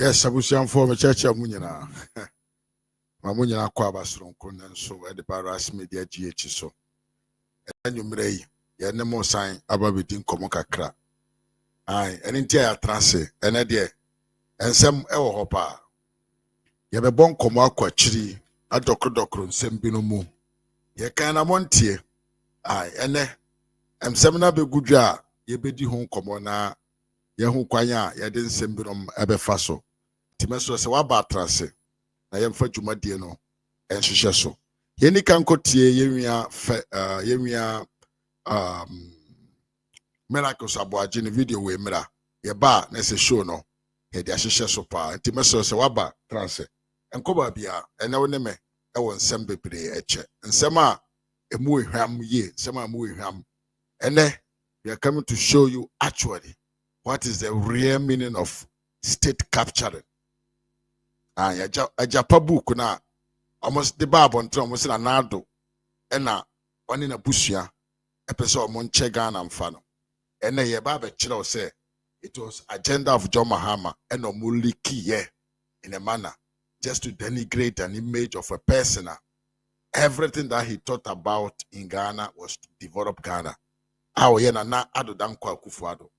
Yes, abusian for me church amunyina. Mamunyina kwa abasron konen so e de RAZ Media GH so. Enwumre yi ye ne mo san ababedi nkomo kakra. Ai, eni ntia ya transe, ene de ensem e wo hopa. Ye be bon nkomo akwachiri adokrodokro nsem bi no mu. Ye kan na montie. Ai, ene ensem na be gudwa ye bedi ho nkomo na ye hu kwanya ye de nsem bi no ebefa so. Timeso se wa ba transe. Na yemfa dwumadie no enhwehwe so yeni kan kotie yenwia miracles aboaje ne video we mira ye ba na se show no ye de ahwehwe so pa ntimeso se waba trance enkoba bia ene wo ne me e won nsem bebre eche nsem a emu ehwam ye nsem a mu ehwam ene we are coming to show you actually what is the real meaning of state capturing. Ajapa book na almost the Bible ntra almost na Addo na oni na busua epese o mo nche Ghana mfa no ene ye ba be kire say it was agenda of John Mahama and o mo leaky here in a manner just to denigrate an image of a person. Everything that he thought about in Ghana was to develop Ghana. How ye na Addo dan kwa Akufo-Addo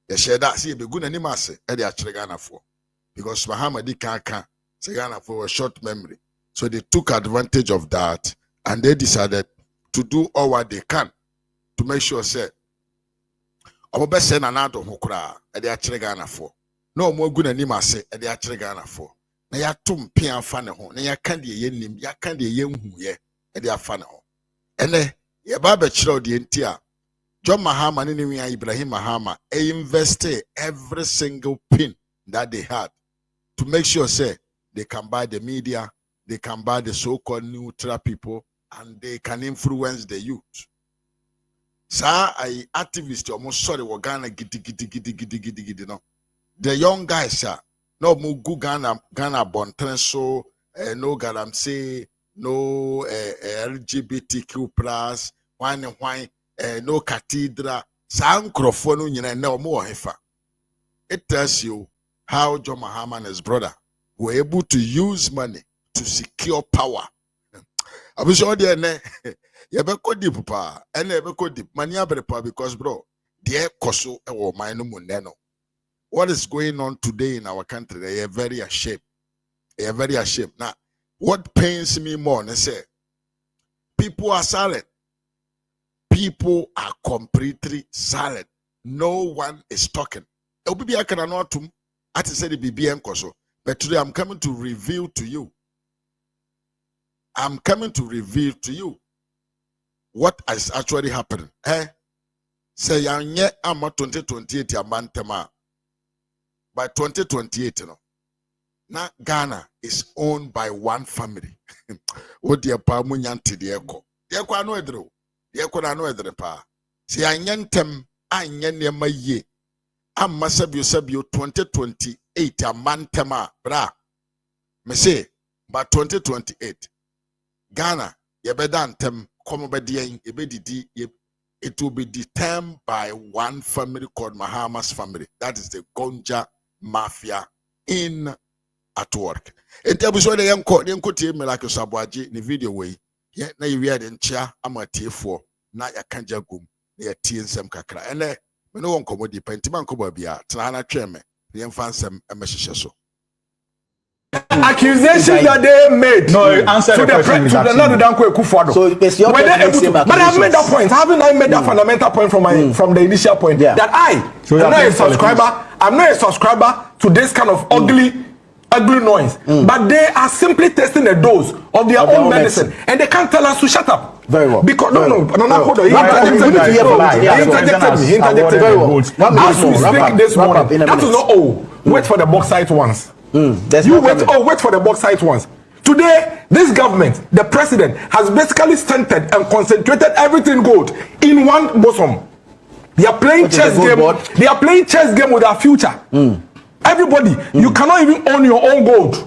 ye share that see be good animase e de akire Ghana for because Mahama di kaka Ghana for a short memory. So they took advantage of that and they decided to do all what they can to make sure say omo be say na Addo ho kra e de akire Ghana for. No mo gu na nima se e de akire Ghana for. Na ya tum pia fa ne ho na ya kan de ye nim ya kan de ye hu ye e de afa ne ho. Ene ye ba be kire o de enti a John Mahama ne nwa Ibrahim Mahama invested every single pin that they had to make sure say they can buy the media, they can buy the so-called neutral people, and they can influence the youth. Sir, I activist almost sorry we Ghana gidi no. The young guys sir, no mo go Ghana bonten so no galamsey, no LGBTQ plus, wine no Cathedral, san crofo no nyina na omo hefa. It tells you how John Mahama and his brother were able to use money to secure power. I was sure there ne yebeko deep pa ene yebeko deep money abrepa because bro there koso e wo man no muneno. What is going on today in our country? They are very ashamed. They are very ashamed. Now, what pains me more, they say people are silent. People are completely silent. No one is talking. Obibi akana no atum ati say the BBN koso. But today I'm coming to reveal to you. I'm coming to reveal to you what is actually happening. Say yanye ama 2028 ya mantema. By 2028, you know, now Ghana is owned by one family. What the pa munyanti the echo. The echo anu edro. The echo anu edre pa. Say yanyentem anyene maye. Amma sabio 2028 a mantema bra. Me say by 2028 Ghana yebedantem komo bedien ebedidi it will be determined by one family called Mahamas family. That is the gonja mafia in at work. In terms of the young court, the uncle like a sabwaji the video way. Yet na you had in chair ama for na ya kanja gum near tea and some kakra. And we no one commodi pentiman kobabia, Trana Treme, the infant some a message. Accusation that they made. No, answer the question. To the Lord Akufo-Addo. So it's your but I've made that point. Haven't I made that fundamental point from the initial point? Yeah. That I'm not a subscriber to this kind of ugly noise. But they are simply testing the dose of their own medicine. And they can't tell us to shut up. Very well. Because hold on. He interjected me. Very well. As we speak this morning, that is not all. Wait for the bauxite ones. Wait for the bauxite ones. Today, this government, the president, has basically centered and concentrated everything gold in one bosom. They are playing chess game. They are playing chess game with our future. Everybody, you cannot even own your own gold.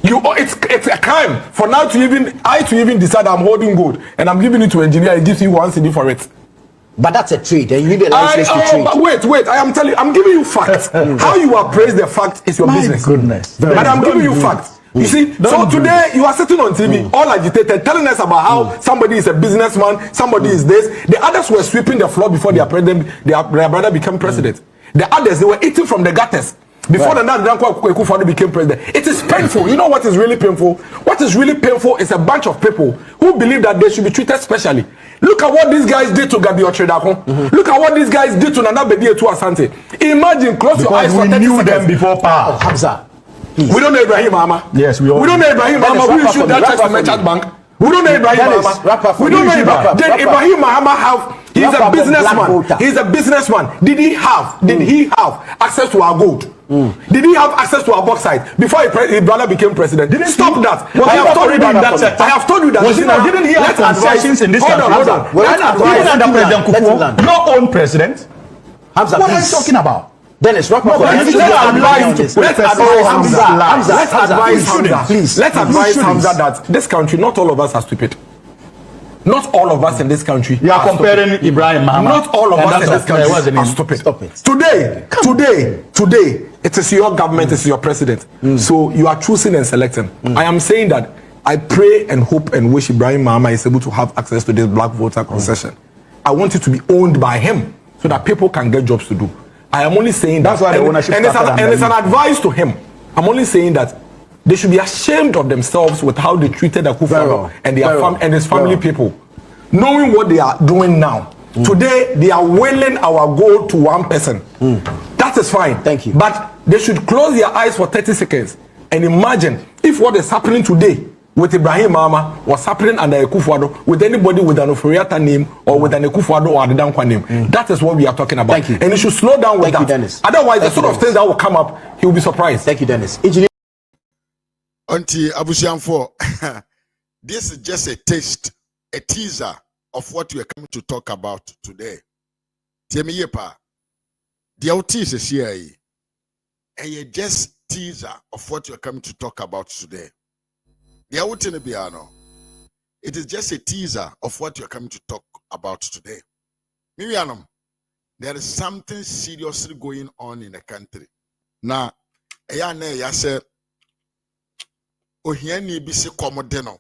It's a crime for now to even decide I'm holding gold and I'm giving it to engineer. He gives you 1 cedi for it. But that's a trade, and you need a license to trade. But wait, I am telling you, I'm giving you facts. How you appraise the fact is your business. Goodness. But I'm giving you facts. You see, so today you are sitting on TV, all agitated, telling us about how somebody is a businessman, somebody is this. The others were sweeping the floor before their brother became president. The others, they were eating from the gutters before the Nana became president. It is painful. You know what is really painful? What is really painful is a bunch of people who believe that they should be treated specially. Look at what these guys did to Gabi Ochredakon. Look at what these guys did to Nana Bedi Etu Asante. Imagine, close your eyes for 30 seconds. We knew them before power. Hamza. We don't know Ibrahim Mahama. Yes, we don't know Ibrahim Mahama. Who issued that check to Merchant Bank? We don't know Ibrahim Mahama. We don't know Ibrahim. Did Ibrahim Mahama have? He's a businessman. He's a businessman. Did he have access to our gold? Did he have access to our bauxite before his brother became president? Stop that. I have told you that. I have told you that. Didn't he have concessions in this country? Hold on. Even under President Kufuor, your own president. Hamza, what are you talking about? Dennis, let's advise Hamza that this country, not all of us are stupid. Not all of us in this country. You are comparing Ibrahim Mahama. Not all of us in this country are stupid. Stop it. Today, it is your government, it is your president. So you are choosing and selecting. I am saying that I pray and hope and wish Ibrahim Mahama is able to have access to this black voter concession. I want it to be owned by him so that people can get jobs to do. I am only saying that's that, why the ownership and it's an advice to him. I'm only saying that they should be ashamed of themselves with how they treated Akufo and and his family people, knowing what they are doing now. Today they are willing our gold to one person. That is fine. Thank you. But they should close their eyes for 30 seconds and imagine if what is happening today with Ibrahim Mahama was happening under Akufo-Addo with anybody with an Oforiatta name or with an Akufo-Addo or Adedankwa name. That is what we are talking about. Thank you. And you should slow down with Thank that. you, Dennis. Otherwise, Thank the sort of things that will come up, he will be surprised. Thank you, Dennis. Auntie Abusianfo, this is just a taste, a teaser of what we are coming to talk about today. Tiemi Yepa, the outis is here, and you just teaser of what you are coming to talk about today. The outin biano, it is just a teaser of what you are coming to talk about today. Miriam, there is something seriously going on in the country. Now, Ayane Yase. Ohiani bisi komodeno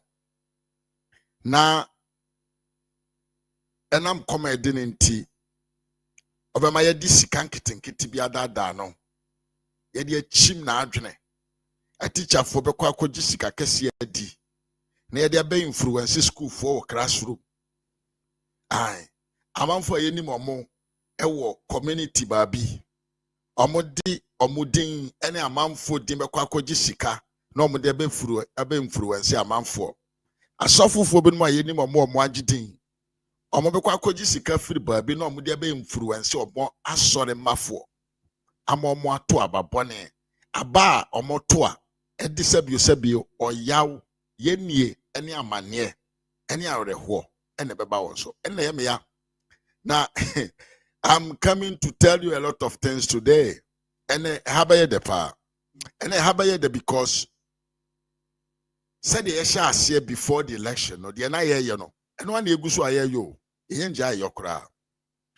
na enam komedin nti obema ye di sika nketenkete bi adada no ye de achim na adwene a teacher fo bekwa akogi sika kese adi na ye de be influence school for classroom ai amanfo ye nim omo ewo community baabi omudin ene amanfo din bekwa akogi sika no mo de be influence amanfo asofofo bi no ayenim omo agidin omo be kwa akogi sika firi baabi no mo de be influence omo asore mafo amomo ato ababone aba omo to a edisabio oyaw yenie ene amane ene areho ene beba wonso ene yeme ya na I'm coming to tell you a lot of things today ene habaye de pa ene habaye de because said the Esha before the election, or the Anaya, you know, and one year goes aye yo, enjoy your crowd.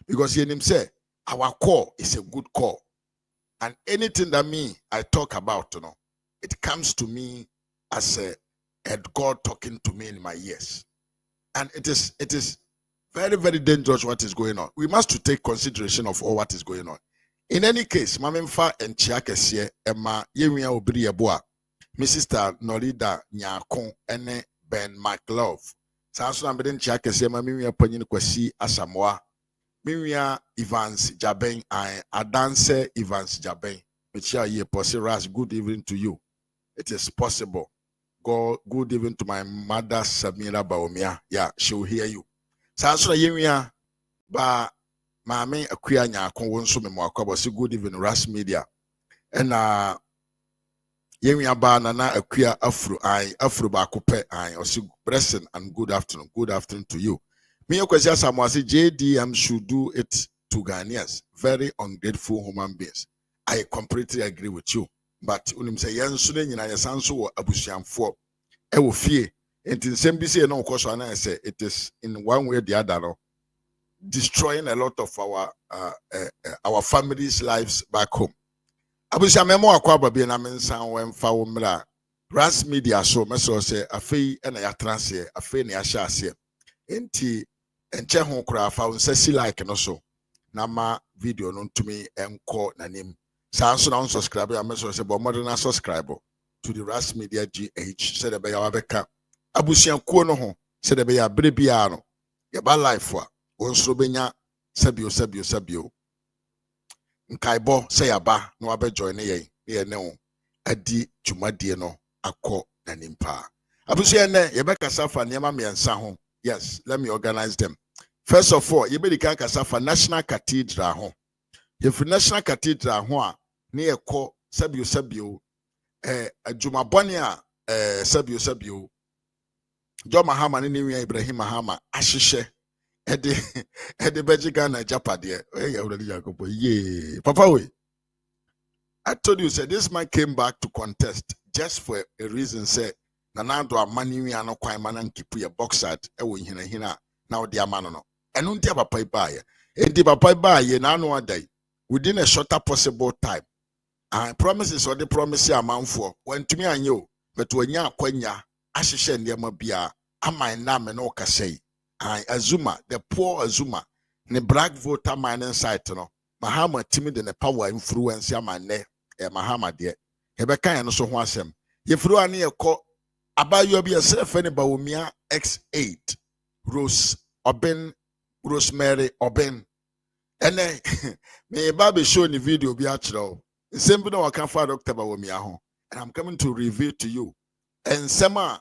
Because he say our call is a good call. And anything that I talk about, you know, it comes to me as a God talking to me in my ears. And it is very, very dangerous what is going on. We must take consideration of all what is going on. In any case, Mamemfa and Chiakese, Emma, Yemia Obri Eboa. My sister Norida Nyakon ene Ben McLove. Sanso na beden chiake se ma miwia panyin kwasi Asamoah. Miwia Evans Jaben Adanse Evans Jaben. Michia ye posi RAZ, good evening to you. It is possible. Good evening to my mother Samira Baomia. Yeah, she will hear you. Sanso na yemia ba maame akua Nyakon wonso me mwakwa say good evening RAZ Media. And Yemi Abana na akua afro ba kope osi blessing and good afternoon to you. Me yokwesi Asamoah say JDM should do it to Ghanaians, very ungrateful human beings. I completely agree with you, but unim say yenso na nyina yesanso wo abusuamfo e wo fie enti nsem bi say no koso na say it is in one way or the other no destroying a lot of our families' lives back home. Abusia memo akwa babi na mensan wemfa wo mra RAZ Media so meso se afei na ya transe afei na ya hyase enti enche ho kura fa unsasi like no so na ma video no ntumi enko nanim sa so na unsubscribe ya meso se bo modern na subscribe to the RAZ Media GH se de be ya wabeka abusia kuo no ho se de be ya bre bia no ya ba life a wonsro benya sabio nkaibo say yaba no abe join ye ne o adi dwumadie no akọ nanimpa abusu ene ye be kasa fa niam amiensa ho. Yes, let me organize them. First of all, ye be di kan kasa fa National Cathedral ho. Ye fi National Cathedral ho a ne ekọ sabio adwumabone a sabio Jo Mahama ne nwi Ibrahim Mahama ahihye ede bejiga na japade ya uradi Jacob ye papa we I told you said this man came back to contest just for a reason say nanado amani wi ano kwan mana nkipu ye boxer ewo hina na odi amano no eno ntia papa ibaye enti papa ibaye na anu adai within a shorter possible time. I promises or the promise amanfo wantumi anye o but wanya akwanya ahihye ndema bia amai na me no kasei. Azuma, the poor Azuma, the black voter mining site, no. Mahama timid in the power influence ya mane, Mahama dear. Hebeka and so was him. Ye flew a near call about you be a self any Baumia X8, Rosemary Oben. And then, may Baby show in the video be actual. Same no I can find Dr. Baumia, and I'm coming to reveal to you. And Sema.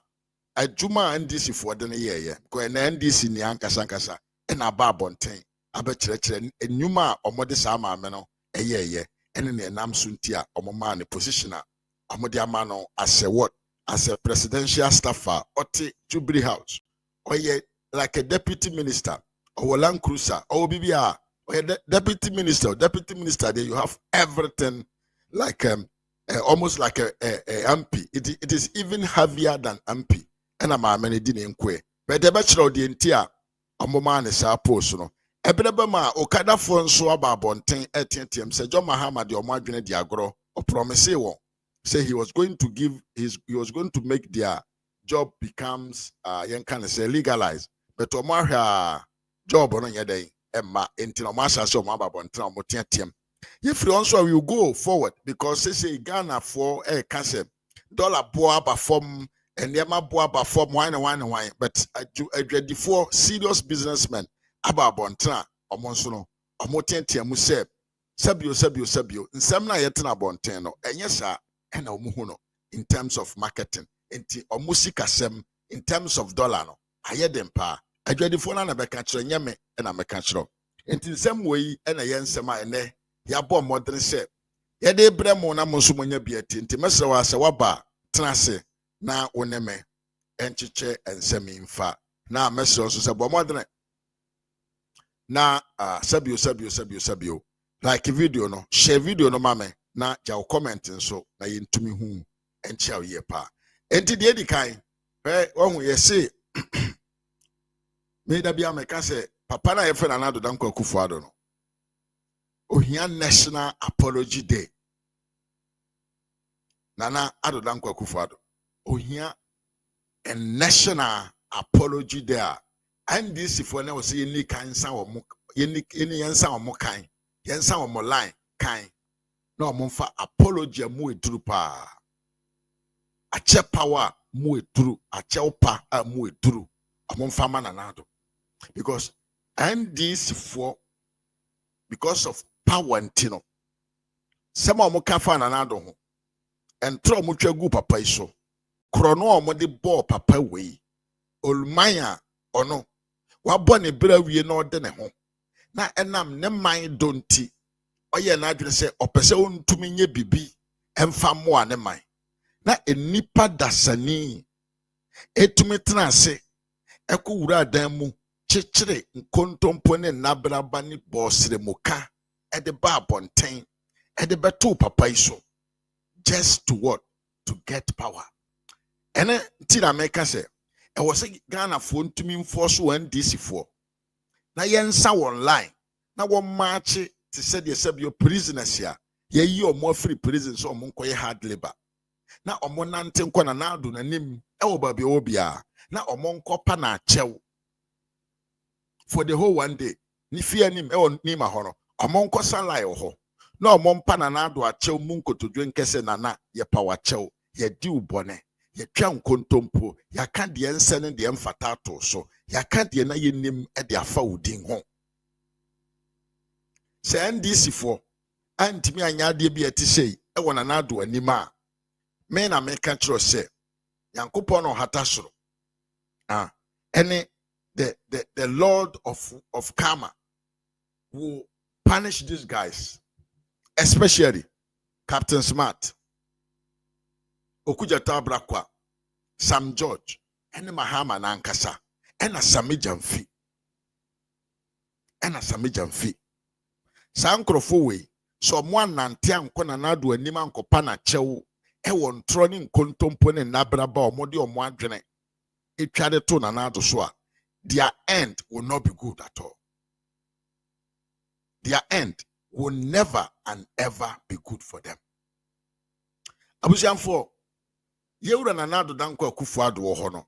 Ajuma NDC for the year, go and NDC ni ankasa and a barbontain. Abetchere enuma omode sama meno ye and in the namsuntia omoma ne positioner omodia mano as a what as a presidential staffer oti Jubilee House or ye like a deputy minister or land cruiser or BBR or deputy minister there you have everything like almost like a MP. It is even heavier than MP. And I'm a many didn't quay. But the bachelor of the entire Amoma is our post. No, Ebrabama, Okada phone so about Bontain at TM said John Mahama, the Omagine Diagro, or promise say he was going to make their job becomes young can say legalized. But Omar job on your day, Emma, until Omasha so Maba Bontan Motiam. If you also will go forward because they say Ghana for a cancer dollar boa perform. And Yama Boaba form wine, but I for serious businessmen about Bontra or Monsono or Motentia Museb, Sabio, and Samna Yetana Bonteno, and yes, sir, and Omuhuno in terms of marketing, or Musika Sem in terms of dollar. I had them pa. I dread the phone and a catcher and Yame and I'm a catcher. And in the same way, and a yen sema and ne, Yabo modern said, Yade Bremona Monsumunya Beati, Intimesa was a waba, Trance. Na oneme enchiche ensemi mfa na message also say bomodene na sabio like video no share video no mame na ja comment nso na yentumi hu enchia ye pa enti de edi kan ohun ye say me da bia me ka say papa na ye fe na Addo Dankwa Akufo-Addo no ohia National Apology Day Nana Addo Dankwa Akufo-Addo ohia a National Apology there. And this if when I was saying any kind sound or any answer or more kind, yensa or more line kind. No monfa apology mu trupa. A che power mu true, a cheopa mu true. A monfa man anado. Because and this for because of power and tino. Some of them fan anado and throw much gu papa iso. Krono omode ball papa we olmaya ono wabɔ ne bra wie na ɔde ne ho na enam ne man donti ɔyɛ na adwene sɛ ɔpɛsɛ ontumi nye bibi emfa mo ne man na enipa dasani etumi tena ase ɛkɔ wura dan mu kyekyere nkontompo ne nabraba ne bɔsere muka ɛde ba abɔnten ɛde bɛto papa iso just to what to get power. And then Tina make us say, I was saying Ghana for to me for so and DC for na yensa online na wo march to said yourself your prisoners here ye yi omo free prison so omo nkoye hard labor na omo nante nkọ na Addo nanim e wo ba bia wo bia na omo nkopa na achew for the whole one day ni fie nim e won ni ma ho no omo nko sunlight ho na omo mpa na Addo achew mu nkotodwe nkese na ye power chew ye di ubone ye twa nkontompo ya ka de ense ne de mfata to so ya ka de na ye nim e de afa odin ho se NDC for antimi anya de bi ati sei e wona na Addo anima me na me ka tro se yankopon no hata soro any the Lord of karma will punish these guys, especially Captain Smart, Okujata Brakwa, Sam George, and Mahama Nankasa, and a Sami Jamfi. Sankrofo so one nantian kona Addo anima nkopana chew e won troning kontompo ne nabraba omode omwadwene e twade to na Addo so a their end will not be good at all. Their end will never and ever be good for them. Abusianfo, yewura na Addo danko Akufo-Addo ho no.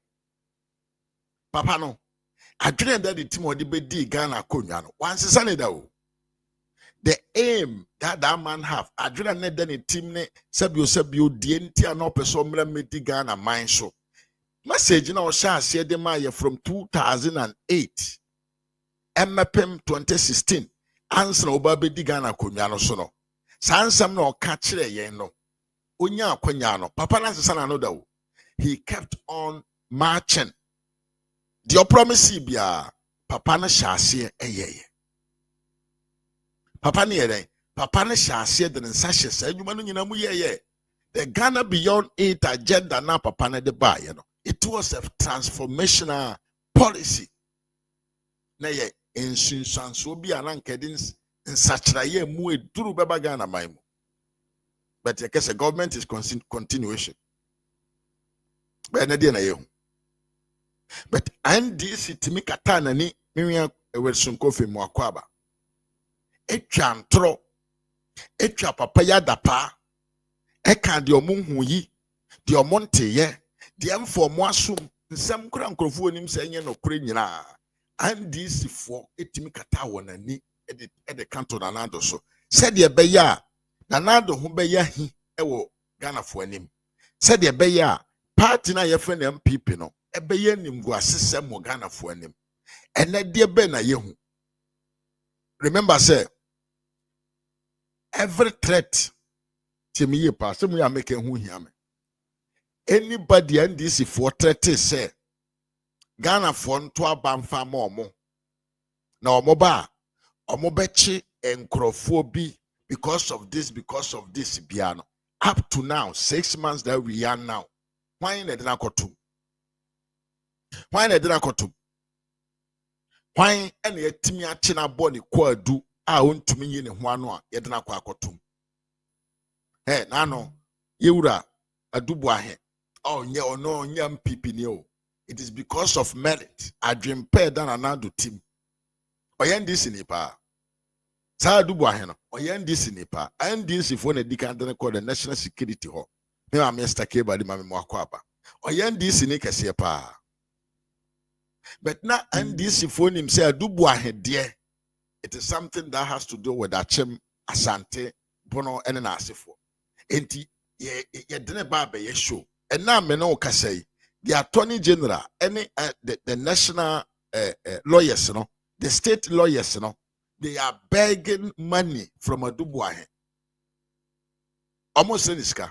Papa no, adwene that the team odi bedi Ghana konwa no. Wansesa ne da o. The aim that man have, adwene na the team ne sebio die ntia no person mra meti Ghana mind so. Message na osha ase de ma from 2008 MPM 2016 answer oba bedi Ghana konwa no so no sansam na oka kire yen no onya akwanya no papa na sesa na no da o he kept on marching the promise bia papa na hyase eyeye papa ne yere papa na hyase de nsa hye sa nyuma no nyina mu yeye the Ghana Beyond 8 agenda na papa na de ba ye no. It was a transformational policy. Na ye ensunsanso bi anankedi nsakyraye mu eduru beba Ghana man mu. But I guess the government is continuation. But na dey na ye hu. But NDC timi kata na ni miwia ewersunko fe mu akwaba. Etwa ntro. Etwa papa ya dapa. Eka de omunhu yi. De omonte ye. The M4 asum nsem kura nkrofo onim se enye no kure nyina NDC for etimi kata wonani e de kanto na Addo so said de beya na Addo ho beya hi e wo Ghana fo anim said de beya party na ye friend MPP no e beya nim go asese mo Ghana fo anim ene de be na ye hu. Remember say every threat timi ye pa se mo ya make hu hia me. Anybody NDC for 30 say Ghana for nto abamfa ma omo na omo ba omo bechi enkrofo bi because of this biano up to now 6 months that we are now. Why na dina kotum why ene yetimi achi na body kwadu a ontumi yi ne ho ano a yedina kwa akotum na no yewura adubu ahe. Oh, yeah, no, yeah, MPP. It is because of merit. I dream pair than an Addo team. Oyen this in Ipa. Sa do Buaheno. Oyen this in Ipa. And this if one a decant called the National Security Hall. Me, I'm Mr. K by the Mammy Mwakwaba. Oyen this in Ikasepa. But now, and this if one him say, do Buahe dear. It is something that has to do with Achem, Asante, Bono, and an Asifo. Enti, ye didn't barbe ye show. And now me no say the Attorney General, any the national lawyers, the state lawyers, they are begging money from Adubuahe. Almost Seniska,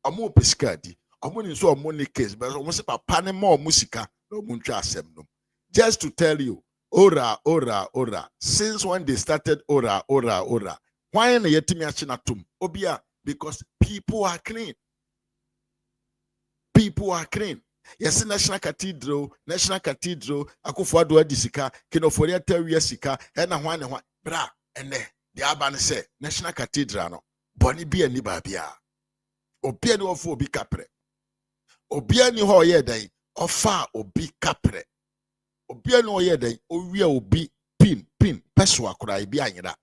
almost Pescadi, almost so money case, but almost a panama musica, no muncha semnum. Just to tell you, ora. Since when they started ora. Why na yetimi achinatum? Obia, because people are clean. People are clean. Yes, National Cathedral, Akufo-Addo adisika, Kinoforia teria sika, ena hwane bra, ene, the Abane say, National Cathedral no, boni bi ani babia. Obia ni ofo obi kapre. Obia ni ho ye dan, ofa obi kapre. Obia ni ho ye dan, owie obi pin peswa kura bi anyira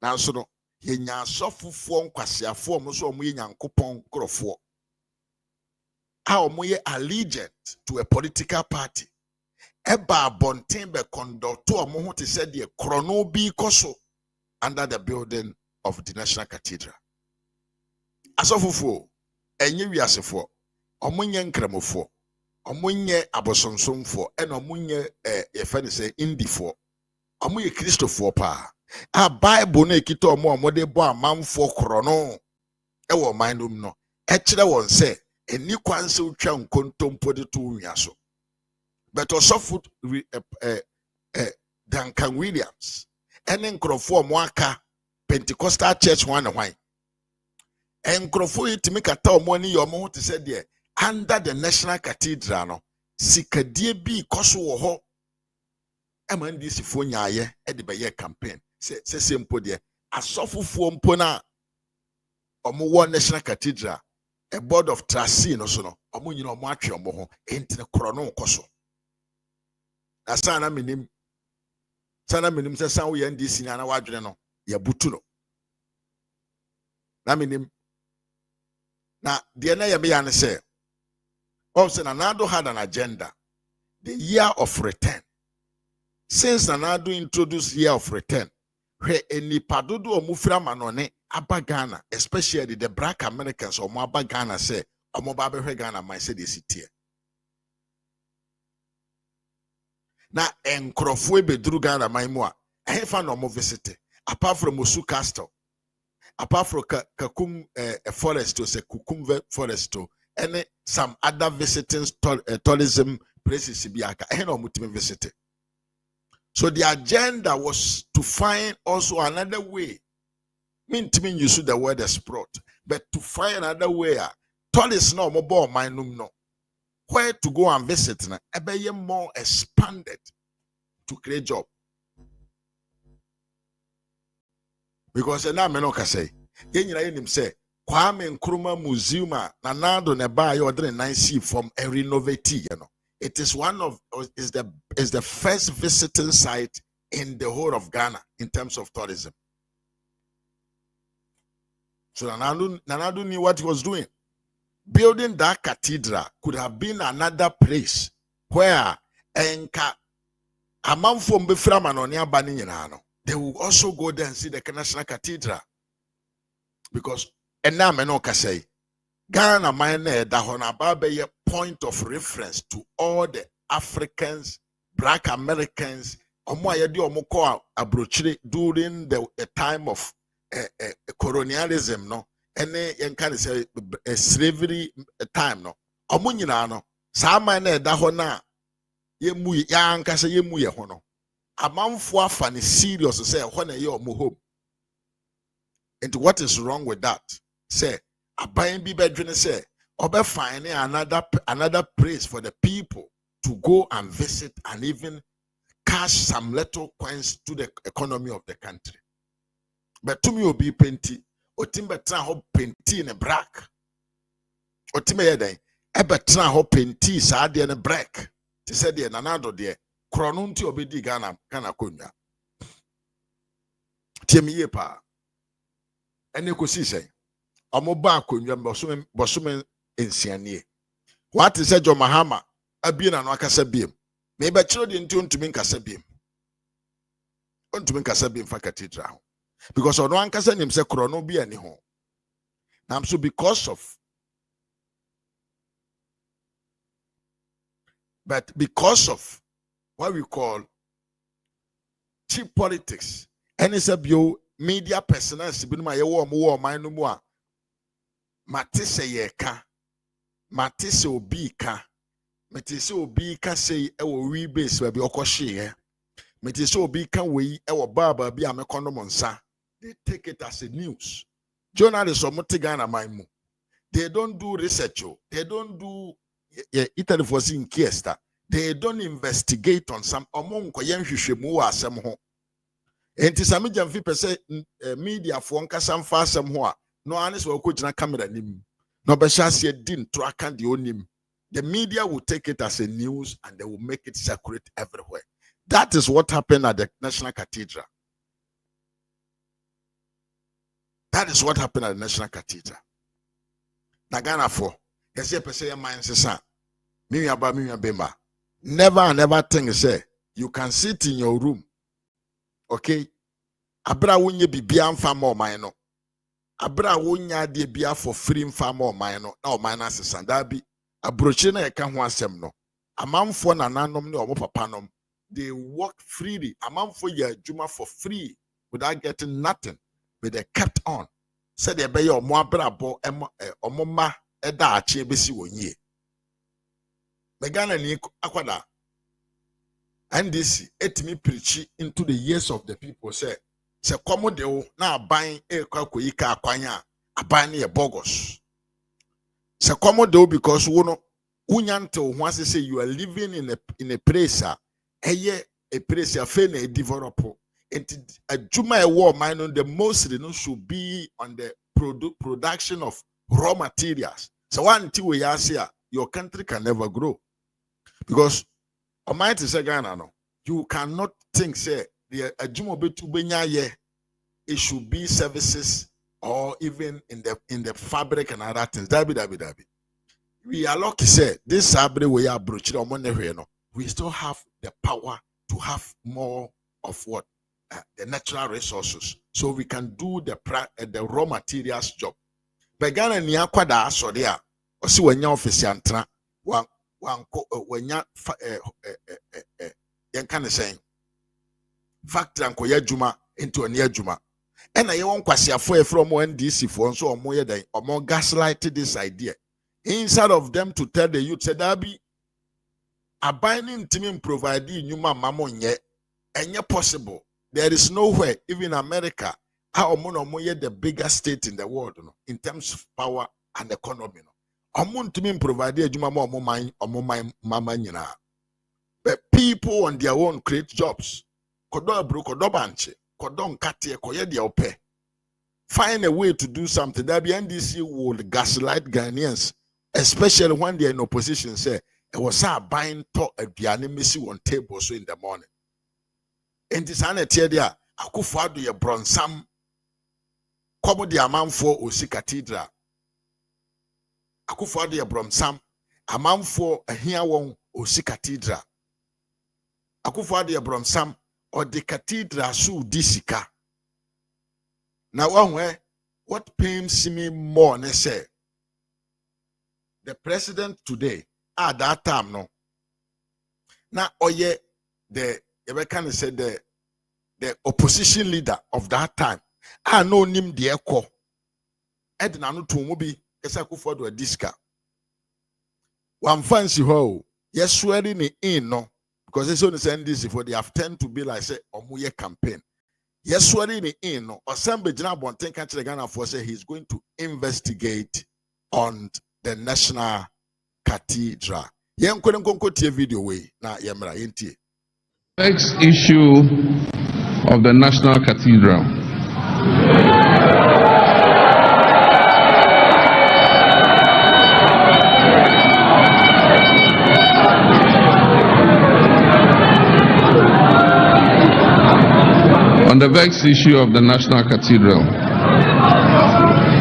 nanso no yenya asɔfofoɔ nkwasiafoɔ mo so ɔmo yɛ nyankopɔn nkorɔfoɔ a ɔmo yɛ allegiant to a political party eba abɔnten bɛ conduct ɔmo ho te sɛ deɛ krono bi kɔ so under the building of the National Cathedral. Asɔfofoɔ ɛnyɛ wiasefoɔ ɔmo nyɛ nkramofoɔ ɔmo nyɛ abosonsomfoɔ ɛna ɔmo nyɛ yɛfɛ ne sɛ indifoɔ ɔmo yɛ kristofoɔ paa a Bible na ekita ɔmo de bɔ amanfoɔ krono ɛwɔ ɔman no mu no ɛkyerɛ wɔn sɛ eni kwan sɛ utwa nkontompo de to nwia so but ɔsɔfo Duncan Williams ɛne nkrɔfoɔ ɔmo aka Pentecostal church one and why nkrɔfoɔ yi timi kata ɔmo ani yɛ ɔmo ho te sɛ deɛ under the National Cathedral no sikadie bi kɔ so wɔ hɔ ɛma ndisifoɔ nyaaye ɛde bɛyɛ campaign sɛ mpo deɛ asɔfofoɔ mpo na ɔmo wɔ National Cathedral a board of trustee no so no ɔmo nyina ɔmo atwe ɔmo ho ntene korɔ no kɔ so na sana minim sɛ san wo yɛ ndisi na wadwene no yɛ butu no na minim na deɛ na yɛ me ya ne sɛ also Nanado had an agenda, the year of return. Since Nanado introduced year of return, where any padodo or mufra manone aba Ghana, especially the black Americans or Maba Ghana say, or Mobabe Ghana might say this here. Now, Enkrofwe bedru Ghana my moi, I have found no more visit. Apart from Musu Castle, apart from Kakum forest to say Kukum forest to and some other visiting tourism places biaka eno mutime visit. So the agenda was to find also another way. Mean use the word exploit, but to find another way. Tourists no mobile minum no. Where to go and visit na ebe more expanded to create job. Because now me no ka say, yenyina yenim say Kwame Nkrumah Museum Nanado Neba order 9C from a renovate, It is is the first visiting site in the whole of Ghana in terms of tourism. So Nanado knew what he was doing. Building that cathedral could have been another place where enka amanfo mbefra manonia bani nyinaa. They will also go there and see the National Cathedral. Because and now I can say Ghana mine that point of reference to all the Africans, Black Americans, during the time of colonialism, no, and then can say slavery time, no. No, Sama that hona yemu yanka say yemu ye hono. A man for funny serious to say when you home. And what is wrong with that? Say, a buying be bedroom say, or finding another place for the people to go and visit and even cash some little coins to the economy of the country. But to me, will be plenty, or timber tran penti in a brack. Or timber day, ever tran hop penti, sad and a brack. She said, dear Nanado, dear, Cronunti obedi Ghana, Kunya. Timmy pa. And you could see say, Amoba Kunya Bosumen in Sianie. What is John Mahama? A being an Wakasabim. Maybe children tune to me Casabim. On to me Casabim for Cathedral. Because on one Casan himself, Chrono be any home. Now, so because of what we call cheap politics, and it's a bio media personals bin my war my no more matise yeka matise obi ka matise obi ka say e wo we base ba bi okohye matise obi ka we e wo baba bi amekono monsa. They take it as a news. Journalists or Motigana Maimu, they don't do research, they don't do Italy for seeing Kiesta, they don't investigate on some among Koyanshimu or some home. And to some media for Unkasam far somewhere. No honest will coach na camera nim. No Bashasi didn't track and the own him. The media will take it as a news and they will make it circulate everywhere. That is what happened at the National Cathedral. That is what happened at the National Cathedral. Nagana for yes, your mind says, Bemba. Never and never think say you can sit in your room. Okay? Abra wunye bibia mfa mo man no. Abra wunya de bia for free mfa mo man no. Na o man asesa da bi abrochi na yeka ho asem no. Amanfo na nanom ne omo papa nom. They work freely. Amanfo ye adwuma for free without getting nothing. But they kept on. Said they be omo abrabo omo ma eda achi ebesi wonye. Megana ni akwada. And this etimi preach into the ears of the people say komo de o na aban koyika akwanya aban ne bogus. Se komo de o because wono unyante o ho say you are living in a place a place a fe na develop. And adwuma e war man the most should be on the production of raw materials. So one thing we say your country can never grow. Because Almighty say Ghana no, you cannot think say the adwuma betu benya ye it should be services or even in the fabric and other things. Dabi. We are lucky say this sabre we are broached on no. We still have the power to have more of what the natural resources, so we can do the raw materials job. But Ghana ni akwada so there. Osi wanya office antra wanya yan kan say factory anko ya juma into ania juma. And I won kwasiafo from NDC for so omo ye den omo gaslight this idea. Instead of them to tell the youth say dabi abiding team provide nyuma mamonye enye possible. There is nowhere, even America, how omo the biggest state in the world, in terms of power and economy. Omo to me provide mama nyina. But people on their own create jobs. Kodo bro, kodo banche, kodo nkate, koye dia ope. Find a way to do something. That the NDC will gaslight Ghanaians, especially when they are in opposition. Say it was buying talk at the missy on table so in the morning. And this ane there, Akufo-Addo ye bronsam komo di amanfo osi Cathedral. Akufo-Addo ye bronsam amanfo ahia won osi Cathedral. Akufo-Addo ye bronsam or the Cathedral su disika. Now what pains me more ne say the president today at that time no. Now oye the you can say the opposition leader of that time. I know him the echo. Edna no to mubi esa Akufo-Addo diska. One fancy ho. Yes, swearing in no because it's only saying this for they have tend to be like say omuye campaign. Yes, swearing in no. Or some bejina bonten country Ghana for say he's going to investigate on the National Cathedral. Yen kwenko tie video way na yemra yentie. Next issue of the National Cathedral. On the vexed issue of the National Cathedral,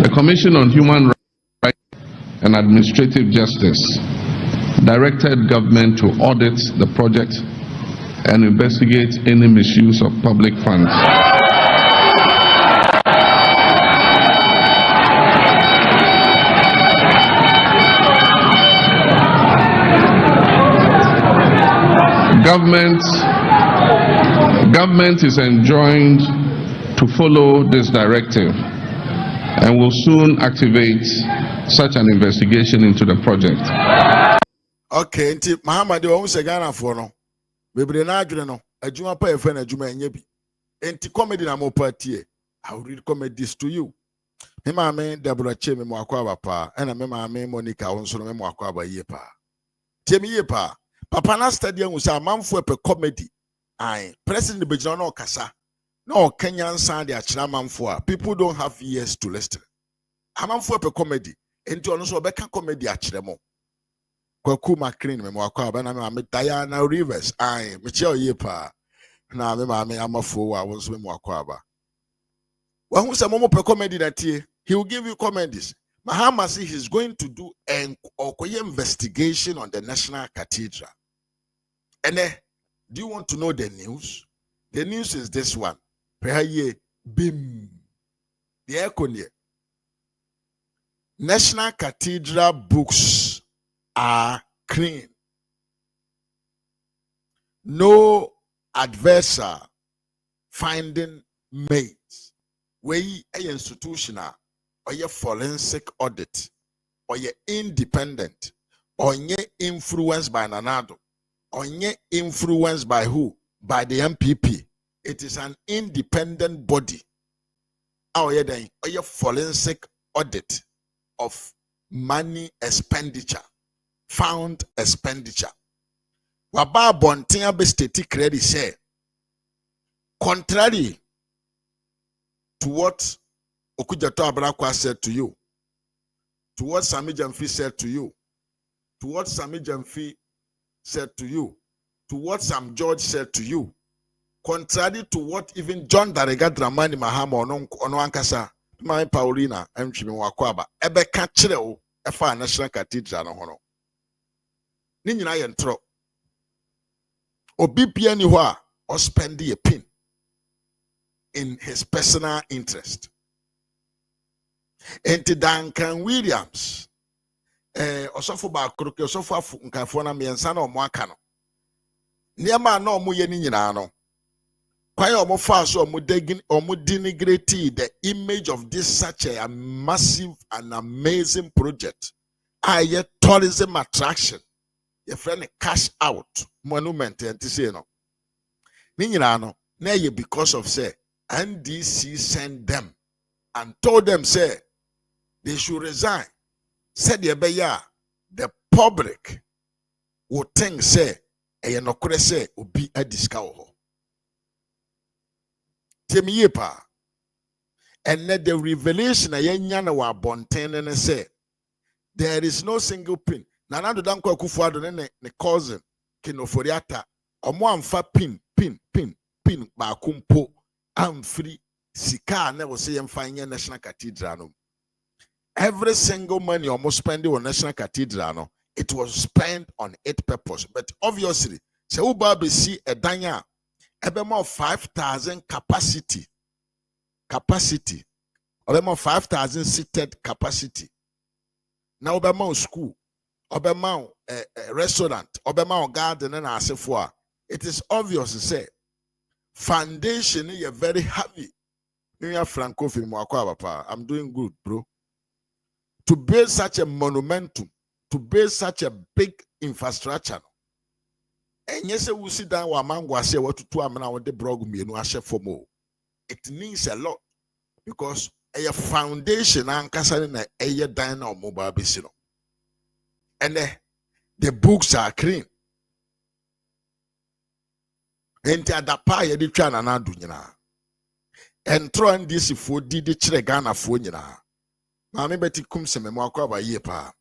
the Commission on Human Rights and Administrative Justice directed government to audit the project and investigate any misuse of public funds. Government is enjoined to follow this directive and will soon activate such an investigation into the project. Okay, Mahama de won se Ghana for no. Bebre na adwene no, adwuma pa efe na adwuma enye bi. Enti comedy na mo party. I will read comedies to you. Me maame Deborah Che me mo akwa pa, na me maame Monica wonso no me mo akwa ba ye pa. Tie me ye pa. Papa na study hu say amanfo epe comedy. Ai, president Bejina no kasa. No Kenyan sound de akira amanfo a people don't have ears to listen. Amanfo epe comedy. Enti ono so obeka comedy akira mo. Kwaku Macrin me mwakwa ba me Diana Rivers ai me che oye pa na me ma me amafo wa wonso me mwakwa ba wa hu se momo pe comedy that he will give you comedies. Mahama says he's going to do an investigation on the National Cathedral. And do you want to know the news? The news is this one. Bim. The Econia. National Cathedral books are clean. No adversary finding mates. We a institutional or your forensic audit or your independent or your influenced by Nanado or your influenced by who? By the MPP. It is an independent body. Or your forensic audit of money expenditure, found expenditure. Waba bontia be state credit say, contrary to what Okujato Abrakwa said to you, to what Sami Jamfi said to you, to what Sami Jamfi said to you, to what Sam George said to you, contrary to what even John Darega Dramani Mahama ono ankasa, my Paulina, Mchimi Wakwaba, ebe kachire o, efa National Cathedral no hono. Ni nyina ye ntro. Obi pia ni ho a, o spendi a pin in his personal interest. Enti Duncan Williams, osofo ba kroke osofo afu nkafo na miensa na omo aka no. Niema na omo ye ni nyina no. Kwai omo fa so omo denigrate the image of this such a massive and amazing project. Aye tourism attraction. Your friend cash out monument enti say no. Ni nyina no na ye because of say NDC sent them and told them say they should resign. Said the public would think say no kure say obi adiska ho. Temi yepa. And let the revelation ayenya na wa bonten ne say there is no single pin. Nanado danko akufuado ne cousin kinoforiata omo amfa pin ba kumpo amfri sika na wo say yemfa nye National Cathedral no. Every single money almost spending on National Cathedral, no, it was spent on its purpose. But obviously, se uba be see a danya, ebe more 5,000 capacity, ebe more 5,000 seated capacity. Now ebe more school, ebe more restaurant, ebe more garden and asefua. It is obvious to say, foundation is very heavy. I'm doing good, bro. To build such a monumentum, to build such a big infrastructure. And yes, we sit down while Mango say what to do. I'm now the brog me no for more. It means a lot because a foundation and castle a diner or mobile basino. And the books are clean. And the pie the chana na dunyana. And throwing this for did the Chregana for nyina. Mami beti kum se memo akwa ba ye pa.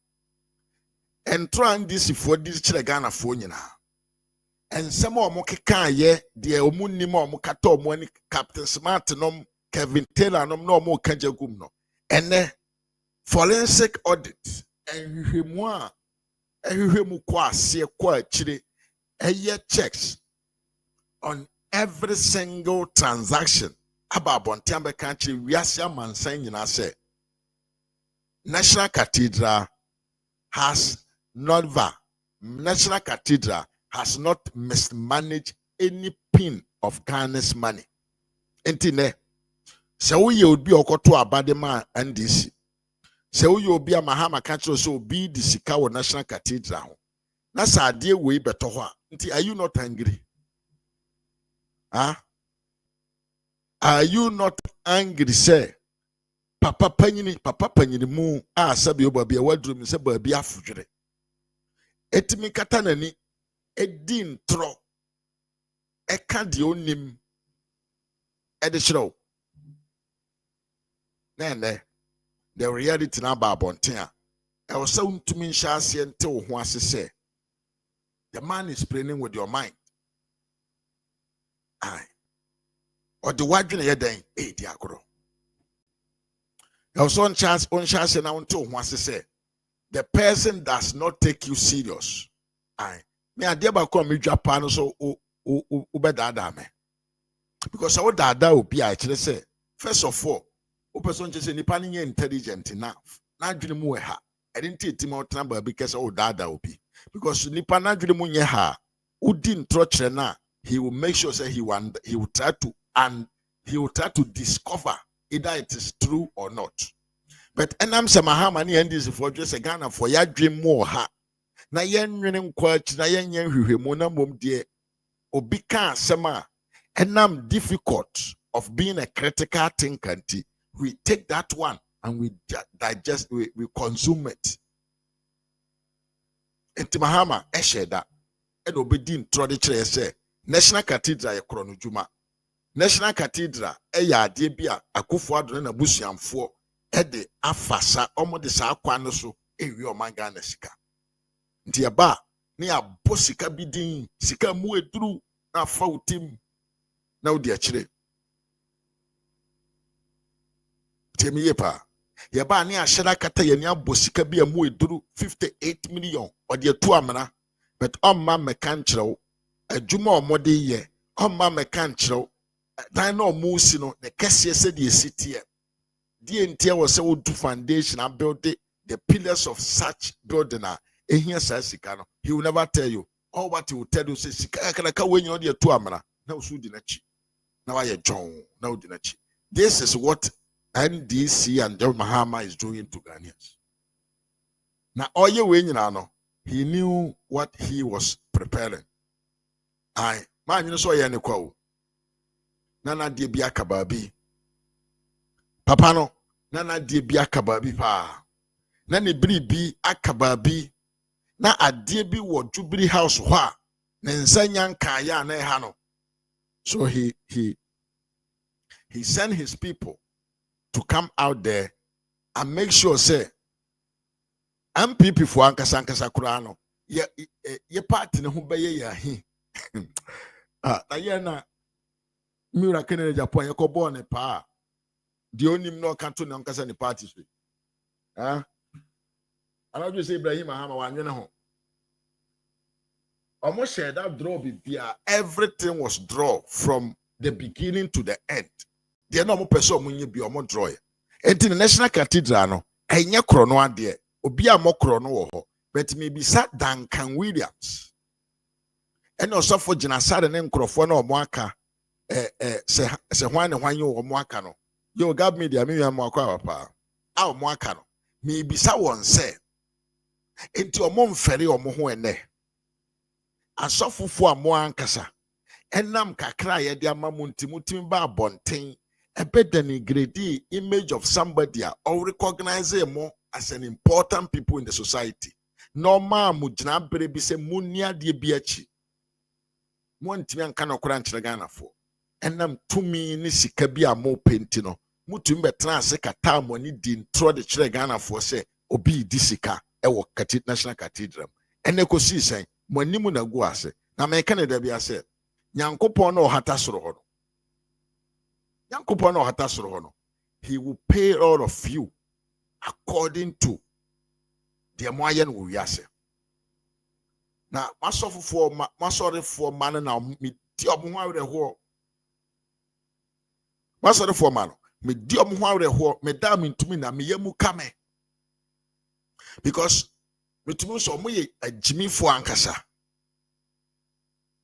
Entran this for this Chregana for nyina. And some of mo keka ye de omu ni mo kato mo ni Captain Smart nom Kevin Taylor nom no mo kanje gum no. And forensic audit and hwemu kwa se kwa chire eye checks on every single transaction. Aba bontiambe country wiase amansan nyina say National Cathedral has not mismanaged any pin of Ghana's money. Entine, se uye obi okoto abadema NDC. Se uye obi a Mahama Cathedral so obi di sika wo National Cathedral. Na sa adie we beto ho a. Nti, are you not angry? Huh? Are you not angry, sir? Papa panyini mu a sabi obabi wadrum se babi afudwere. Etimi katanani edi ntro eka de onim ede hyerew. Na the reality na ba abonten a I was saying to me, Shasi and tell who I say, the man is playing with your mind. Aye. Or the white junior then, diagro. I was on chance and I want to once say, the person does not take you serious. Aye. Me a deba come me Japan so ube dada me. Because our dada will be actually say, first of all, person just say nipa ni intelligent enough. Na dwene mu ha. I didn't take him out number because oh dada will be. Because nipa na dwene mu nye ha. Udin troche na, he will make sure say he will try to discover either it is true or not. But enam se Mahama ni endis for just a Ghana for ya dream more ha. Na yen winning quach na yen hwehwemu na mom de obi ka asema enam difficult of being a critical thinker. We take that one and we digest, we consume it. Enti Mahama esheda and obedin tradition say National Cathedral ekrono juma. National Cathedral eya ade bia Akufo-Addo na busuamfo de afasa omo de sa akwa no so ewi omanga na sika. Nti eba ne abosika bidin sika mu eduru na fa utim na odi akire. Temi yepa yeba ne ahyeda kata ye ne abosika bia mu eduru 58 million odi atu amana but omma meka nkyerɛw adwuma omode ye omma meka nkyerɛw dan na omusi no ne kese se de esitie die ntia wo se wo do foundation and build the pillars of such building ehia sa sika no. He will never tell you. All what he will tell you say sika ka we nyino de atu amana na usu di nachi na wa ye John na udi nachi. This is what NDC and John Mahama is doing to Ghanaians. Now all ye we nyina no, he knew what he was preparing. Aye, man you so ye ne kwa o. Nana die bi akababi. Papa no, nana die bi akababi pa. Na ne biribi akababi. Na adie bi wo Jubilee House ho a ne nsanya nka ya na ha no. So he sent his people to come out there and make sure say MPP for ankasa kura no ye party ne ho beye ya hi. Na ye na Mira Kennedy Japan ye ko born pa. The only no kanto ne ankasa ne party so. I just say Ibrahim Mahama wanwene ho. Almost shared that draw bibia. Everything was draw from the beginning to the end. They no mo person munye bi omo draw. Enti the National Cathedral no enye krono ade. Obi a mo krono wo ho. But maybe sat Duncan Williams. And also for Jinasade ne nkrofo na omo aka se hwan ne hwan yo omo aka no. Yo gab media me am akwa papa. A omo aka no. Maybe sa won say enti omo mfere omo ho ene. Asofofo amo ankasa enam kakra ye de amamu ntimutim ba abonten ebe denigrate image of somebody or recognize him as an important people in the society. Normal mujina bere bi se munia de bi achi mo ntimi anka no kora nkyere Ghana fo enam tumi ni sika bi amo penti no mutum betra ase kata amoni di ntro de kyere Ghana fo se obi di sika e wo National Cathedral ene ko si sen Mwanimu na gu ase. Na mekane da bi ase. Nyankopon no hata soro ho no. Nyankopon no hata soro ho no. He will pay all of you according to the moyen wo wiase. Na masofofo man na mi di omo ho awre ho. Masofofo man no mi di omo ho awre ho, me da mi ntumi na me yamu kame. Because metumi so moye agimifo ankasa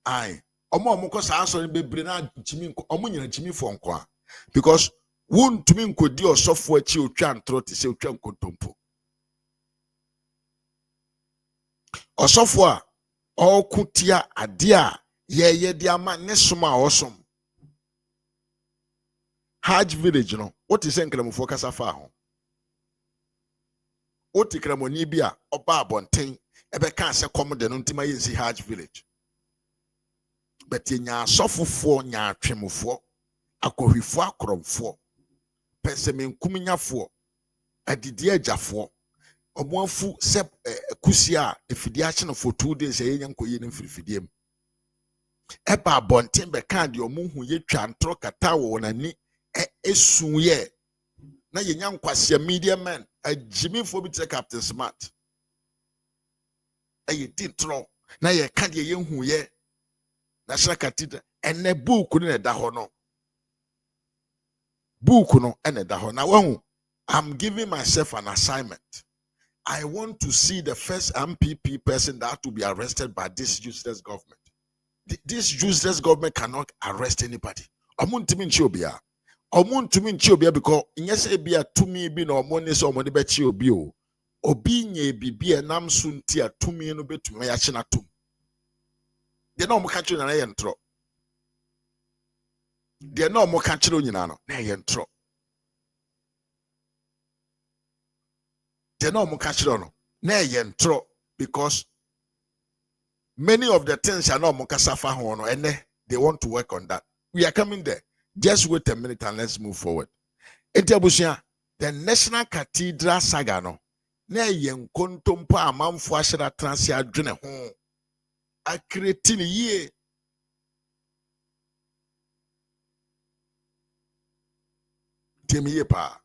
ai omo ko sa aso bebre na agimi omo nyina agimifo nko a because wontumi nkodi osofo achi otwa ntro te se otwa nkontompo osofo a okutia ade a ye de ama ne soma osom Hajj village no what is enkramfo kasa fa ho Oti kramoni bia oba abonten ebe kan se kom de no ntima yensi Hajj village but nya asofofo nya atwemofo akohwifo akromfo pesemenkumnyafo adidi agafo Omofu se kusia efidiache for 2 days yenko ye mfirifidiem. Eba bonten be kan de omuhu ye twa ntro kata wo nani esuye na yenya nkwase media man ajimi fo bi te Captain Smart aye tintro na ye kan de ye hu ye National Cathedral ene book no da ho no book no ene da ho na wahu I'm giving myself an assignment. I want to see the first MPP person that to be arrested by this useless government. This useless government cannot arrest anybody. Omuntimi nchiobia. Omuntimi nchiobia because inyese bia tumi bi na omone so omone be chi obi o. Obi nye bibia nam sunti a tumi no betumi ya chi na tum. De na omo ka chi na ye ntro. De na omo ka chi nyina no na ye ntro. De na omo ka chi no na ye ntro because many of the things are not Mokasafa Hono, and they want to work on that. We are coming there. Just wait a minute and let's move forward. Etiabusia, the National Cathedral Sagano, ne yen kontompa amamfo ashira transia dwene ho. A creating ye. Temi pa.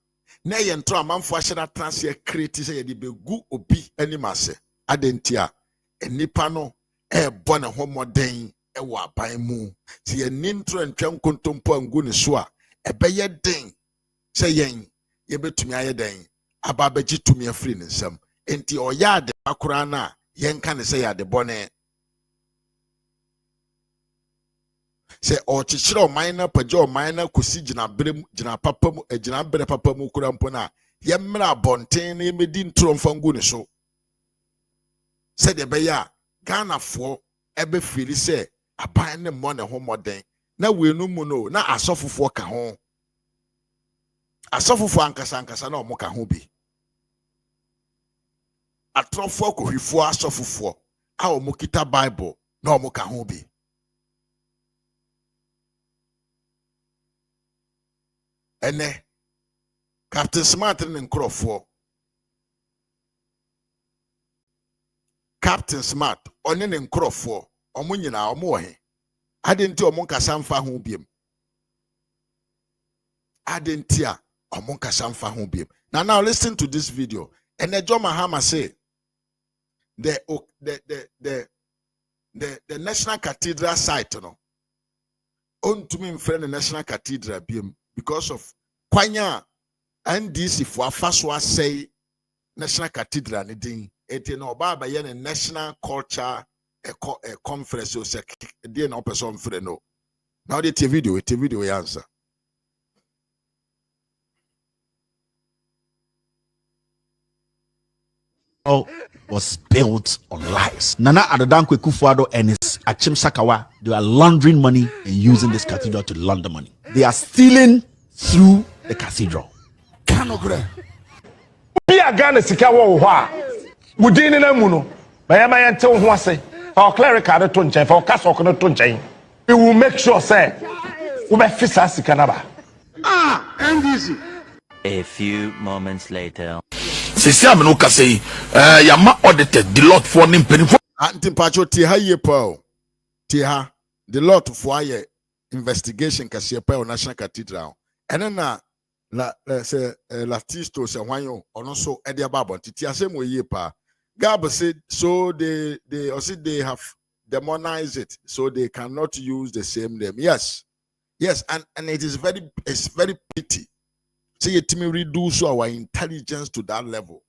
Ne yen tro amamfo ashira transia create say ye begu obi animase. Adentia enipa no bona homoden ewa ban mu ti ye nintro ntwam kontompo angu ne so a ebeye den se yen ye betumi aye den aba beji tumi afri ne nsam enti oya de akora na yen ka ne se ya de bone se o chichira o minor paje o minor kosi gina brem gina papa mu gina bere papa mu kura mpo na ye mra bonten na ye medi ntro mfa ngu ne so se de beya Ghana for ebe feel say aban ne mo ne ho moden na wenu mu no na asofofo ka ho asofofo ankasa na omo ka ho bi atrofo kohwifo asofofo a omo kita Bible na omo ka ho bi ene Captain Smart ne nkrofo Captain Smart onye ne nkrofo omo nyina omo wo he adenti omo nkasa mfa ho biem adenti a omo nkasa mfa ho biem now listen to this video and Mahama say the National Cathedral site no on to me mfre the National Cathedral biem because of kwanya NDC for afaso say National Cathedral ne din eti no baba ye ne National Culture conference o se dey na person free no now the video answer was built on lies. Nana Addo Kufuor and his Achim Sakawa, they are laundering money and using this cathedral to launder money. They are stealing through the cathedral. Be a Ghana sika wo ho wudin na mu no bayama yente ho ase for clerical to nchen for castle no to nchen we will make sure say we be fisa sika na ba NDC. A few moments later. Sisi ameno ka say yama audited the lot for nim penifo antipacho ti ha ye pa ti ha the lot for aye investigation ka se pa National Cathedral ena na say latisto se hwanyo ono so e de babon titi asem we ye pa Gab said so they have demonized it so they cannot use the same name. Yes and it is very pity. So you me reduce our intelligence to that level.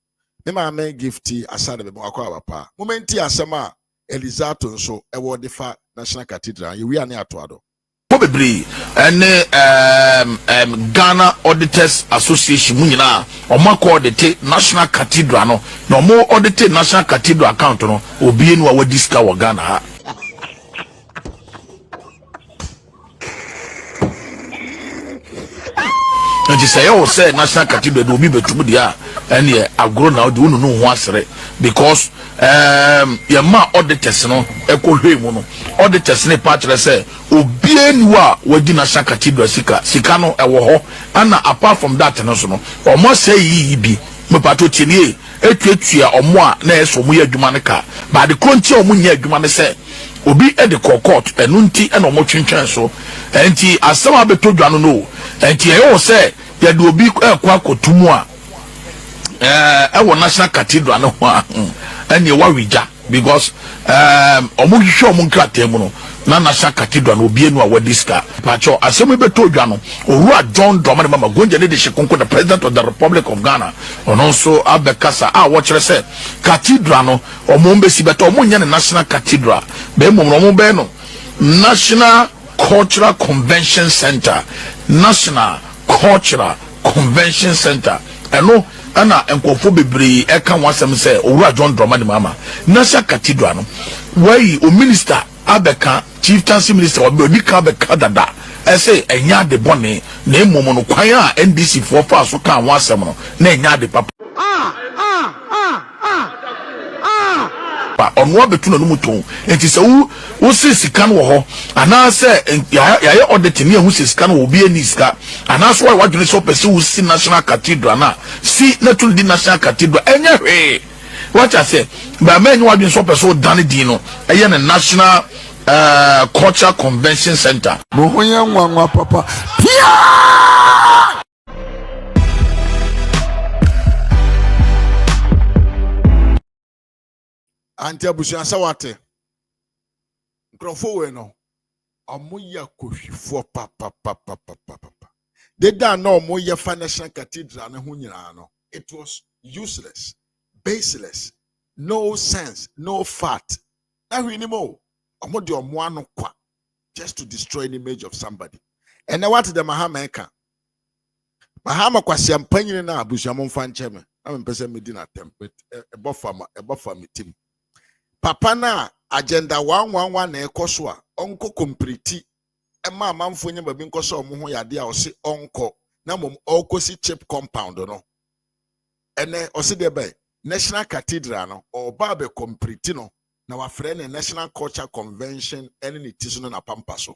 Nema me gifty aside be akwa papa. Momenti asema Elizato so e wo defa National Cathedral. You we are near to Addo. Probably Ghana Auditors Association mu nyina o mako audit National Cathedral no mo audit National Cathedral account no obi enu a wadiska wa Ghana ha nti say o say National Cathedral do obi betumu dia ene agro na de unu no ho asere because yama auditors no ekohwe mu no auditors ne patre say obi enu a wadi National Cathedral sika no ewo ho ana apart from that no so no almost say yi bi me pato tinie etuatua omo a na eso mo yɛ adwuma ne ka ba de kronti omo nyɛ adwuma ne sɛ obi e de court enu nti e na omo twentwen so enti asɛm abeto dwano no enti e wo sɛ yɛ de obi kwa kotumu a ɛwɔ national cathedral no ho a ɛne wawigya because omo hwehwɛ omo nkrataa mu no na national cathedral no obi enu a wadiska pacho asɛm beto dwano owura John Dramani Mahama gonja ne de shekonko the president of the Republic of Ghana ono so abekasa a wo kyerɛ sɛ cathedral no omo mbesi beto omo nya ne national cathedral be mo no be no National Cultural Convention Center ɛno ana enkofo bebree eka wasɛm sɛ owura John Dramani Mahama national cathedral no wai o minister abeka chieftaincy minister obi ka abeka dada ɛsɛ enya de bɔne na emom no kwan a NDC fo fa so ka wasɛm no na enya de papa ono abetu no mu ton enti sɛ wo sika no wɔ hɔ ana sɛ yɛyɛ audit ne hu sika no wɔ bi ani sika ana so wɔ wadwene sɛ pɛsɛ wo si national cathedral na si na tun di national cathedral ɛnyɛ hwee what I say ba men wadwene sɛ pɛsɛ wo dane din no ɛyɛ ne National Cultural Convention Center mo ho yɛ nwanwa papa Ante abusuan sawate nkrofo we no omoya kohwifo papa de da na omoya National Cathedral ne ho nyina no it was useless, baseless, no sense, no fat na hwini mo omode omo ano kwa just to destroy the image of somebody. And now what the Mahama ka Mahama kwasi ampanyine na abusuan mo mfa nche me am pese me di na template e bofa me team papa na agenda 111 na ekoso a onko complete e ma manfo nya babi nkoso omo ho yade a o se onko na mom okosi chip compound no ene o se de be National Cathedral no o ba be complete no na wa frɛ ne National Culture Convention ene ni tiso no na pampa so.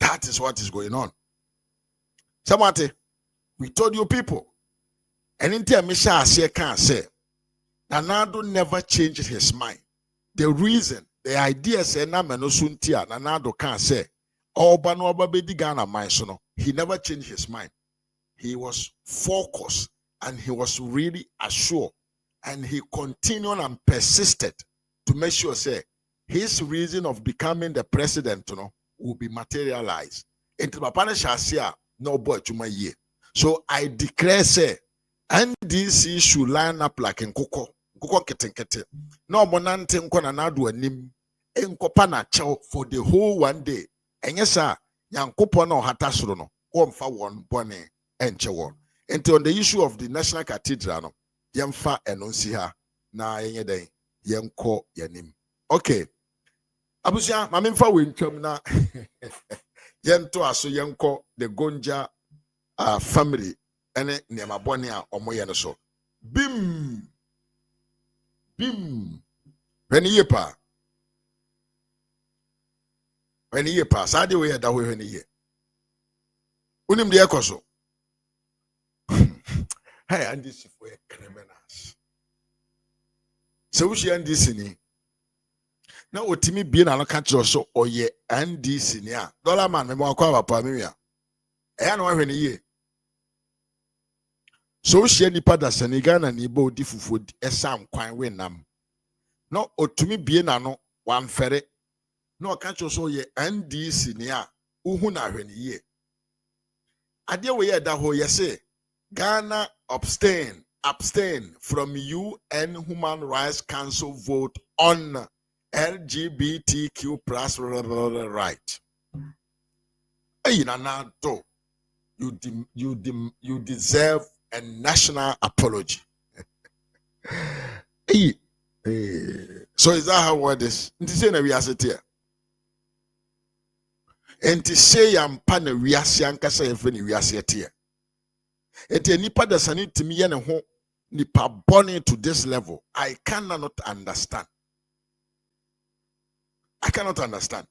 That is what is going on. Samate, we told you people and in time Misha Ase can say Nanado never changed his mind. The reason, the idea say na menosuntia Nanado can say Oba no Oba bedi Ghana mind so no. He never changed his mind. He was focused and he was really assured and he continued and persisted to make sure say his reason of becoming the president will be materialized. Into Papa Shasia no boy to my year. So I declare say NDC should line up like in Kuko kete. No monante nkona na do anim enkopa na chew for the whole one day. Enye sa yankopo na ohata soro no komfa won bone enche won. Into on the issue of the National Cathedral no yemfa enonsi ha na yenye den yenko yanim. Okay. Abusia mamemfa we ntwam na yento aso yenko the Gonja family ene niema bone a omoye no so. Bim when ye pa sade we da we when ye unim de ekoso hey and this for criminals so we and this ni na otimi bie na no ka kiro so oye NDC ni a dollar man me mo akwa papa me wia eya no hwe ni ye so hye nipa da Senegal ni bo di fufu esam kwan we nam no otumi bie na no wamfere no ka kiro so oye NDC ni a uhu na hwe ni ye ade we ye da ho ye say Ghana abstain from UN Human Rights Council vote on LGBTQ plus right. Hey, Nanato, you deserve a national apology. Hey, so is that how it is? Nti say na wiase te. Nti say yampa na wiase ankasa yefe na wiase te. Enti nipa da sani timi ye ne ho nipa born to this level. I cannot understand. I cannot understand.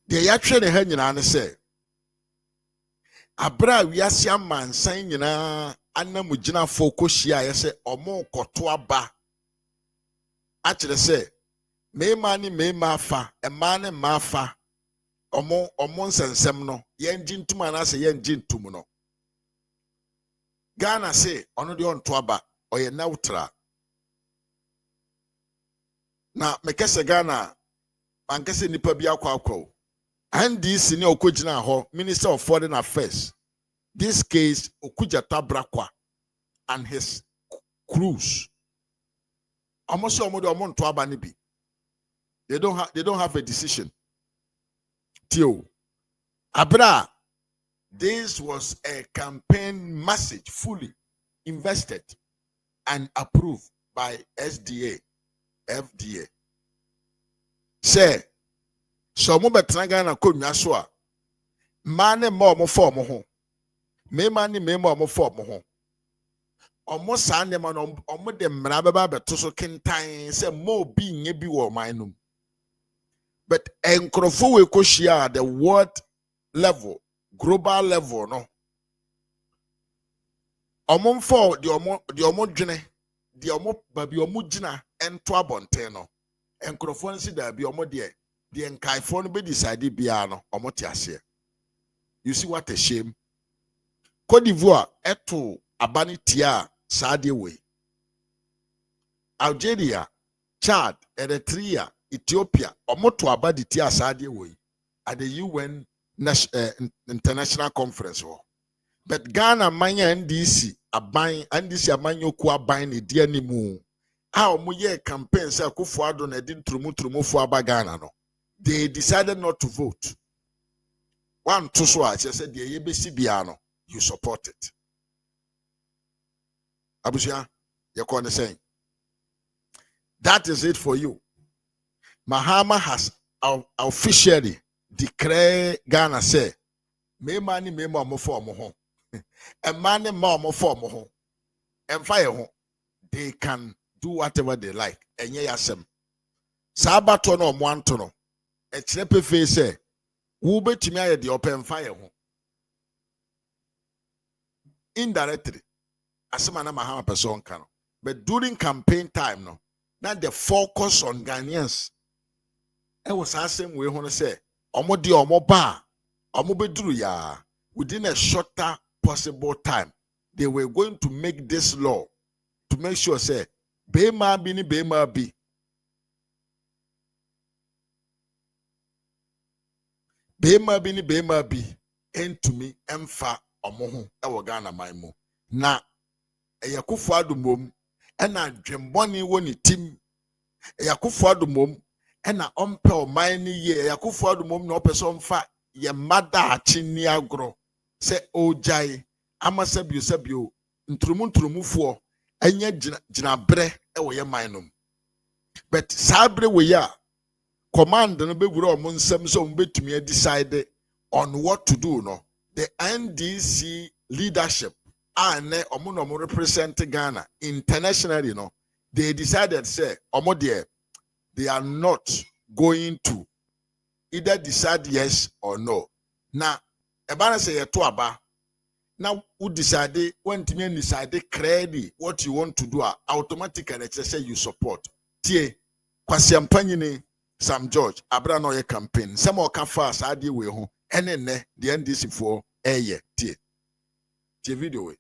The yatwe ne ha nyina ne say abra wiase amansan nyina ana mujina fokoshia yese omo koto aba akire se mema ni mema fa ema ne mafa omo nsensem no yenji ntum anase yenji ntum no Ghana se ono de onto aba oye neutral na mekese Ghana mankese nipa bi akwa NDC ne okogina ho Minister of Foreign Affairs this case Okujata Brakwa and his crews almost omonto aba ni bi they don't have a decision Tio Abra this was a campaign message fully invested and approved by SDA FDA say so mo betranga na konwa so a mane ma omo form ho me mane me ma omo form ho omo sa ne ma no omo de mra beba beto so kentan say mo bi nye bi wo manum but enkrofo we ko shia the world level global level no omo mfo de omo dwene de omo babi omo gina ento abonten no enkrofo nsi da bi omo de the enkaifo no be decide bia no omote ase. You see what a shame. Cote d'Ivoire eto abani tia sade way. Algeria, Chad, Eritrea, Ethiopia omoto abadi tia sade way at the UN International Conference. But Ghana manya NDC amanyoku aban ne dia ni mu. A omoye campaign say Akufo-Addo na din trumu fo aba Ghana no. They decided not to vote. One to so I said the ABC biano, you support it. Abusia, you're saying. That is it for you. Mahama has officially declared Ghana say, me money me more for mo and money more for mo and fire. They can do whatever they like. And yasem. Sabato no mwantono. A chepe face who bet me at the open fire indirectly as a man Mahama person can. But during campaign time, no, not the focus on Ghanaians. I was asking we want to say, Omodi Omoba, Omobedru ya within a shorter possible time, they were going to make this law to make sure say, Bema bini Bema bi. Bema bi entumi emfa omoho ewo Ghana manmu na Akufo-Addo mom ena dwemboni woni tim Akufo-Addo mom ena ompe oman ni ye Akufo-Addo mom na opeso mfa ye mada achini agro se ojai amasabio ntrumufo enya ginabre ewo ye manum but sabre we ya command no be wura omo nsem so mbetumi decide on what to do no the NDC leadership and omo no represent Ghana internationally no they decided say omo there they are not going to either decide yes or no na ebana say yeto aba now who decide when to decide credit what you want to do automatically say you support tie kwasiampanyine Sam George, Abra no ye campaign. Some more can fast adi we ho. Ene the NDC for tie. Tie video.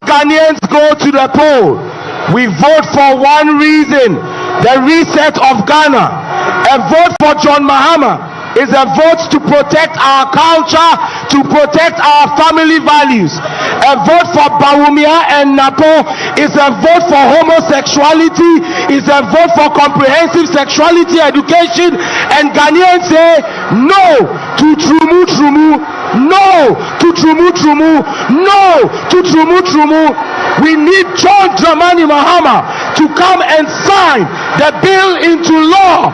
Ghanaians go to the poll. We vote for one reason: the reset of Ghana. A vote for John Mahama is a vote to protect our culture, to protect our family values. A vote for Bawumia and Napo is a vote for homosexuality, is a vote for comprehensive sexuality education, and Ghanaians say no to Trumu, no to Trumu, no to Trumu. We need John Dramani Mahama to come and sign the bill into law.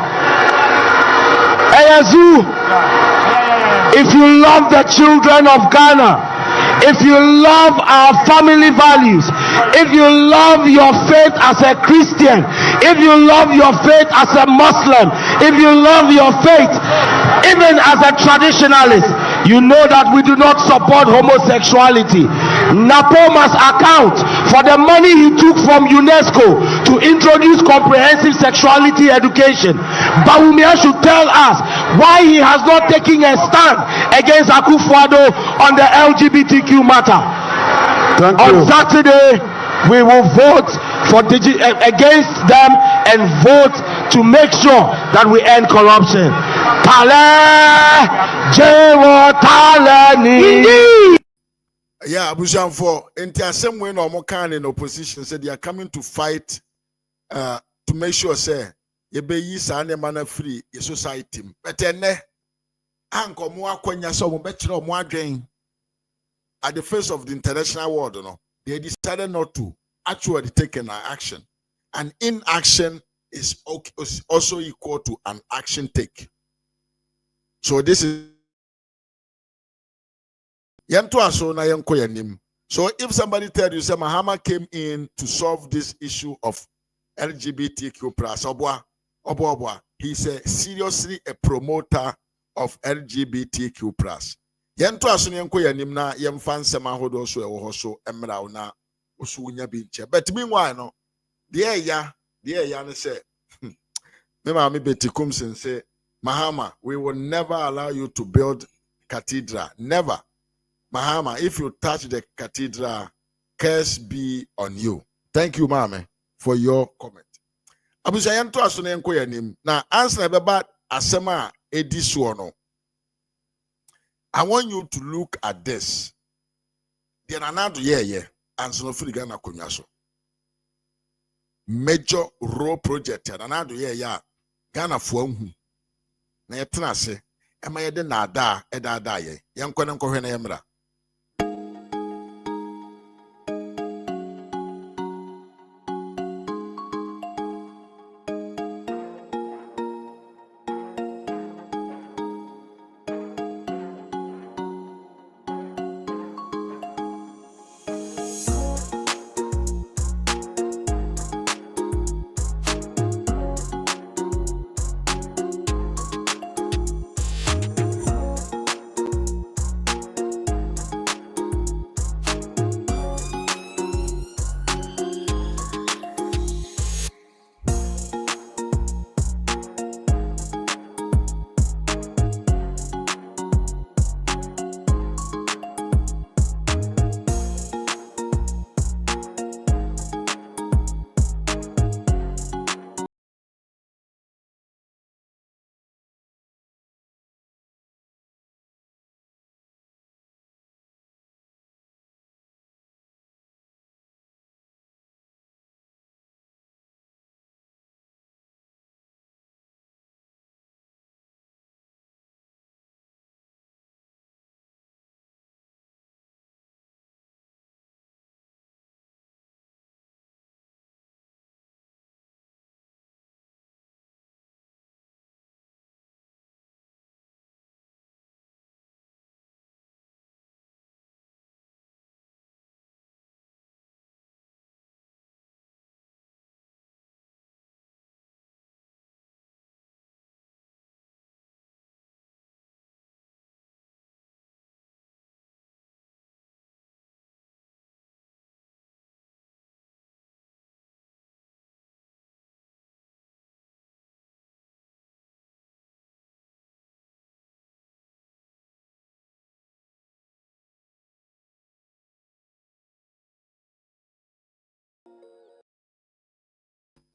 Ayazu, if you love the children of Ghana, if you love our family values, if you love your faith as a Christian, if you love your faith as a Muslim, if you love your faith even as a traditionalist, You know that we do not support homosexuality. Napo must account for the money he took from UNESCO to introduce comprehensive sexuality education. Bawumia should tell us why he has not taken a stand against Akufo-Addo on the LGBTQ matter. On Saturday, we will vote for against them and vote to make sure that we end corruption. Yeah, Abujan for the same way no more kind in opposition said they are coming to fight to make sure say you be is man free your society. But then anko mo akwanya so mo betro mo adwen at the face of the international world, no, they decided not to actually take an action. And inaction is also equal to an action take. So this is so if somebody tells you say Mahama came in to solve this issue of LGBTQ plus, he's seriously a promoter of LGBTQ plus. Yento aso ne enko yanim na yemfa nsem ahodo so ewo so emra na oso unya bi nche. But meanwhile no de ya ne say me ma me betikum say Mahama, we will never allow you to build cathedral. Never. Mahama, if you touch the cathedral, curse be on you. Thank you, Mama, for your comment. Abuja yento aso ne enko yanim na answer beba asema ediso no. I want you to look at this. The Nanado and Sonofri Ghana Kunyaso. Major road project. Nanado Ghana Fuam. Na yetenase. Ema yede na ada eda ye. Yankwana nkohwe na yemra.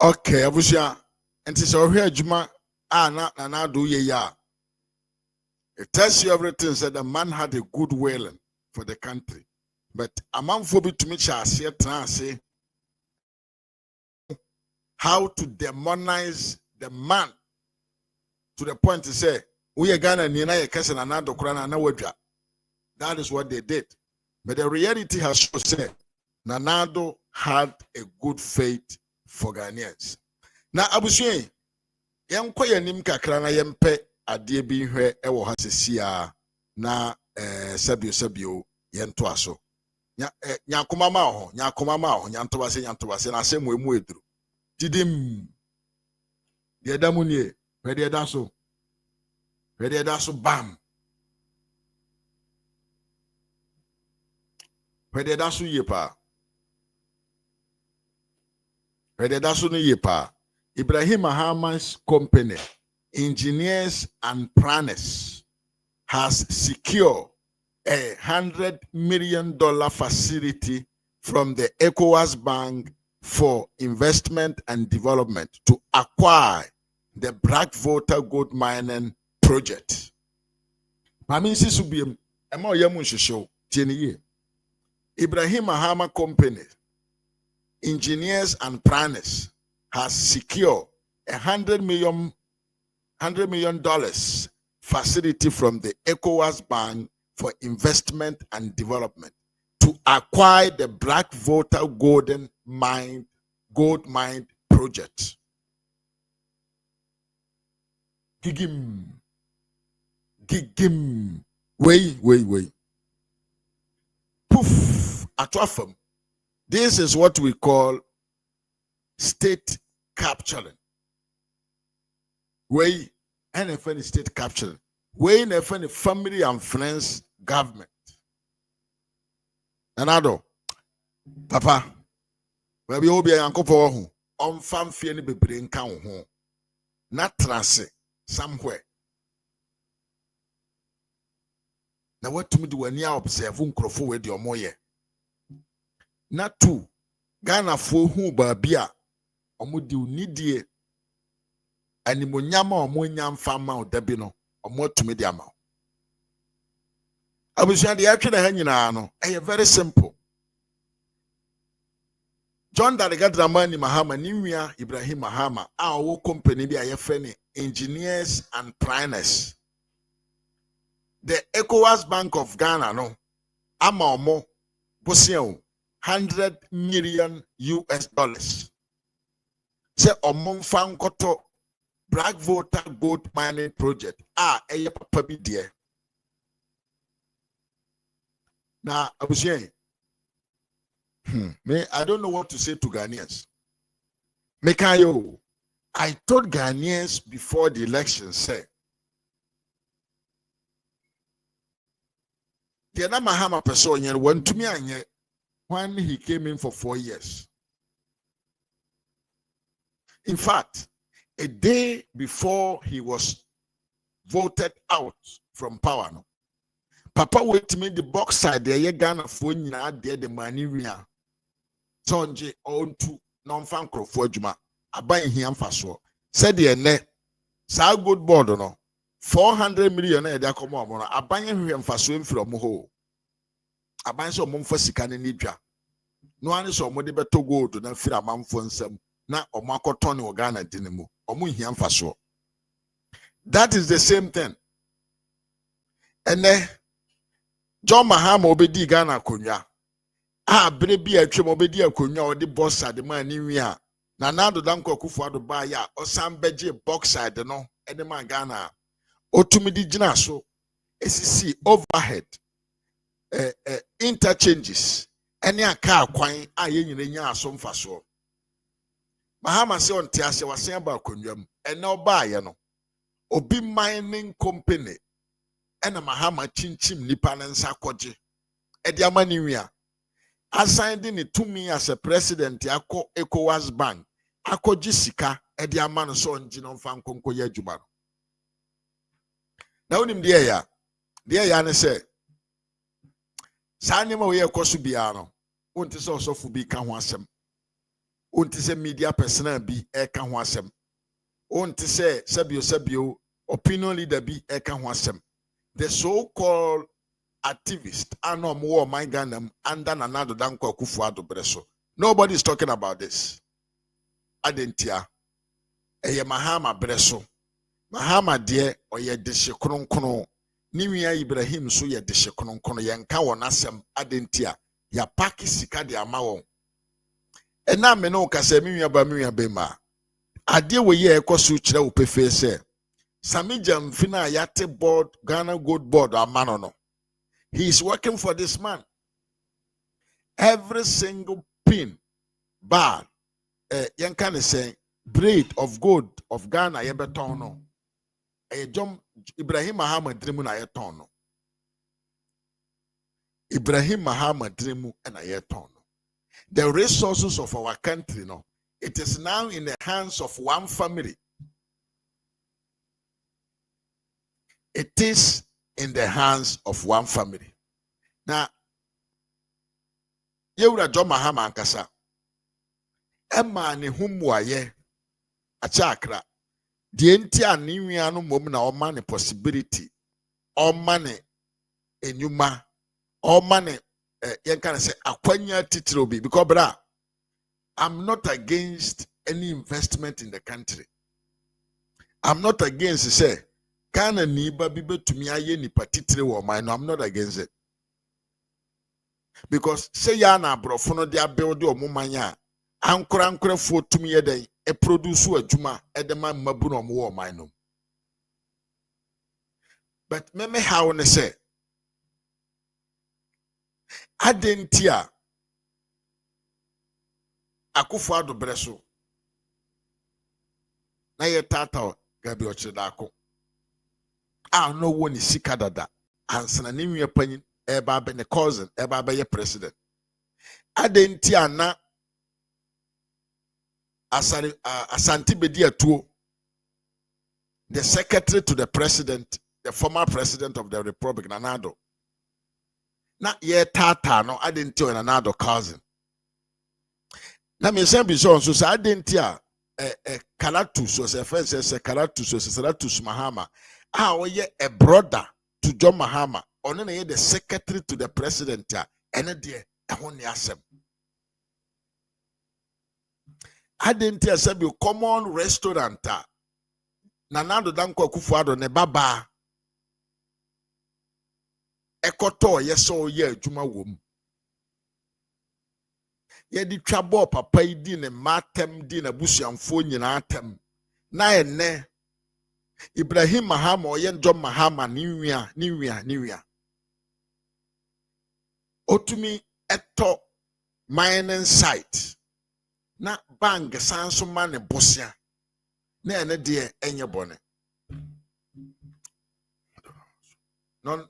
Okay, Abuja. And it's over here, Juma. Na do ye ya. It tells you everything. Said the man had a good will for the country. But a man for to me, say how to demonize the man to the point to say, we are Ghana, Nina, Kessan, and Addo, Kurana, and Wadja. That is what they did. But the reality has said, Nanado had a good faith for Ghanaians. Now, Abushwe, yam kwa yanim kakra na yempe adie bi hwe ewo ha sesia na sabio yento aso. Nyakoma ma ho, nyantobase na asemu emu eduru. Didim. De damu nie, where de da so bam. Where the dasu yepa. Where the dasu no yepa. Ibrahim Mahama's company, Engineers and Planners, has secured $100 million facility from the ECOWAS Bank for Investment and Development to acquire the Black Water Gold Mining Project. Paminsi subiem ema oyamu show tieniye. Ibrahim Mahama Company, Engineers and Planners, has secured $100 million facility from the ECOWAS Bank for Investment and Development to acquire the Black Water Gold Mine Project. Gigim. Wait. Poof. Atwafam. This is what we call state capturing. Way and any state capturing. Way and any family and friends government. Another Papa, maybe you'll be a uncle for who on farm fear be brain count home. Not transit somewhere. Now what to me do when you observe uncrofo with your moye? Not two Ghana for who babia omudi unidie animonyama omonyam fama o debino omo to me diama. Abusua de atwe na ha nyina no very simple. John Dramani Mahama niwia Ibrahim Mahama a wo company bi a friend Engineers and Planners. The ECOWAS Bank of Ghana no ama omo bosian $100 million. Say omo mfa nkoto Black Water Gold Mining Project eye papa bi de. Now abusian me, I don't know what to say to Ghanaians. Mekayo, I told Ghanaians before the election, say, the Mahama person went to me when he came in for 4 years. In fact, a day before he was voted out from power, no, Papa wait me the box side there, Ghana phone there the money we are. Sonje on to non-fan for Juma. I buy him for so. Said the net. Sa good board no. 400 million there come on. I buy him for swim from home. I buy some mum for sikan in Libya. No one is on mode better go to the fear man for some. Na or Marco Tony or Ghana dinamo. Or mun him for so. That is the same thing. And then John Mahama obedi Ghana konya. Brebi a twem obedi akonya odi boss side man ni wi a na Addo danko Akufo-Addo ba ya osan beje box side no ede man Ghana otumi di gina so esisi overhead interchanges ene aka akwan a ye nyina nya aso mfaso Mahama se onte ase wasen ba akonwam ene oba ye no obi mining company ena Mahama chinchim nipa ne nsa koje ede amani wi a assigned in to me as a president yako ECOWAS Bank ako jisika edi amano so njino mfa nkonko ya adwuma no na onim de ya ne se sanye ma we ekoso bia no wonte se osofu bi ka ho asem wonte se media personnel bi e ka ho asem wonte se sabio opinion leader bi e ka ho asem the so-called activist ano more my Ghana under Addo danko Akufo-Addo breso. Nobody is talking about this. Adentia eye Mahama breso. Mahama de oye deshe kronkron. Niwia Ibrahim so ye deshe kronkron ye nka won asem adentia ya paki sika de ama won. Ena me no kasa miwia ba ma. Ade we ye ekoso kire wo pefe se. Samija mfina yate board Ghana Gold Board amano no. He is working for this man. Every single pin, bar, young can say, braid of gold of Ghana, yebetono. A John Ibrahim Mahama dreamun ayetono. Ibrahim Mahama dream and a year ton. The resources of our country, no, it is now in the hands of one family. It is in the hands of one family. Now, Yewura John Mahama ankasa. Emma ne humwaye achakra. The entire niwiano mom na oma ne possibility. Oma ne enyuma. Oma ne yen can say akwanya titiro bi because bra I'm not against any investment in the country. I'm not against say Kana niba bibe tumi aye nipa titire wo man. No, I'm not against it. Because say ya na brofo no dia build o mumanya ankora fo tumi ye den e produce adwuma e de man mabu no mo wo man no. But me how ne say adentia akufo ado breso na ye tata gabi ochidako no one is sika dada ansana ne nwe panyin eba be ne cousin eba be ye president adenti ana asanti bedi atuo the secretary to the president, the former president of the republic Addo na ye tata no adenti o Addo cousin na me say bi so sa adenti a Kalatus so say friend say Kalatus so say Kalatus Mahama oye a brother to John Mahama or no the secretary to the president and dear ehone asem adenti asem you common restaurant na Addo danko Akufo-Addo ne baba ekoto yeso ye adwuma wom ye di twabo papa idi ne matem di na busuamfo nyina atem na ene Ibrahim Mahama or John Mahama niwia otumi eto mining site na bank sanso man bosia na ene de enye bone no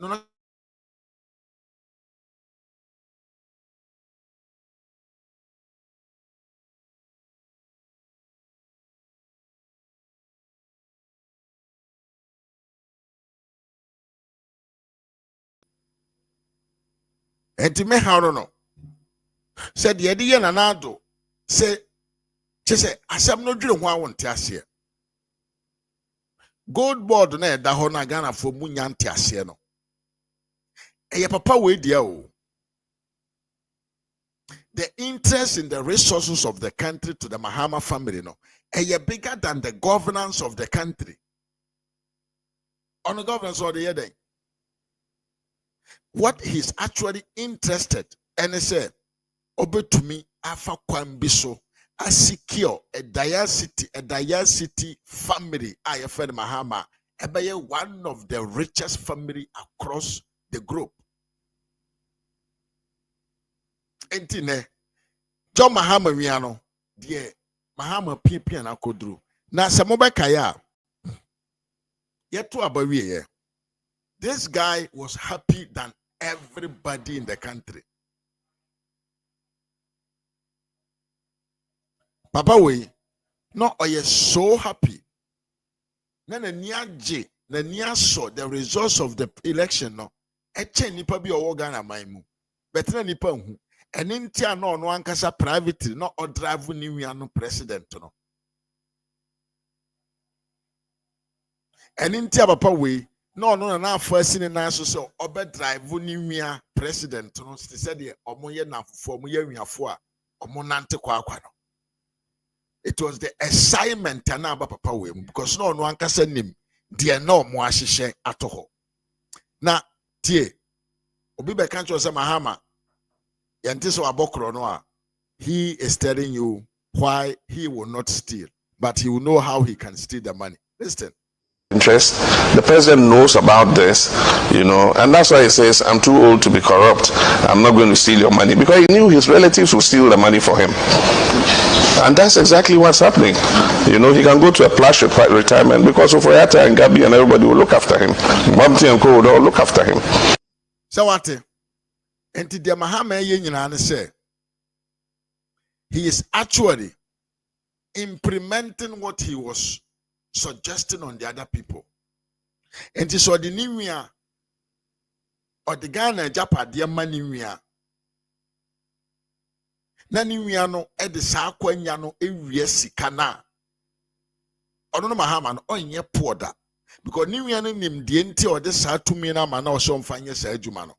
enti me how no said ye de na Addo say say asem no dwere ho awonte ase gold board na eda ho na Ghana fo mu nyante ase no eye papa we dia o the interest in the resources of the country to the Mahama family no eye bigger than the governance of the country on the governance of the year. What he's actually interested and he said obetumi afa kwambiso a secure a diversity family I friend Mahama ebeye one of the richest family across the globe. Entine John Mahama wiano die Mahama pipi na kodru na samobeka ya yeto abawie ye. This guy was happy than everybody in the country. Papa we no oye so happy. Na niaje na niaso the results of the election no. Eche nipa bi owo Ghana maimu. Betre nipa hu. Eni ntia no no ankasa privately no o drive ni wi no president no. Eni ntia papa we no na first in na so obe drive ni wi president no said the omoye na fofo omoye wiafo a omo nante kwa no. It was the assignment na papa we because no ankasa nim de na omo ahihye atoho na tie obi be kan cho say Mahama yante so abokro no a he is telling you why he will not steal but he will know how he can steal the money. Listen. Interest. The president knows about this, and that's why he says, I'm too old to be corrupt. I'm not going to steal your money, because he knew his relatives would steal the money for him. And that's exactly what's happening. He can go to a plush retirement because of Oyata and Gabi and everybody will look after him. Bumpty and Co will all look after him. So what? Enti de Mahama ye nyina ne say he is actually implementing what he was suggesting on the other people. Enti so the niwia or the Ghana Japade maniwia na niwia no e de saa kwanya no ewie sika na ono no Mahama no onye poda because niwia no nim de enti o de saa tumi na ma na o so mfanye saa adwuma no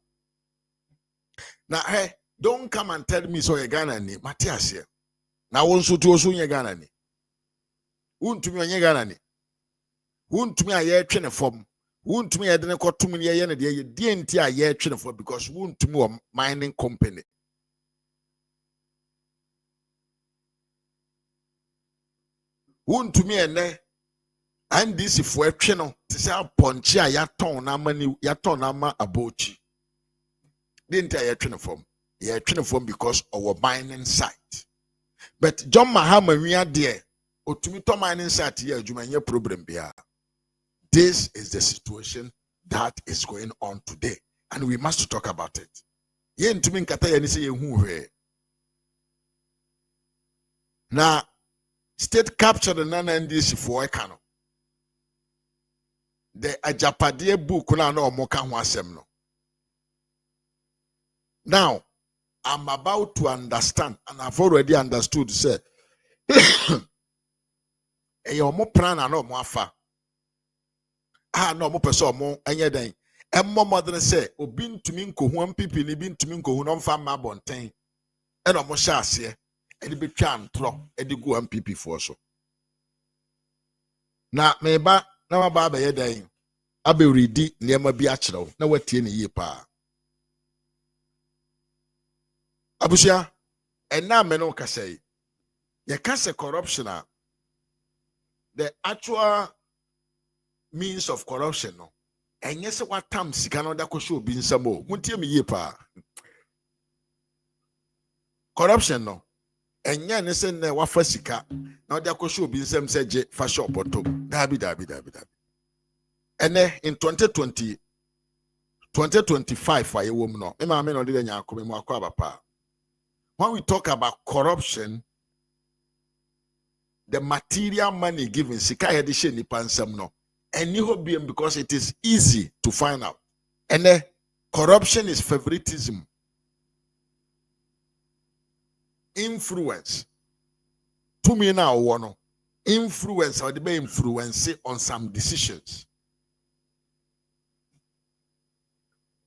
na hey don't come and tell me so ye Ghana ni Matias na won so to so ye Ghana ni untumi onye Ghana ni untumi aye twe ne fom untumi ye de ne kotum ne ye ne de ye enti aye twe ne fom because untumi o mining company untumi ene and this if we twe no te say ponche a ya ton na mani ya ton na ma abochi de enti aye twe ne fom ye twe ne fom because our mining site but John Mahama wi ade otumi to mining site ye adwuma nye problem bia. This is the situation that is going on today and we must talk about it. Ye ntumi nkata ye ni say ye hu hwe na state capture the nana NDC for ekano the ajapade book na omoka ho asem no. Now I'm about to understand and I've already understood say e omo plan na omo afa no omo pese omo enye den emmo modern say obi ntumi nkohu MPP ni bi ntumi nkohu no mfa ma bonten e na omo hye ase e de betwa antro e de go MPP for so na meba na maba ba ye den aberidi niema bi a kirew na watie ne yie pa abusia ena me no kasai ye kase corruption the actual means of corruption no enye se watam sika no da kwhwe obi nsam o muntie me yie pa corruption no enye ne se ne wafa sika na da kwhwe obi nsam se je fa shop bottom dabi ene in 2025 aye wom no me ma me no de nya akome mu akwa bapa. When we talk about corruption, the material money given sika ye de she nipa nsam no eni hobie because it is easy to find out. And corruption is favoritism, influence. To me now one influence or the be influence on some decisions.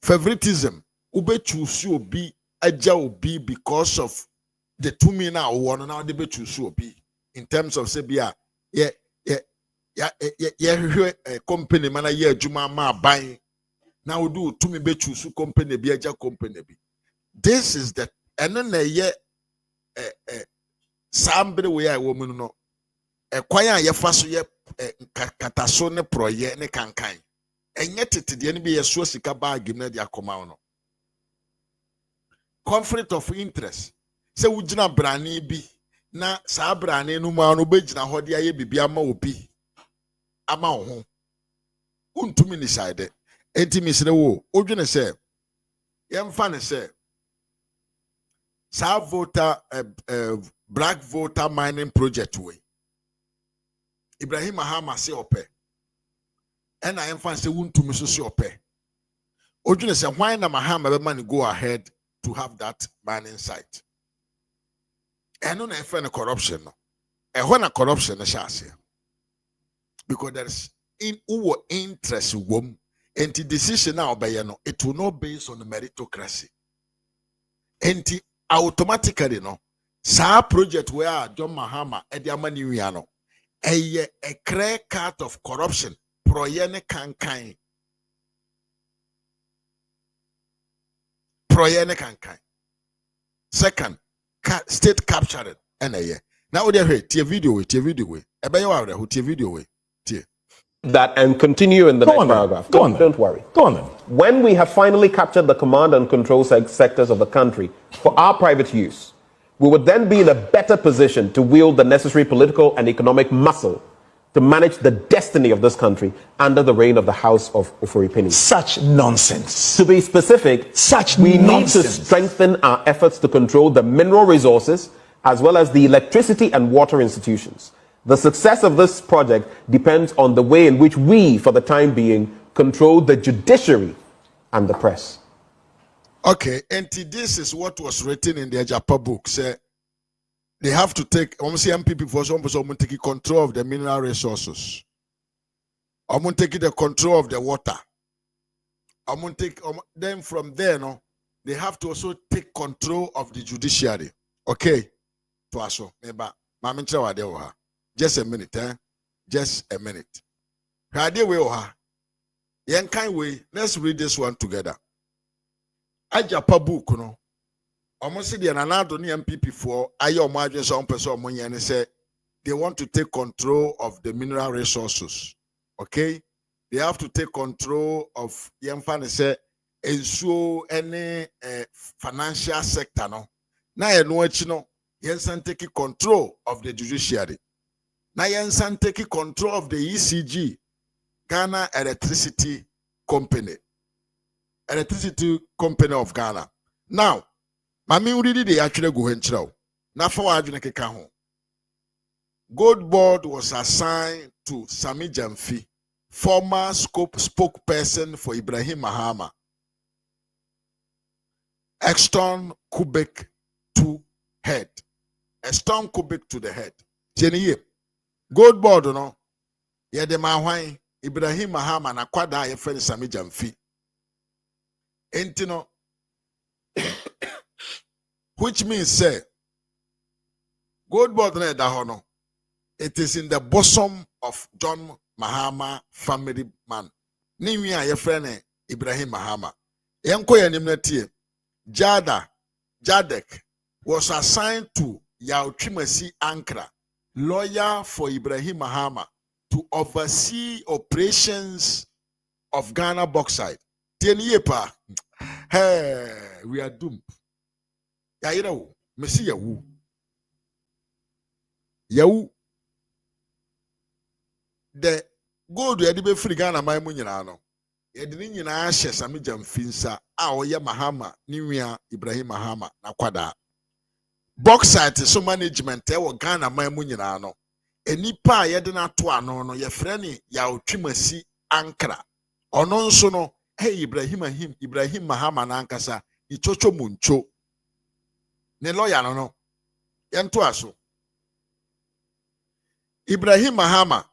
Favoritism ube choose obi aja obi because of the to me now one now the be choose obi in terms of say bia company mana ye adwuma ma ban now do to me be choose company bi aja company bi. This is the and then ye somebody we are woman no kwan a ye fa so ye kataso ne proye ne kankan enye tete de ne be ye so sika bag na de akoma no conflict of interest se wugina brane bi na sa brane no ma no begina ho de aye bibia ma obi ama ho untumi ni side enti misre wo odwene se yemfa ne se sa voter black voter mining project we Ibrahim Mahama se ope and I yemfa se untumi so se ope odwene se why na Mahama be man go ahead to have that mining site. And no na corruption no. And when a corruption is because there's in our interest wom and the decision now by no it will not based on the meritocracy. And automatically no sa project where John Mahama e the money we are no a clear cut of corruption proyene kankan second state captured now they hear video we that and continue in the next paragraph. Don't worry. Go on then. When we have finally captured the command and control sectors of the country for our private use, we would then be in a better position to wield the necessary political and economic muscle to manage the destiny of this country under the reign of the House of Oforipini. Such nonsense. To be specific, we need to strengthen our efforts to control the mineral resources as well as the electricity and water institutions. The success of this project depends on the way in which we, for the time being, control the judiciary and the press. Okay, and this is what was written in the Ajapa book. Say they have to take almost MPP for some take control of the mineral resources. I'm going to take the control of the water. I'm going to take then from there, no, they have to also take control of the judiciary. Okay, to also just a minute, just a minute. Let's read this one together. Ajapa book, no. Almost the another MPP for say they want to take control of the mineral resources. Okay, they have to take control of say ensure any financial sector. No, now you know yensan take control of the judiciary. Now yensan take control of the ECG, Ghana Electricity Company of Ghana. Now, mami uridi they actually go henchraw. Na for adwene keka ho. Gold board was assigned to Sami Jamfi, former spokesperson for Ibrahim Mahama. Exton Kubek to head. Exton Kubek to the head. Jenny Gold board no. Ye de mahwan Ibrahim Mahama na kwada ye friend Sami Jamfi. Entino, which means say gold board na dahono. It is in the bosom of John Mahama family man. Nimi a ye friend Ibrahim Mahama. Yenko ya nimnetie. Jadek was assigned to Yautrimasi Ankara, lawyer for Ibrahim Mahama, to oversee operations of Ghana bauxite. Yepa, hey, we are doomed. Ya you know, Messi Yawu. Yawu. The gold ya dibe free Ghana my munyano. Yedini nyina ahye Sami Jamfinsa a oye Mahama niwia Ibrahim Mahama na kwada. Bauxite so management e wo Ghana my munyano. Enipa a yede na to ano no ye frɛ ne ya otwimasi Ankara. Ono nso no hey Ibrahim Mahama na ankasa ichocho muncho. Ne lawyer no yento aso. Ibrahim Mahama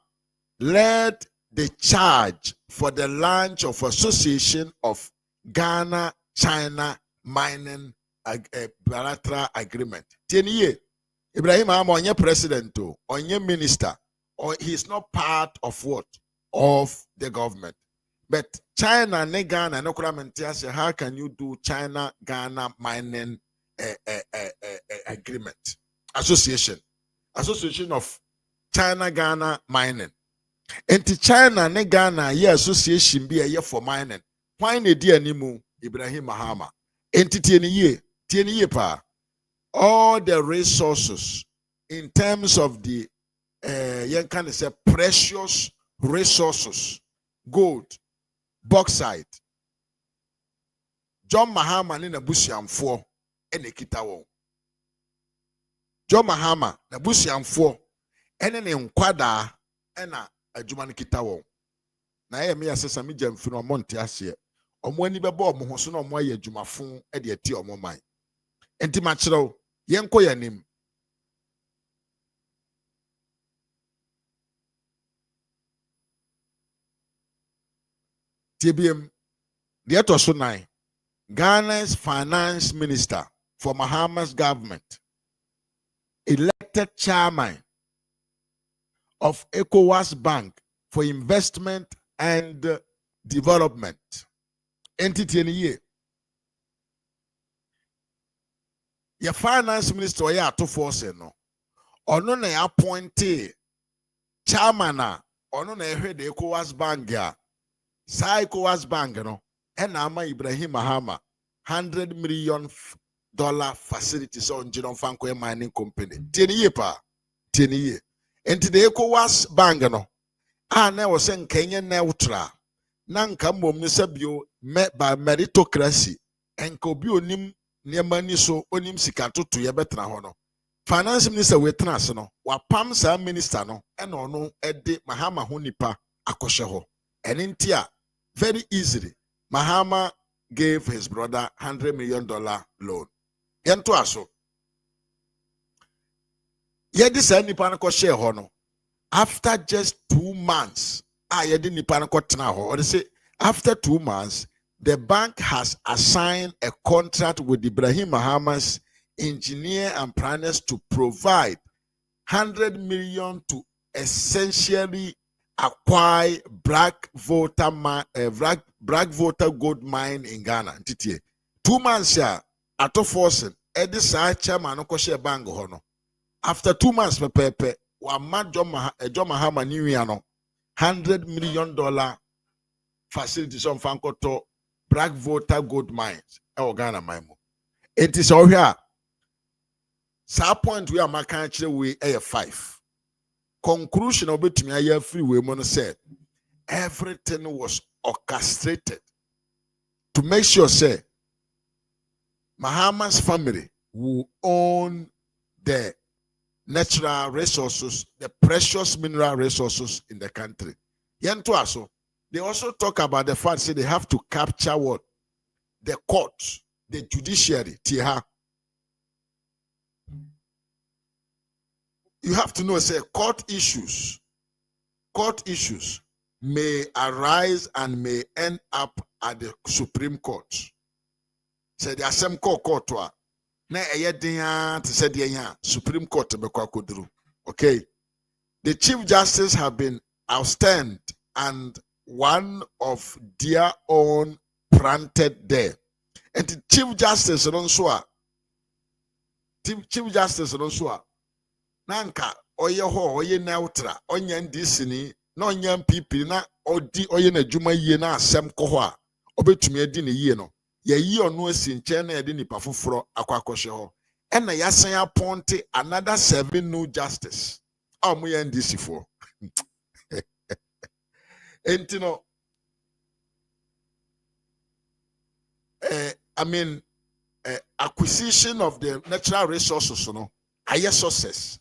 led the charge for the launch of Association of Ghana China Mining bilateral agreement. Tieniye Ibrahim Mahama onye president o, onye minister, or he is not part of what? Of the government. But China ne Ghana no say how can you do China Ghana mining agreement association of China Ghana mining. And China ne Ghana ye association be a year for mining. Why ne di animu Ibrahim Mahama? Entity tieni ye pa. All the resources in terms of the you can say precious resources, gold, bauxite. John Mahama ni na busiamfo ene kita won. John Mahama na busiamfo ene ne nkwada ena adwuma ne kita won. Na ye me asesa me Jamfi no monte ase. Omo ani bebo omo ho so na omo aye adwumafo e de ati omo man. Enti ma kyerɛw yenko yanim. TBM the etoso 9. Ghana's finance minister for Mahamas government elected chairman of ECOWAS Bank for Investment and Development. Entity in a year. Your finance minister ya to force no. Ono na appointee chairman na ono na ehwe the ECOWAS Bank ya. Sa ECOWAS Bank no. And ama Ibrahim Mahama $100 million facilities on Genome Fanko mining company. Tieni pa. Tieni. And the ECOWAS Bank no. na was saying Kenya neutral. Nanka mom ne sabio me by meritocracy and kobi onim niamani so onim sika toto ye betra ho no. Finance minister wetena no wa pam sa minister no e no no e de Mahama ho nipa akoshe ho. Enintia very easily Mahama gave his brother $100 million loan. Yento aso. Ye di sa nipa no koshe ho no. After just 2 months, or they say after 2 months, the bank has assigned a contract with Ibrahim Mahamas engineer and planners to provide 100 million to essentially acquire black voter gold mine in Ghana. 2 months here, ato forcing Edisa chairman no share bank hono. After 2 months, pepe wa John Mahama new year no $100 million facilities on Fankoto black voter gold mines. Ghana maimo. It is all here. Sa point we are making we a 5. Conclusion of it me a free women said everything was orchestrated to make sure say Mahama's family will own the natural resources, the precious mineral resources in the country. They also talk about the fact that they have to capture what? The court, the judiciary. You have to know, say, court issues may arise and may end up at the Supreme Court. Say the same court Supreme Court. Okay. The Chief Justice have been outstanding and one of their own planted there. And the Chief Justice Nanka oye ho oye neutral onye ndisini na onye MPP na odi oye na djuma yie na asem ko ho a obetumi adi ne yie no ye yi ono asi nche na edi nipa foforo akwakoshe ho and na yasan appoint another 7 new justice amu ye ndisi for entino acquisition of the natural resources no higher success.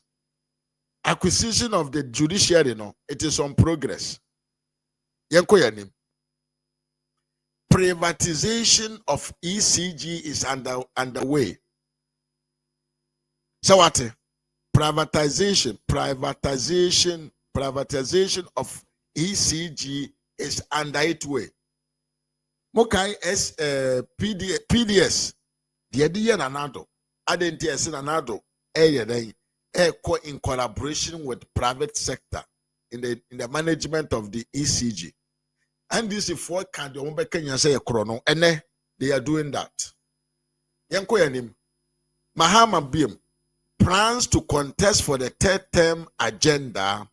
Acquisition of the judiciary, no, it is on progress. Privatization of ECG is underway. So what? Privatization of ECG is under its way. Mokai as PDS, the idea Nanado, Addo, Nanado, in collaboration with private sector in the management of the ECG. And this is for Kenya say a chrono, and they are doing that. Mahama Bim plans to contest for the 3rd term agenda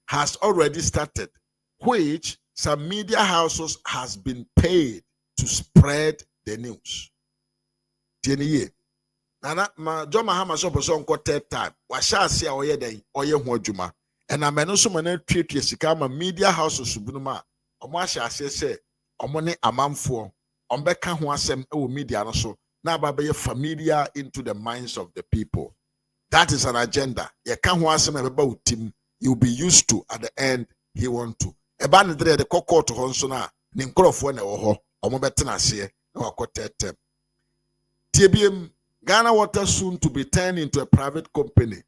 has already started, which some media houses has been paid to spread the news. Nana John Mahama so person ko 3rd time wa sha ase a oye den oye ho adwuma ena meno so mena twetwe sika ma media houses bunuma omo ahya ase se omo ne amamfo ombeka ho asem e wo media no so na aba be familiar into the minds of the people. That is an agenda. Ye ka ho asem e be ba utim, you'll be used to at the end he want to e ba ne dre de court ho nso na ne nkrofo na wo ho omo betena ase na wa ko 3rd term tiebiem. Ghana Water soon to be turned into a private company.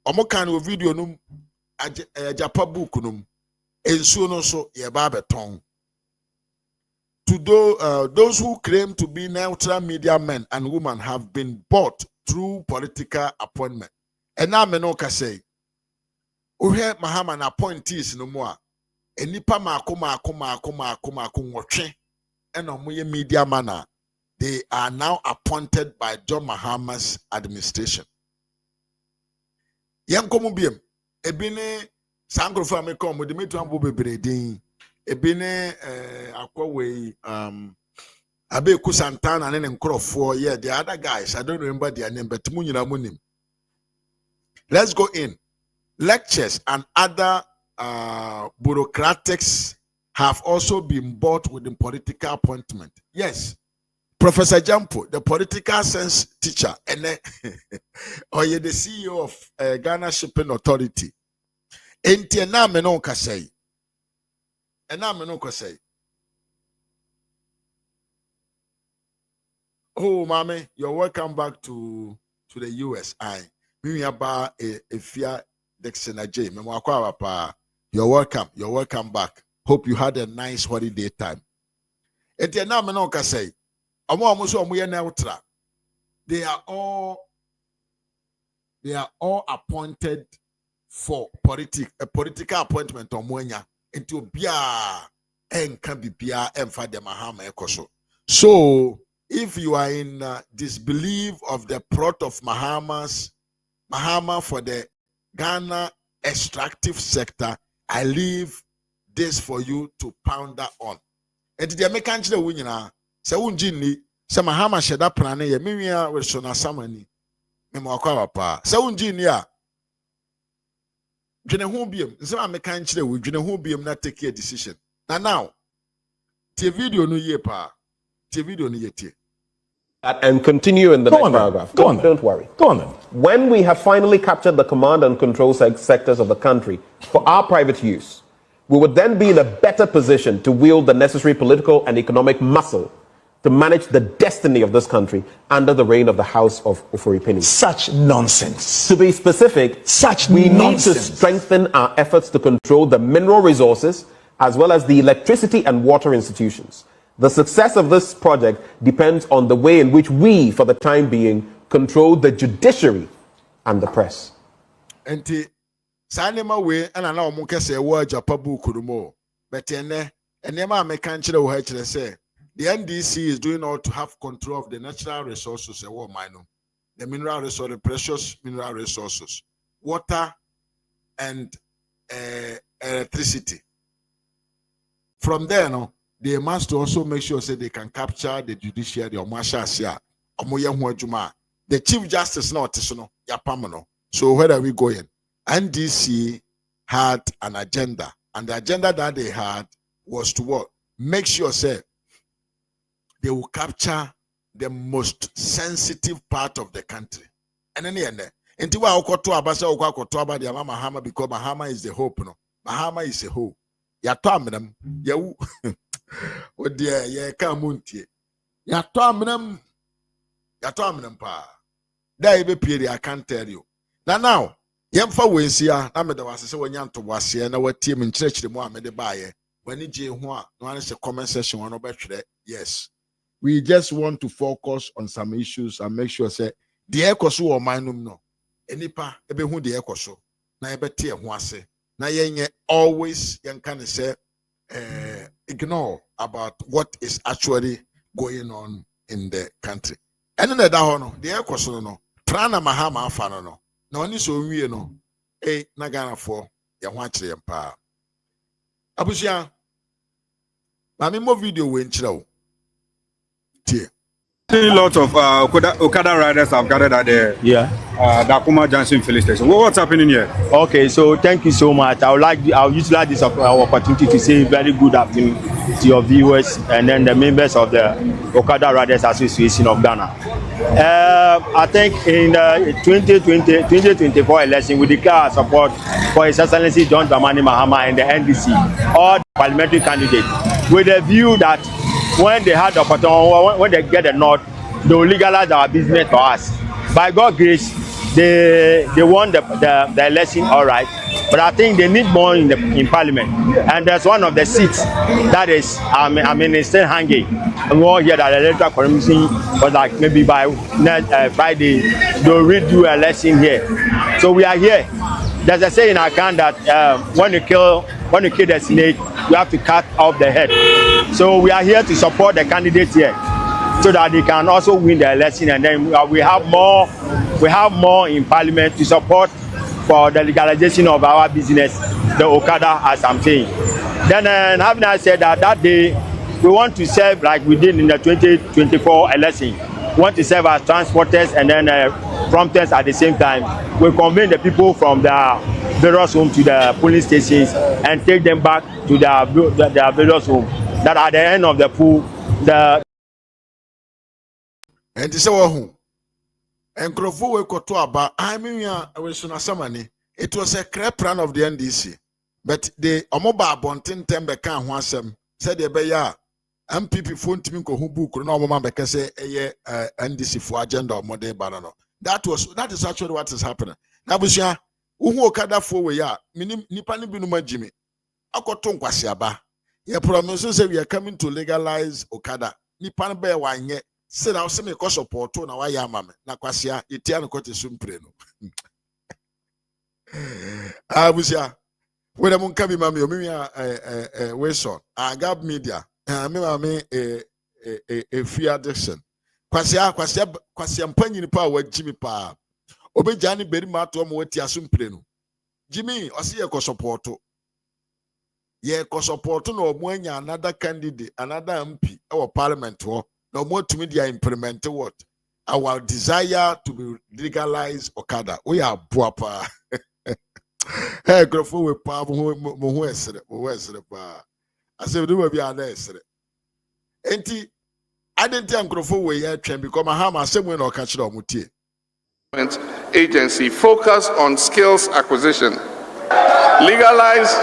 Omo kan o video num Japa book num ensuo no so ye ba beton. To those who claim to be neutral media men and women have been bought through political appointment. And now me no ka say Uhe Mahama na appointees no mo a enipa mako nwotwe and omoye media man. They are now appointed by John Mahama's administration. Yankomu biem ebine sangrofo amekom mo de metu ambo bebredin ebine akwawe Abeku Santana and Nkrofo, yeah, the other guys, I don't remember their name, but Munyina Munim. Let's go in. Lectures and other bureaucratics have also been bought within political appointment. Yes, Professor Jampo, the political science teacher, and or the CEO of Ghana Shipping Authority. Enti na me no kasei. Ena me no kasei. Oh, mommy, you're welcome back to the US. Me about a fear Dexena J. You're welcome. You're welcome back. Hope you had a nice holiday time. Enti na me no kasei. They are all appointed for a political appointment on Mwenya into Bia and can be Bia and Father Mahama Ekoso. So if you are in disbelief of the plot of Mahama for the Ghana extractive sector, I leave this for you to ponder on. And the American winner. Se unjini se Mahama sheda plane ye miwia wesona samani me mwakwa pa se unjini a dwene ho biem nse ma me kan kire wo dwene ho biem na take a decision now tie video no ye pa tie video no ye tie and continue in the next paragraph. Don't worry. Go on then. When we have finally captured the command and control sectors of the country for our private use, we would then be in a better position to wield the necessary political and economic muscle to manage the destiny of this country under the reign of the House of Ofori-Pini. Such nonsense. To be specific, we need to strengthen our efforts to control the mineral resources as well as the electricity and water institutions. The success of this project depends on the way in which we, for the time being, control the judiciary and the press. Enti sanema we ana na omo kese wo ajapabu kurumo but ene ma me kan kire wo ha kire say the NDC is doing all to have control of the natural resources the mineral resources, the precious mineral resources, water and electricity. From there, no, they must also make sure say they can capture the judiciary or the Chief Justice not so where are we going? NDC had an agenda, and the agenda that they had was to what? Make sure say they will capture the most sensitive part of the country. And then until I got to Abasa about the Mahama because Mahama is the hope, no. Mahama is a hope. Ya toamnam, ya oh dear, ya kamunti. Ya toamnam pa. There be period I can't tell you. Now, yamfa wensia, na me da wase se wanyan to wase na watie me nkyerɛkyerɛ mu a me de baaye. Wani je ho a, no an se comment section one obetwere. Yes. We just want to focus on some issues and make sure say the ekoso or minum no. Enipa ebe hu the ekoso na ebe tie ho ase. Na yenye always yen can say ignore about what is actually going on in the country. And then that no the ekoso no prana Mahama afa no. Na oni so wie no na Ghana for ye ho akire mpa. Abusia ma me mo video we nkyerɛ wo. A lot of Okada riders have gathered at the Dakuma Junction filling station. What's happening here? Okay, so thank you so much. I'll utilize this opportunity to say very good afternoon to your viewers and then the members of the Okada Riders Association of Ghana. I think in the 2024 election, we declare our support for His Excellency John Dramani Mahama and the NDC, all the parliamentary candidates, with a view that when they had the opportunity, when they get the nod, they will legalize our business for us. By God's grace, they won the election, all right. But I think they need more in Parliament. And there's one of the seats that is, it's still hanging. And we all hear that the electoral commission was like maybe by next Friday they'll redo election here. So we are here. There's a saying in our account that when you kill the snake, you have to cut off the head. So we are here to support the candidates here, so that they can also win the election, and then we have more in Parliament to support for the legalization of our business, the Okada, as I'm saying. Then having I said that day, we want to serve like we did in the 2024 election. We want to serve as transporters and then promptness at the same time, we convene the people from the various homes to the polling stations and take them back to their various homes. That at the end of the pool, the and this one and Grofo we koto aba I mean we suna samani. It was a crap plan of the NDC, but the omoba bontin tembe kan ho asem said the beya MPP phone to me ko hu book no mama be kase NDC for agenda or model banano. That is actually what is happening. Na busia uhu Okada for we ya nipa ni binu majimi akoto nkwase aba. Ye promise say we are coming to legalize Okada. Nipa be wanye say na say me ko support na wa ya mama na kwase ya itia no kote sumpre no. Abusia when I'm coming mami o we son RAZ Media me mami a free addiction kwase mpanyi ni pa wa Jimmy pa obeja ni beri ma to mo wati asumpre no Jimmy o se ye ko support no mo anya another candidate another MP our parliament ho no mo tumi dia implement what our desire to be legalize Okada we are boapa. Hey, Grofo we pa mo esre pa. Ase do we be an esre. Enti identity and Grofo we ya twen because Mahama asem we no ka kire omutie. Agency focus on skills acquisition, legalize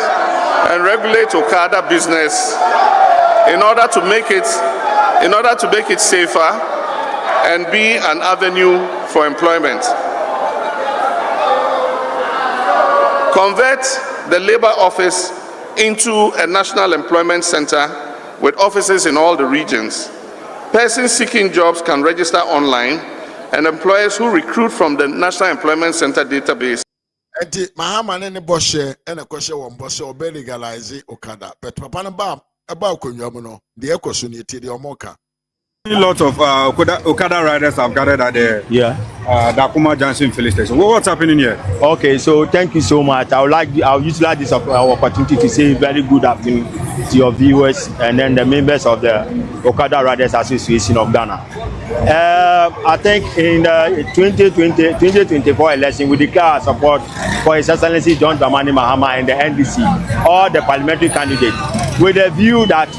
and regulate Okada business in order to make it safer and be an avenue for employment. Convert the labor office into a national employment center with offices in all the regions. Persons seeking jobs can register online, and employers who recruit from the National Employment Center database. Mahama ne boshe ene kwose won boshe obe legalize Okada. But papa no ba konwa mu no de ekoso ne tie de omoka. A lot of Okada riders have gathered at the Dakuma Junction filling station. What's happening here? Okay, so thank you so much. I'll utilize this opportunity to say very good afternoon to your viewers and then the members of the Okada Riders Association of Ghana. I think in the 2024 election, we declare our support for His Excellency John Dramani Mahama and the NDC, all the parliamentary candidates, with a view that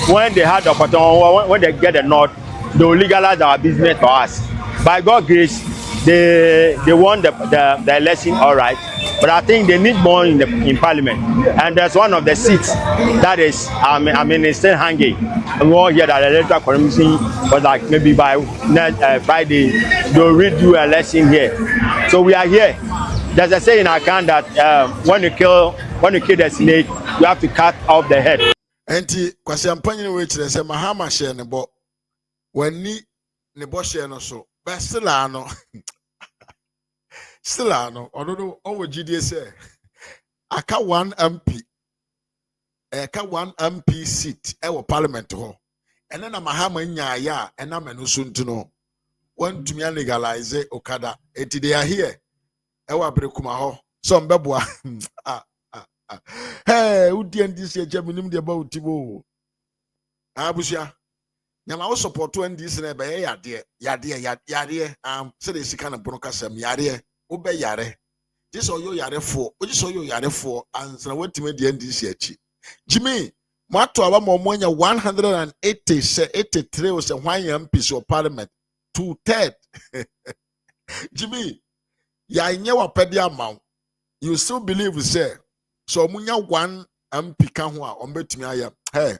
when they had the opportunity, when they get the nod, they will legalize our business for us. By God's grace, they won the election, all right. But I think they need more in Parliament. And there's one of the seats that is, it's still hanging. And we all hear that the electoral commission was like maybe by Friday, they'll redo election here. So we are here. There's a saying in our account that when you kill the snake, you have to cut off the head. Enti kwase ampanyi we kire se Mahama share ne bo wani ne bo share no so ba sila no ododo owo gidie se aka 1 MP seat e wo parliament ho ene na Mahama nya ya e na menu so ntuno wantumi legalize Okada eti they are here e wa brekuma ho so mbeboa hey, udi NDC echeminim de ba utibo. Abusia. Nyama wo support NDC na be yade. Say the sika na bono kasem yade. Wo be yare. This oyo yare fo. Oji so yo yare fo answer wetime de NDC achi. Jimmy, mato aba mo anya 180 say 83 o say hwan MP so parliament 2/3. Jimmy, ya nye wa pedi amount. You still believe say so munya 1 MP ka ho a ombetumi aya hey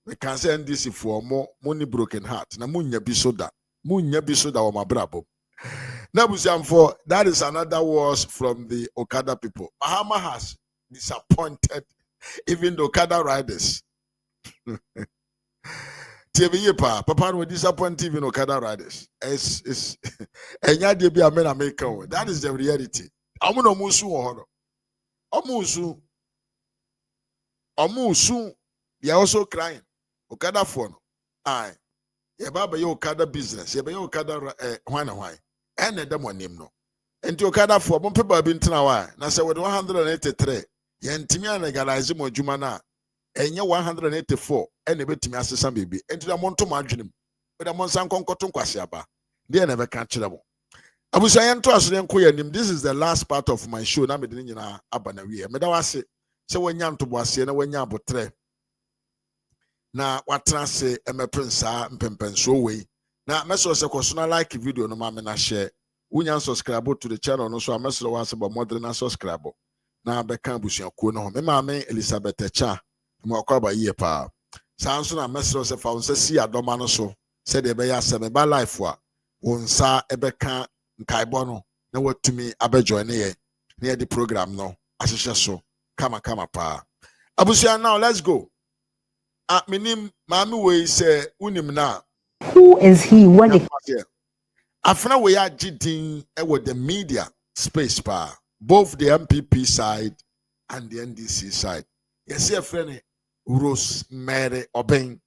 we can say NDC for more money broken heart na munya bi soda wo mabrabo na busiam for that is another words from the Okada people. Mahama has disappointed even the Okada riders. TV papa no disappoint even Okada riders. It's enya de bi amena make that is the reality. Amuno musu wo ho Omusu, they are also crying. Okada phone. Aye. Ye baba ye Okada business. Ye ba ye Okada why. And them one name no. And to Okada for bon people been tina why. Na say with 183. Ye ntimi legalize mo djuma na. Enye 184. And e betimi asesa baby. And to the monto madwenem. With the monsan konkoto nkwase aba. They never catch them. Abusayan to aso den koye nim. This is the last part of my show. Na me de nyina aba na wie. Me da wase se wanya ntobo ase na wanya abotre. Na watra se emeprensa mpempenso we. Na meso se kwosona like video no ma me na share. Unya subscribe to the channel no so amesro wase ba modern na subscribe. Na beka abusuakuo no ho. Me ma me Elizabeth Echa. Me akwaba yie pa. Sanso na mesro se fa unse si adoma no so. Se de be ya se me ba life wa. Wonsa ebeka nkaibo no na watumi abejoin ye na the program no ahihye so kama pa abusua. Now let's go. Minim mami we say unim na who is he when it afna we are gidin with the media space pa, both the MPP side and the NDC side. Yes, your friend Rose Mary Obeng,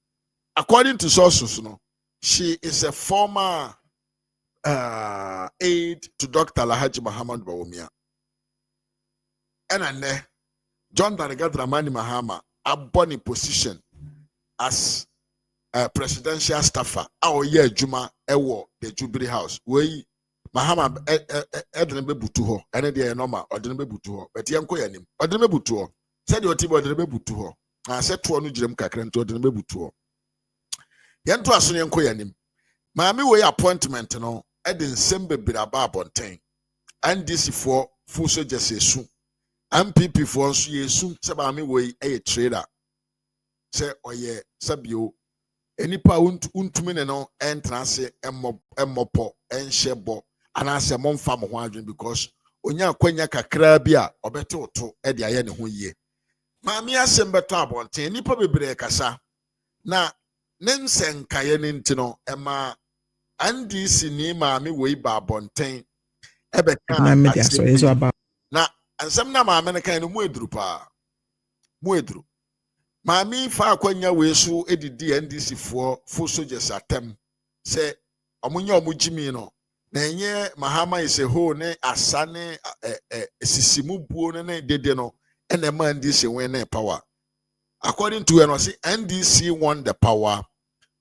according to sources, no, she is a former aide to Dr. Alhaji Muhammad Bawumia. And then John Dramani Mahama aboni position as a presidential staffer. Our year Juma Ewo the Jubilee House. We Mahama Edrebe Butuho, and the normal or Denbe Butuho, but Yanko Yanim, or Denbe Butuho. Said your team or Denbe Butuho. I said to one Jim Kakran to Denbe Butuho. Yanto Asunyanko Yanim. Mami way appointment no. Edin sembe biraba bonten and this for full soldiers yesu MPP for so yesu seba me we a trader say oye sabio enipa untumi ne no entrance emmopo enhyebo anase momfa mo ho adwen because onya kwanya kakra bi a obete oto e de aye ne ho yie maami asem beto abonten enipa bebre kasa na nensenkaye ne ntino ema NDC ni maami we ba bonten ebe kan media so is about na ansem na maami ne kan no mu eduru pa mu eduru maami fa akwanya we so edidi NDC for full soldiers atem se omunya omugimi no na enye Mahama is a whole ne asane sisimu buo ne dede no ene ma NDC win ne power according to NDC won the power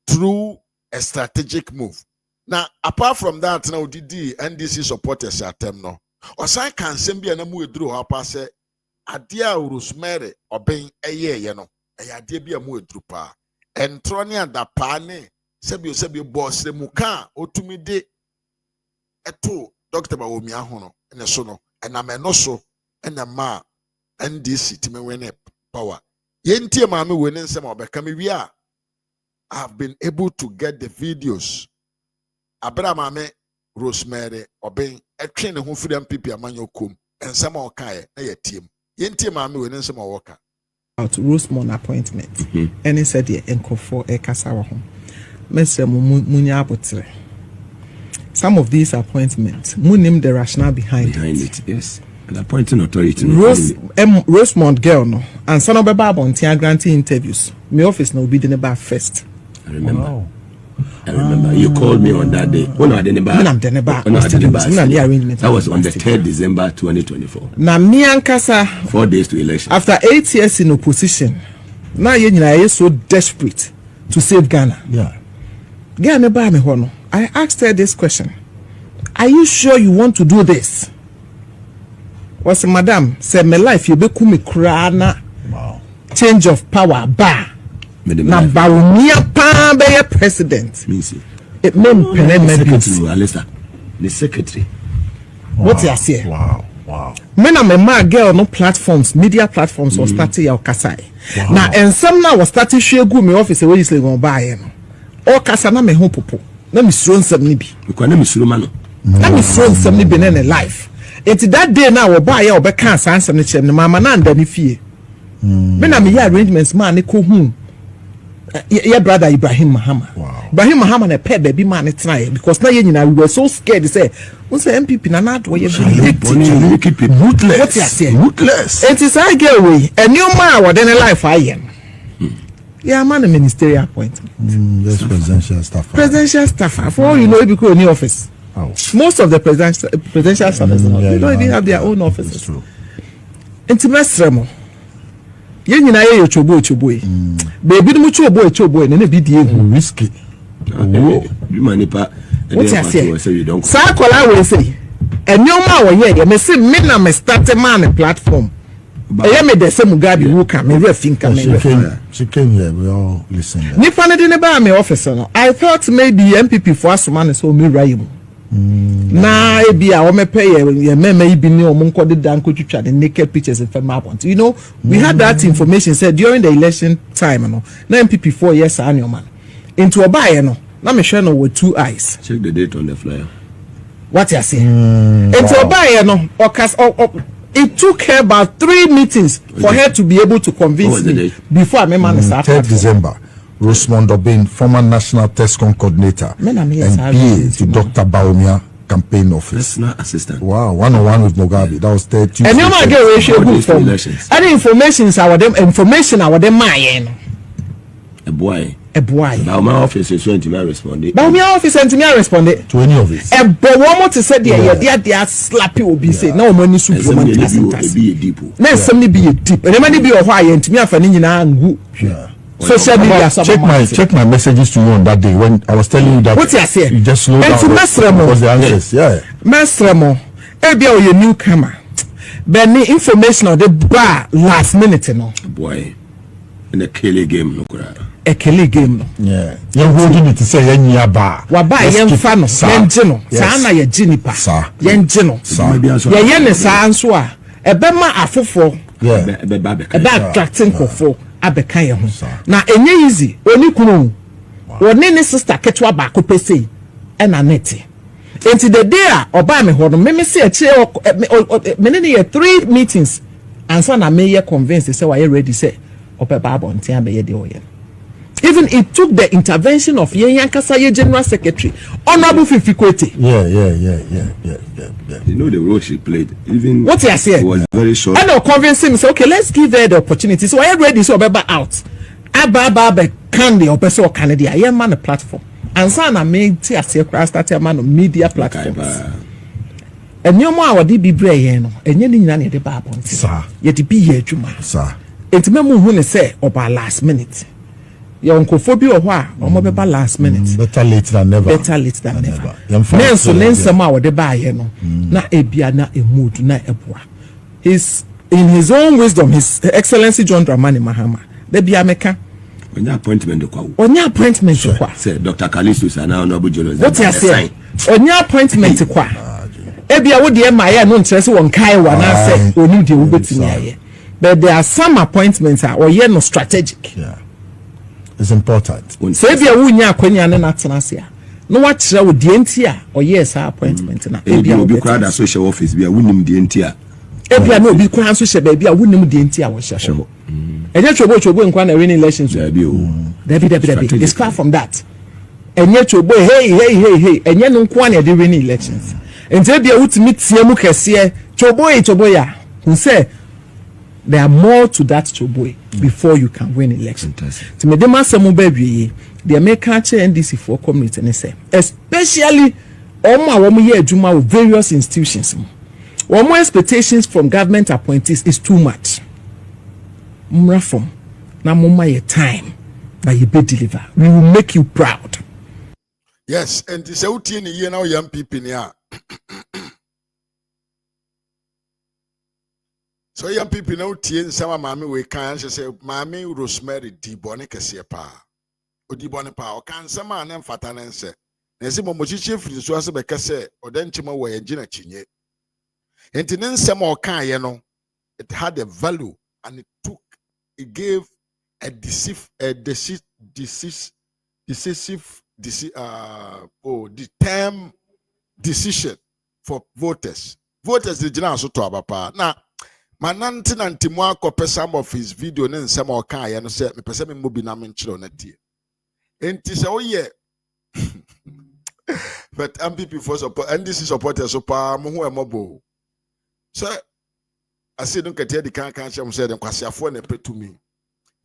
through a strategic move. Now, apart from that, now the NDC supporters at them no. Or say can send be an amu drew up say adia Rosemary or being a year, you know. A idea be a mu drupa. And Tronia da pane sebi boss the muka or to me de eto Dr. Bawumia hono and a sono and a menoso and a ma NDC to me win power. Yenti mami winning some of the I have been able to get the videos. Abramame Rosemary Obeng a train who freedom people amanyo kum and some more kaya na team. Yenti mami we some worker. Out Rosemont appointment. And he said the enko for a kasawa home. Mr. Munya Apotre. Some of these appointments, munim the rationale behind it. Yes. And appointing authority. Rosemont girl no. And son of a bab on tia granting interviews. My office no be the neighbor first. I remember. Wow. I remember you called me on that day. When I didn't buy. That was on the 3rd December 2024. Na me ankasa 4 days to election. After 8 years in opposition, now you so desperate to save Ghana. Yeah. Ghana ba me hono. I asked her this question. Are you sure you want to do this? Was madam say my life you be kumi krana. Wow. Change of power ba. Na Bawumia pa be president. Means it mean the secretary. What you say? Wow. When I'm a man girl no platforms, media platforms was starting your kasai. Now and some now was starting share go me office where you say go buy no. O kasa na me ho popo. Na me suro nsam ni bi. Because na me suro ma no. Na me suro nsam ni bi na life. It that day now we buy ya obeka ansam ni chem mama na nda ni fie. Me na me ya arrangements man ne ko hu. Your brother Ibrahim Mahama. Wow. Ibrahim Mahama na pay baby man try because now we were so scared to say, "What's the MPP na not where you keep it ruthless." What you say? Ruthless. It is I get away. And new man what in life I am. Yeah, man, a ministerial appointment. That's presidential staff. Presidential staff. For all you know, it become a new office. Oh. Most of the presidential staffers, they don't even have their own offices. That's true. Intimate yen nyina ye chobo baby no chobo ne na bi die risky. Bi manipa What you say? Sakola will say. And no matter you may say me na me start man platform. I am the same Mugabe who can me refink she came here, we all listen. Nipa ne de ba me officer no. I thought maybe MPP for us man so me raim. Na e bia o me pay ye meme ibi ni o mo nko de dan ko twitwa the naked pictures in Fema Point. You know, we had that information said during the election time no. Na MPP 4 years annual man. Into obaye no. Na me share no with 2 eyes. Check the date on the flyer. What you say? Into obaye no it took her about 3 meetings for her to be able to convince me before I met man start. 3rd December. Rosemond Obin, former National TESCOM coordinator and PA to Dr. Baumia campaign office. Personal assistant. Wow, 1-on-1 with Mugabe. That was 30. And you might get ratio good from any information our them my a boy. Now my office is going to me respond. Now my office and to me respond to any of it. And but one more to say they slappy will be say no money super man be a deep. Now somebody be a deep. And money be a why and to me for ninja yeah. Social media. Check my messages to you on that day when I was telling you that. What you say? You just slow down. Because the answers, yeah. Mastramo, ebia o your newcomer. But the information of the bar last minute no. Boy, in a Kelly game no kura. A Kelly game no. Yeah. You holding it to say yen bar. Wa ba yen fa no, yen gino. Sa na ye ginipa. Yen gino. Ye yen sa anso a ebema afofo. Yeah. Eba attracting kofo. Abeka ye ho na enye easy oni kunu oni ne sister ketwa ba ko pese e na neti enti the day oba me ho no me se e kire me ne ye 3 meetings ansa na me ye convince say why ready say oba ba bonten abe de oye. Even it took the intervention of Yankasa General Secretary Honorable Fifi Kwete. Yeah. You know the role she played. Even what you say was very short. I know convincing me say okay, let's give her the opportunity. So I ready so Obeba out. Aba candy or person or Canada. I am man a platform. And so na me ti ase kra start a man media platforms. And you more what be brave no. Enye ni nyina na de ba abonti. Sir. Ye de be here adwuma. Sir. Enti me hu ne say oba last minute. Your uncophobia or what? Or more last minute. Better late than never. Better late than never. Nenso nensema wo de ba ye no. Na ebia na emood na eboa. He's in his own wisdom, His Excellency John Dramani Mahama. De bia meka. Onya appointment kwa. Onya appointment kwa. Say Dr. Kalisto sana honorable journalist. What you say? Onya appointment kwa. Ebia wo de ma ye no nkyere se won kai wa na say oni de wo betimi aye. But there are some appointments or ye no strategic. Yeah. It's important. So if you wunya akwanya ne na tena se a no wa kire wo die ntia or yes appointment na e bia obi kwa da social office bia wunim die ntia e bia na obi kwa so hye ba bia wunim die ntia wo hye ho enye chobo nkwa na winning elections David it's far from that enye chobo hey enye no nkwa na de winning elections ente bia wutimi tie mu kese chobo ya who say there are more to that choboy before you can win election. To me, the master mobile the American NDC for community and say, especially all my year juma with various institutions. One more expectations from government appointees is too much. Mrafom, na mama your time that you be deliver. We will make you proud. Yes, and this out in year now young people here. So young people now tie some mommy we can say mommy Rosemary Dibone kese pa. Odibone pa o kan sama na mfata na nse. Na se momochichi firi so ase be kese odanchima wo ye gina chinye. Enti ne nsem o kan ye no it had a value and it gave a the term decision for voters. Voters the gina so to abapa. Na manante nantimu akɔpɛ some of his video ne nsɛm a ɔka ayɛ no sɛ mepɛ sɛ memmɔ bi na menkyerɛ no tie enti sɛ woyɛ but MPP for support NDC supporters so paa mo ho ɛmɔbɔ sɛ ase no nkatia di kan kyerɛ mo sɛ de nkwasiafoɔ na pɛtumi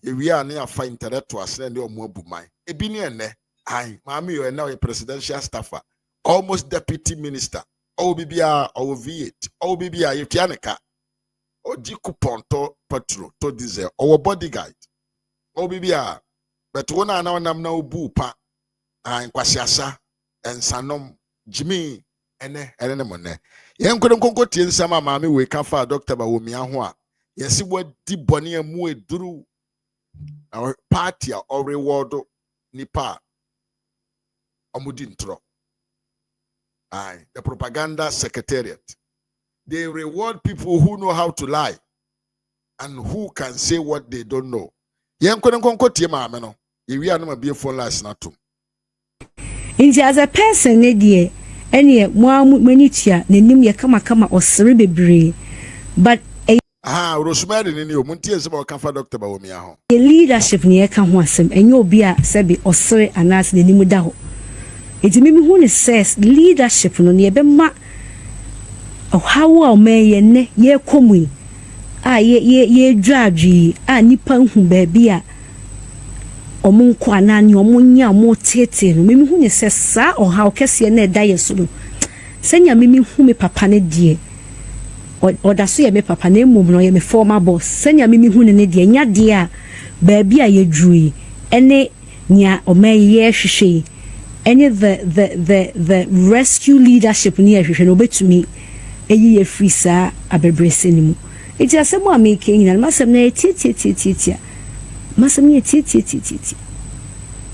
ewia ne afa internet to asene de ɔmo abu man ebi ne ene ai maame yo ene presidential staffer almost deputy minister ɔwɔ bibia ɔwɔ V8 ɔwɔ bibia yɛtua ne ka oji coupon to petrol to diesel or bodyguard o bibia but wona na nam na obu pa an kwasiasa and Sanom Jimmy ene mone yen kodem konko tie nsama maame we kafa Dr. Bawumia ho a yesi wadi bone amu eduru our party or reward nipa omudi ntro aye the propaganda secretariat they reward people who know how to lie and who can say what they don't know yen kodem konko tie maame no ye wi anoma be phone lines na tum as a person ne die ene mo manitia nenim ye kama osere bebre but Rosemary ni o muntie se ba kafa Dr. Bawumia ho the leadership ne ka ho asem enye obi a sebi osere anas nenim da ho etimi mi hu ne says leadership no ne be ma how o me ye ne ye komu ye dwadwi nipa hu ba bia omun kwa nani omunya mo tete no mimi hu ne se sa o ha o kese na da yeso no senya mimi hu me papa ne die o da so ye me papa na mum no ye me former boss senya mimi hu ne die nya die a ba bia ye dwui ene nya o me ye hwehwe ene the rescue leadership ni ye hwehwe no betumi eyi ye free sa abebrese ni mu eti asemo ameke nyina masem na titi masem ye titi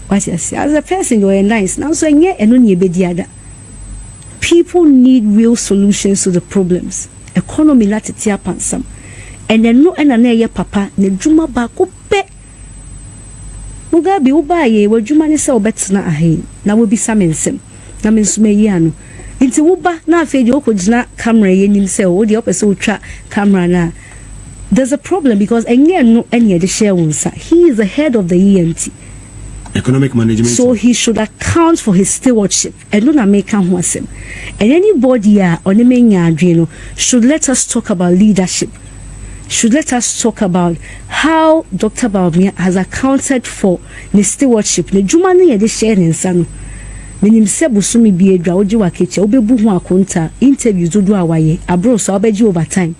what you say as a person you are nice now so nye eno ne ebediada people need real solutions to the problems economy latete apansam eneno ena na ye papa ne dwuma ba ko pe mugabe ubaye wadwuma ne se obetena ahe na wo bisa mensem na mensuma yi ano nti wo ba na afeje okogina camera ye nim se wo de opese utwa camera na there's a problem because no any de share wonsa he is the head of the EMT economic management so he should account for his stewardship and no na make am wasem and anybody on menya adweno should let us talk about leadership should let us talk about how Dr. Bawumia has accounted for the stewardship ne dwuma ne ye de share ne nsa no menim se busumi bi edwa oji wakeche obebu hu akonta interviews do awaye abro so obeji overtime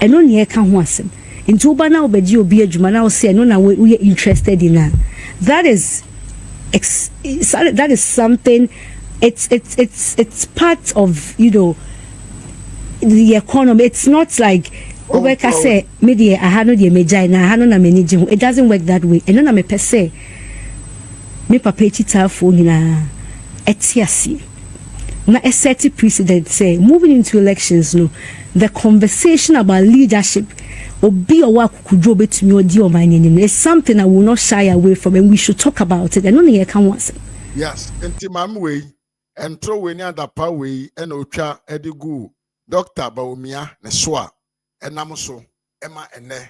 eno ne ka ho asem nti oba na obeji obi adwuma na o se eno na we interested in that is something it's part of the economy. It's not like Obeka say media ahano de mejai na ahano na manage. It doesn't work that way. Eno na me pese me papa chita phone na etiasi na a set precedent say moving into elections no the conversation about leadership obi owa kukudro betumi odi o manyenim is something I will not shy away from and we should talk about it. Eno ne kan wase yes enti mam we entro we ni adapa we ena otwa edigu Dr. Bawumia ne so a enam so ema ene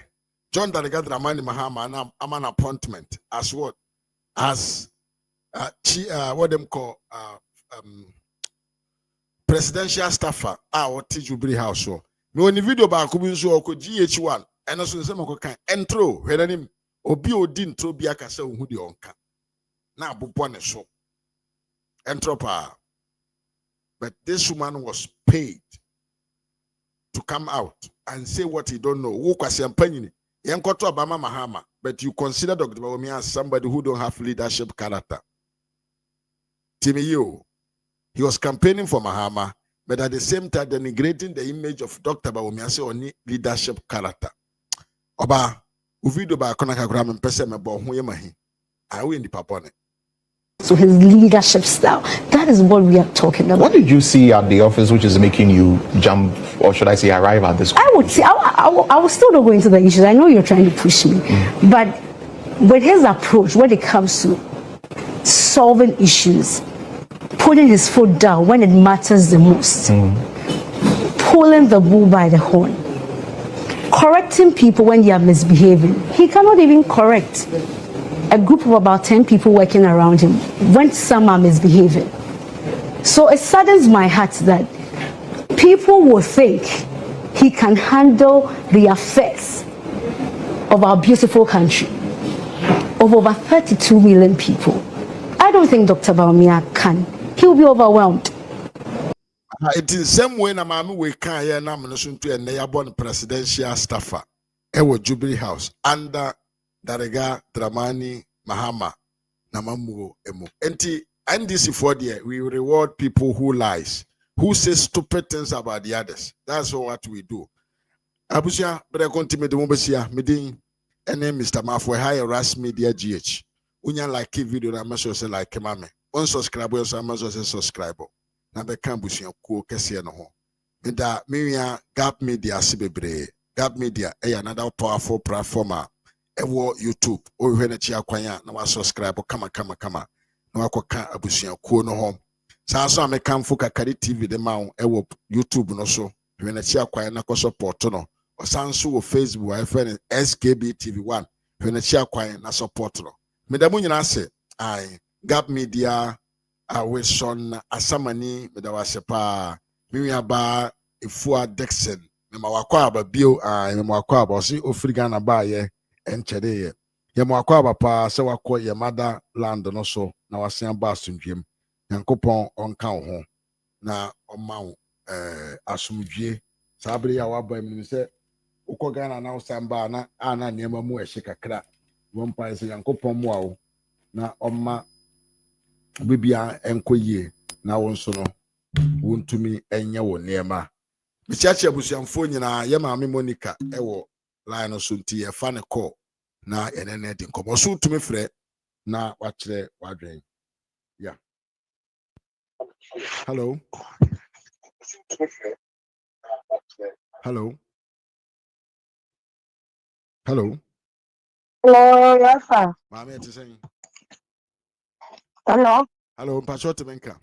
John Dalegadra mani Mahama na am appointment as what as what them call presidential staffer what Jubilee House so me oni video ba ko bi nso ko GH1 eno so se mako kan entro hwenanim obi odi ntro bi aka se ohu de onka na abobo ne so entro pa but this woman was paid to come out and say what he don't know wo kwase ampanyini yenkoto abama Mahama but you consider Dr. Bawumia as somebody who don't have leadership character. Timio, he was campaigning for Mahama, but at the same time denigrating the image of Dr. Bawumia say on leadership character. Oba, uvido ba konaka gram mpese mebo hu yemahi. Awe ndi papone. So his leadership style, that is what we are talking about. What did you see at the office which is making you jump, or should I say arrive at this? I would say, I will still not go into the issues. I know you're trying to push me. But with his approach, when it comes to solving issues, putting his foot down when it matters the most, pulling the bull by the horn, correcting people when they are misbehaving. He cannot even correct a group of about 10 people working around him when some are misbehaving. So it saddens my heart that people will think he can handle the affairs of our beautiful country of over 32 million people. I don't think Dr. Bawumia can. He will be overwhelmed. It is the same way na mama we can here na mnusuntu ene ya born presidential staffer ewo Jubilee House under Darega Dramani Mahama na mamuo emu. Enti NDC for there, we reward people who lies, who say stupid things about the others. That's what we do. Abusia, but I continue to Mubasia, Medin, and then Mr. Mafia, higher RAZ Media GH. Unya like video, I must say like Mame. Unsubscribe, so I must say subscribe. Number Cambusian, cool, Cassiano. Meda, Miriam, Gap Media, Sibebre. Gap Media, another powerful platformer. Ewo YouTube, or when a chia kwanya, no subscribe, kama. No akwaka abusia kuo no home. Saa so ameka mfuka kari TV de ma ewo YouTube no so. When a chia kwanya na ko support no. Osanso wo Facebook I friend SKBTV1. When a chia kwanya na support no. Medamu nyina se ai Gap Media we son asamani medawase pa. Miwi aba Ifua Dixon. Mema wakwa aba bio mema wakwa aba osi ofriga na ba ye enchede ye. Yema wakwa aba pa se wakwa ye mother land no so na wasen ba asumdwem. Yankopon onka wo ho na oma wo asumdwe sabre ya waba mi se ukọ Ghana na usamba na ana niema mu ehye kakra. Won pa se Yankopon mu awo na oma bibia enkoyie na won so no wontumi enye wo niema. Michachi abusuamfo nyina ye maame Monica ewo line so nti ye fa ne call na enene de nkomo so tumi frɛ na wachire wadwen. Yeah. Hello. Hello. Hello. Hello, yes, sir. Maame eti saying. Hello. Hello, mpacho temenka.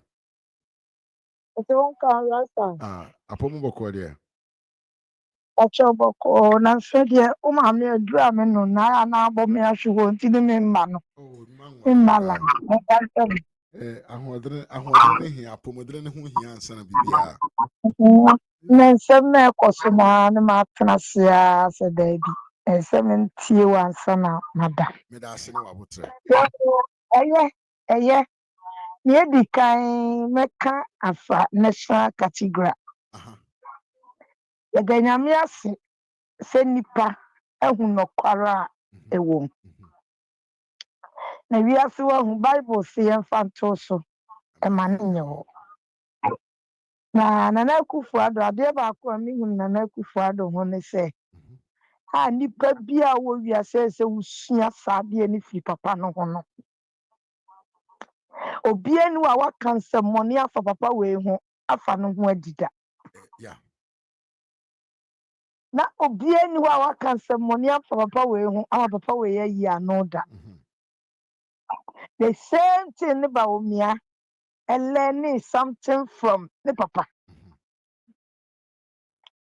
Eti wonka, yes, sir. Apomu boko there. Pacho boko na fedie o ma me adura me no na na abo me ahwo nti ni me mma no. Mmala. Ahoɔdere ne hia apomodere ne ho hia ansa na bibia. Na nsɛm na ɛkɔso na ne ma tena se a sɛ daabi. Nsɛm ntie wansa na mada. Me da ase ne wabotre. Ɛyɛ ne di kan meka afa National Cathedral. Yɛda Nyame ase sɛ nipa ehu nɔkwara ɛwɔ. Na wiase wahu Bible se yɛmfa nto so ɛma ne nyɛ hɔ. Na Nana Akufo-Addo adeɛ baako a mehu Nana Akufo-Addo ho ne sɛ a nipa bi a wɔ wiase sɛ wusua saa adeɛ ne fi papa no ho no. Obia ni wa waka nsɛmmɔne afa papa wei ho afa no ho adida. Na obia ni wa waka nsɛmmɔne afa papa wei ho ama papa wei ayi ano da. The same thing ne Bawumia and learning something from the papa.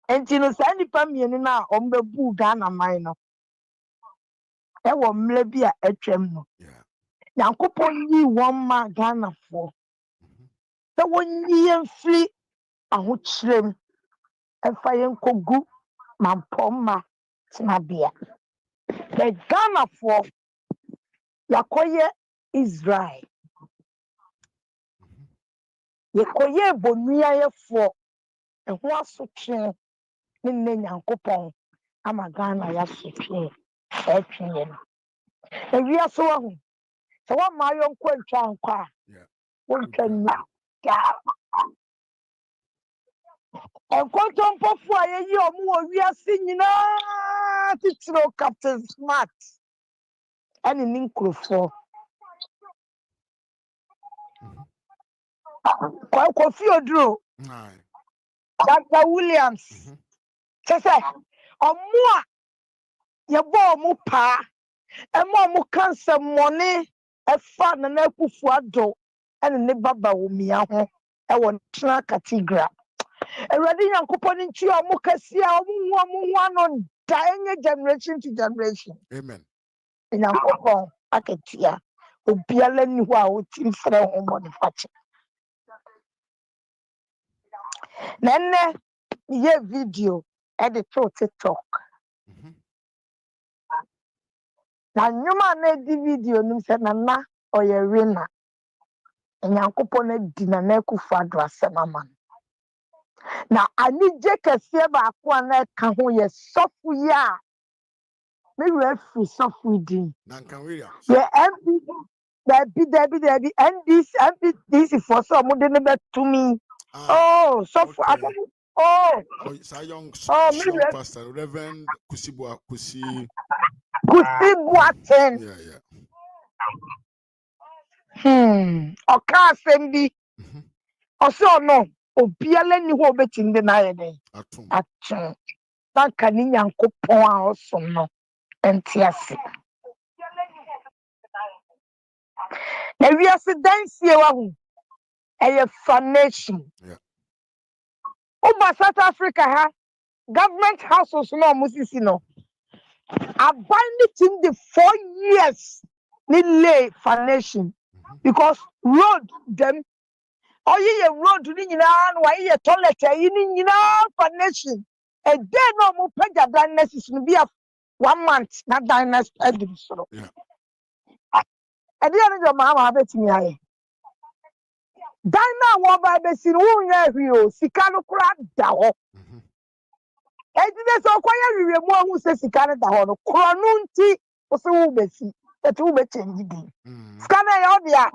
And you know, Sandy Pamian now on the boo Ghana minor. There were maybe a HM. Yankopon ye 1 man Ghana for. The 1 year free a hoot slim and fire kogu mampoma snabia. The Ghana for Yakoye Israel. Yakoye Bonia for and who are so trained. Nne Nyankopon ama Ghana ya sotwe etwen e wi aso ahu se wa ma yo nkwa ntwa nkwa won twa ya enkonto mpofu ayeyi omu wo wi ase nyina titiro Captain Smart ani ni nkrofo kwa Kofi Oduro Dr. Williams Sese, omua yebo omu pa, emo omu kanse money, efa Nana Akufo-Addo, ene ne baba Bawumia ho, ewo National Cathedral. Eradi Nyankopon nti omu kasia omu ano da enye generation to generation. Amen. Nyankopon aketia, obiala ni ho a otim fere ho mo ne fache. Nene ye video edit to TikTok. Na nyuma na di video nim se Nana oye wina. Nyankopon na di Nana Akufo-Addo asema man. Na ani je kese ba akwa na ka ho ye sofu ya. Me refu sofu din. Nankan Williams. Ye MP Debbie, and this is for some didn't to me. Oh, so for oh, young maybe pastor, Reverend Kusi Buaten. Yeah. Oka Sendi. Also, no, Obiala ni wo betin de na yede. Atum. Na kani Nyankopon a also no. Entiase. Na we are dansie wa hu. A foundation. Yeah. Oba South Africa ha government houses no musisi no. Abandoned in the 4 years ni lay foundation because road them ye road ni nyina no ye toilet yi ni nyina foundation a day no mo pagya dynasties no be 1 month na dynasty edin so yeah e dey no Mahama betimi aye dyna wo ba be si no nya hwi o sika no kura da ho Ejide so kwanya wiwe mu ahu se sika ne da ho no kro no nti o se wo besi eti wo be change di sika na ya odia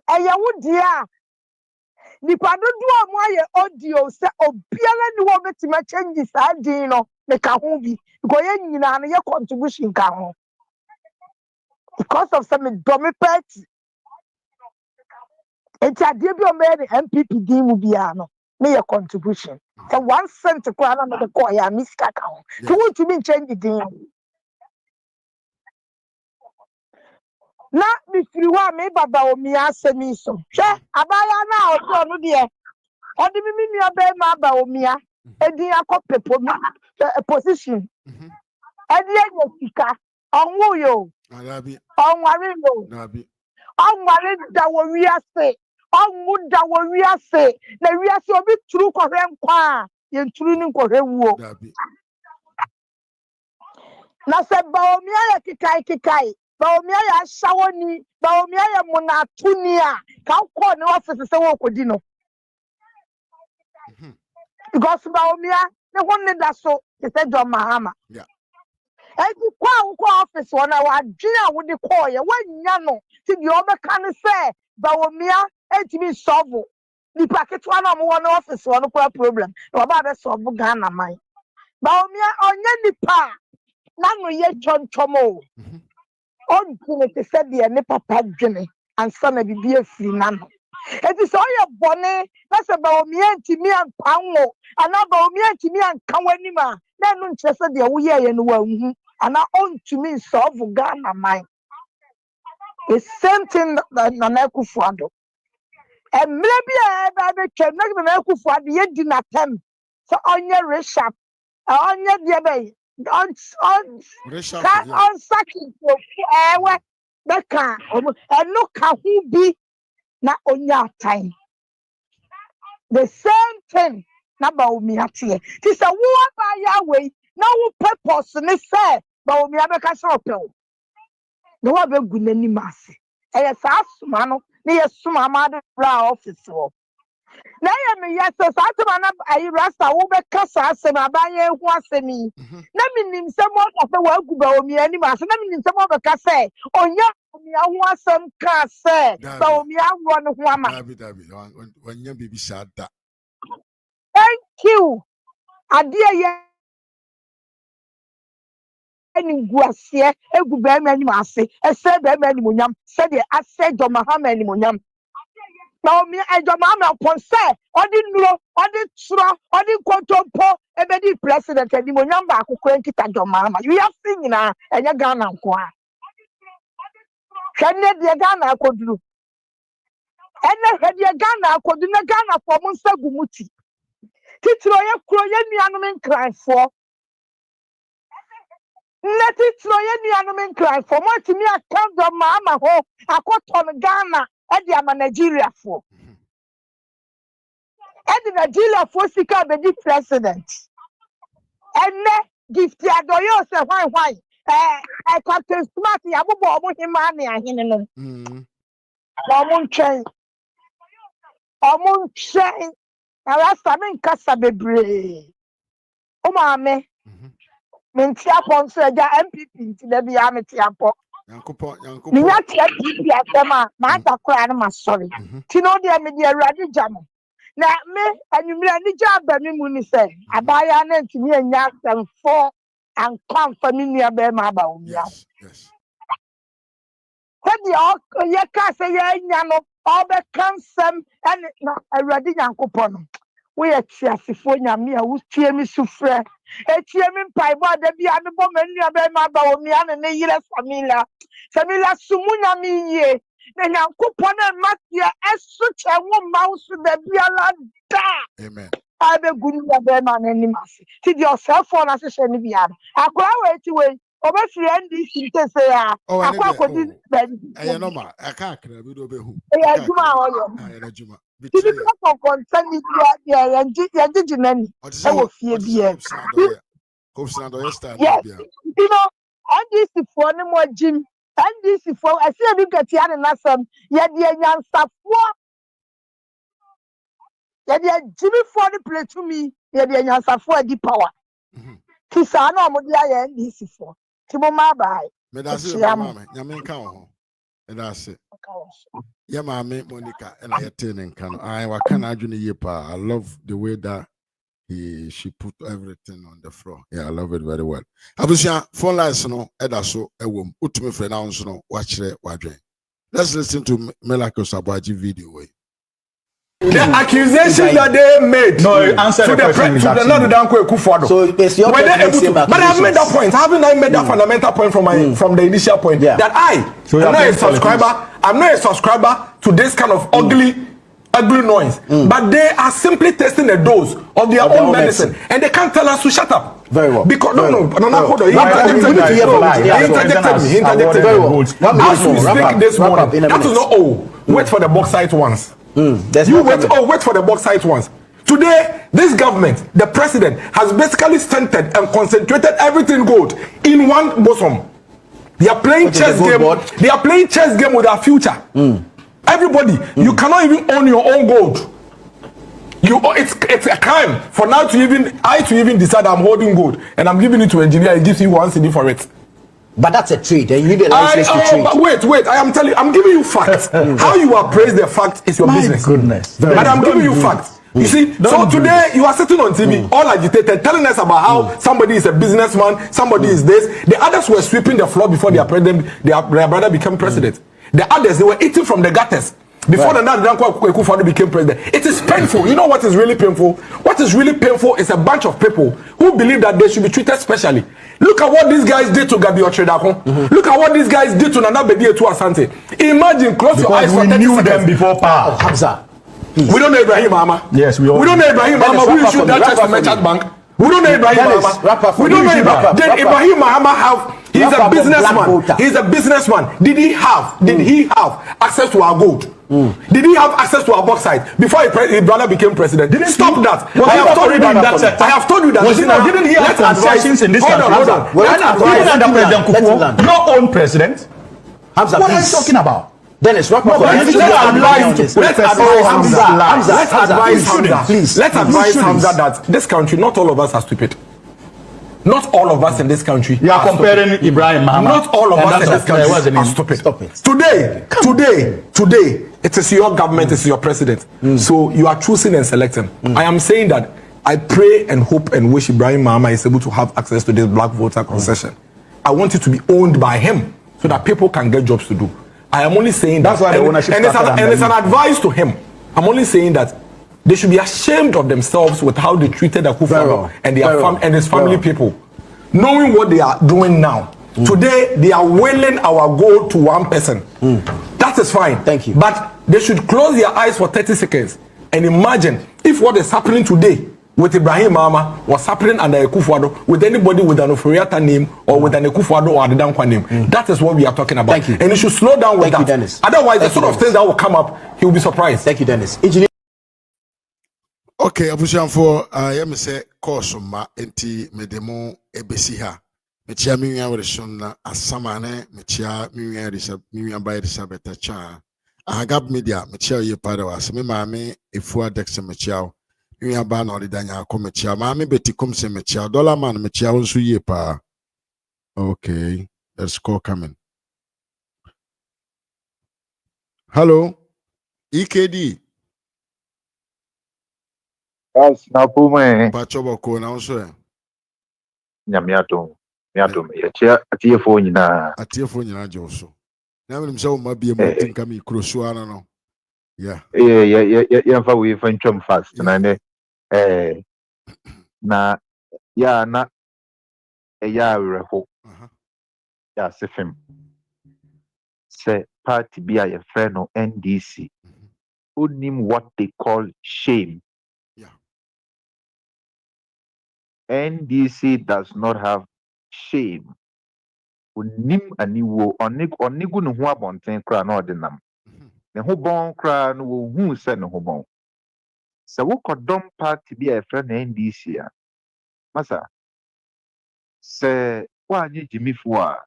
eye wo dia nipa dodo amu aye audio se obiala ni wo betima change sa din no me ka ho bi because ye nyina no ye contribution ka ho because of some domi party enti ade bi o me the MPP din mu bia no me your contribution. And 1 cent to go another call ya miska ka. So what you mean change the thing? Na mi firi wa me baba o mi asemi so. Hwe abaya na o no de. O de mi nua be ma ba o mi a. Edin akopepo mi position. Edi enye sika. Onwo yo. Arabi. Onware yo. Arabi. Onware da wo wi ase. Onwuda wo wiase na wiase obi turu kohwe nkwa a ye nturu ni kohwe wuo na se ba omi aye kikai ba omi aye ashawoni ba omi aye munatuni a ka ko ni office se wo kodi no because ba omi a ne honni da so se John Mahama yeah edi kwa office wona wa dwene a wo de call ye wanya no ti di obeka ne se ba omi a etimi solve the packet one on office one problem no about solve Ghana man ba omia onye nipa na no ye chonchomo on kine te said the ne papa dwene and some be afiri na no it is all your bone na se ba omia ntimi anpanwo ana ba omia ntimi ankanwani ma na no nche se de wo ye no wa hu ana on to me solve Ghana man the same thing that na Kufuado. And maybe I can make the Kufu at the end in a time. So on your reshap, on your dear bay, on sacking for the car, and look how who be not on your time. The same thing, number me at here. Tis a war by Yahweh, no purpose in the fair, but we have a castle. No other good any mass. And a fast man. Near Suma Mother office. Now, yes, I rasta over Casa, Semabaya, who was me. Naming some of the work about me, any mass, naming some of the casse, or ya, who was some casse, so me, I run of woman. When you be sad that. Thank you. A dear any guasia, a good bear massy, a said bear manimunium, said I said John Mahama animunium. Now me and your mama upon say, or didn't know, or did straw, or did control poor, and the president and the Munyamba who couldn't get your mama. You have seen now, and your Ghana qua. Can the Ghana could do? And I had your Ghana could do the Ghana for Monsa Gumuti. Titroya Kroyan Yanuman cry for. Let it throw any animal cry for what to me. I come to Mahama home. I got on Ghana and the Nigeria for. And the Nigeria for Sika be the president. And gift the Addo say why. I Captain Smarty, I will go with him money. I hear no. Omun chain. Omun chain. Now that's something Casa Bebre. Oh, mamma. Mentia pon so ja MPP nti da bia metia po Ninya tia bibi asema na ata kura na masori. Ti no de me de awurade jamo. Na me anwumre ni jaba mi mu ni se abaya na ntimi anya asem and come for me near Bema about me. Yes. What the ya say ya no all the consum and a ready young coupon. We are Chiasifonia, me, who's cheer me suffre. A cheer me pie, but there be a woman near Bema about me and a year familia. Familia Sumuna me ye. Then young coupon and mafia as such a woman mouse with the Biala da. Amen. I be good Bema and any massy. See yourself for us as any biad. I go away to wait. Over friend this in say I can't I know ma I can't be who I Juma because of concern yeah and will fear be yes you know and this is for no more Jim and this is for I see a big at yan and some yeah the young stuff yeah Jimmy for the play to me yeah the young stuff for the power Kisano Modia and this is for Timoma by Medasi mama nyame nka ho medasi ya mama Monica and I attending kan I wa kan adwene ye pa I love the way that she put everything on the floor. Yeah, I love it very well. Abusia phone lines no edaso ewom utumi frɛ na nso no wa kyerɛ wadwen. Let's listen to Melako Sabaji video way. The accusation that they made answer to the question to the Lord Danko Ekufuado. So it's your but I've made that point. Haven't I made that fundamental point from the initial point that I'm not a subscriber to this kind of ugly noise. But they are simply testing the dose of their own medicine. And they can't tell us to shut up. Very well. Because no, hold on. He interjected very well. As we speak this morning, that is not all. Wait for the bauxite ones. Wait for the bauxite ones. Today, this government, the president, has basically centered and concentrated everything gold in one bosom. They are playing chess game. They are playing chess game with our future. Everybody, you cannot even own your own gold. It's a crime for now to even decide I'm holding gold and I'm giving it to engineer. He gives you 1 cedi for it. But that's a trade, and you need a license to trade. But wait, I am telling you, I'm giving you facts. How you appraise the fact is your business. Goodness. But I'm giving you facts. You see, so today you are sitting on TV, all agitated, telling us about how somebody is a businessman, somebody is this. The others were sweeping the floor before their brother became president. The others, they were eating from the gutters before the Ekufuado became president. It is painful. You know what is really painful? What is really painful is a bunch of people who believe that they should be treated specially. Look at what these guys did to Gabi Ochedako. Look at what these guys did to Nana Bedi Etu Asante. Imagine, close your eyes for 30 seconds. We knew them before power. Hamza. We don't know Ibrahim Mahama. Yes, we don't know Ibrahim Mahama. Who issued that check from Merchant Bank? We don't know Ibrahim Mahama. We don't know Ibrahim. Did Ibrahim Mahama have? He's a businessman. He's a businessman. Did he have access to our gold? Did he have access to our bauxite before his brother became president? Stop that. I have told you that. I have told you that. Didn't he have concessions in this country? Hold on. Let's advise under President Kufuor, your own president. What are you talking about? Dennis, let's advise Hamza that this country, not all of us are stupid. Not all of us in this country. You are comparing Ibrahim Mahama. Not all of us in this country are stupid. Stop it. Today, it is your government, it is your president. So you are choosing and selecting. I am saying that I pray and hope and wish Ibrahim Mahama is able to have access to this black voter concession. I want it to be owned by him so that people can get jobs to do. I am only saying that. That's why the ownership and it's an advice to him. I'm only saying that they should be ashamed of themselves with how they treated Akufo and his family people. Knowing what they are doing now. Today, they are willing our gold to one person. That is fine. Thank you. But they should close their eyes for 30 seconds and imagine if what is happening today with Ibrahim Mahama was happening under Ekufuado with anybody with an Oforiata name or with an Ekufuado or Adedankwa name. That is what we are talking about. Thank you. And you should slow down with that. Dennis. Otherwise, the sort of things that will come up, he will be surprised. Thank you, Dennis. Okay, Abusian for I say course ma enti medemo ebesi ha. Mechia minya werishon asamane mechia minya by Elizabeth cha. Agab media mechia ye padawas me mame efua dex mechia. Minya ba na odidanya ko mechia. Mame betikum se mechia. Dollar man mechia unsu ye pa. Okay, let's call coming. Hello, EKD. Yes, na pume. Pachobo ko na unso. Nyamiato. Miato. Ya atiefo nyina. Atiefo nyina joso. Na me mse o mabie mu tinka mi kroso ana no. Yeah. Ya fa we fa ntwam fast na ne. Na ya na ya reho. Ya sefem. Se party bi a ye friend no NDC. Who name what they call shame. NDC does not have shame. Unim aniwo onigu no ho abonten kra na odinam. Ne ho bon kra no wo hu se ne ho bon. Se wo kodom party bi a friend na NDC a. Masa se wa anye jimifo a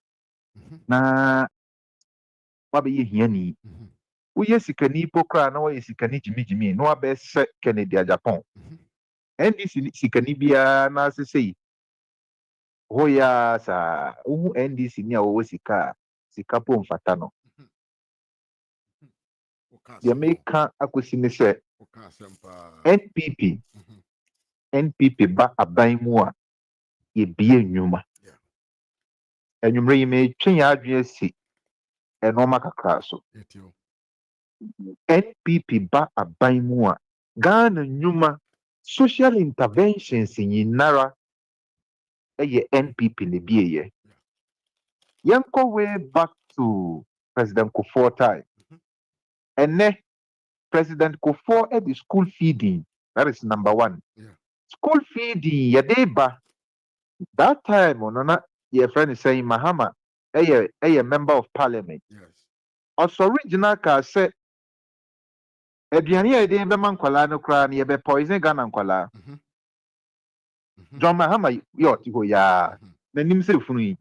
na wa be hiani. Wo yesikani pokra na wo yesikani jimi no abe se Kennedy Japan. NDC sikani bia na sesei hoya sa uhu NDC ni awo sika po mfata no ya meka akwesini se NPP ba aban mu a ye bie nnwuma enwumre yi me twen ya adwe si enoma kakra so NPP ba aban mu a Ghana nnwuma social interventions nyinara eye NPP ne bieye. Yanko way back to President Kufuor time. And then President Kufuor at the school feeding. That is number one. School feeding, yadeba. That time, your friend is saying Mahama, a member of parliament. Also, original car said, Ediani, I didn't man Kolano cran, ye be poison gun and Kola. John Mahama, yotigo ya. The name say funny.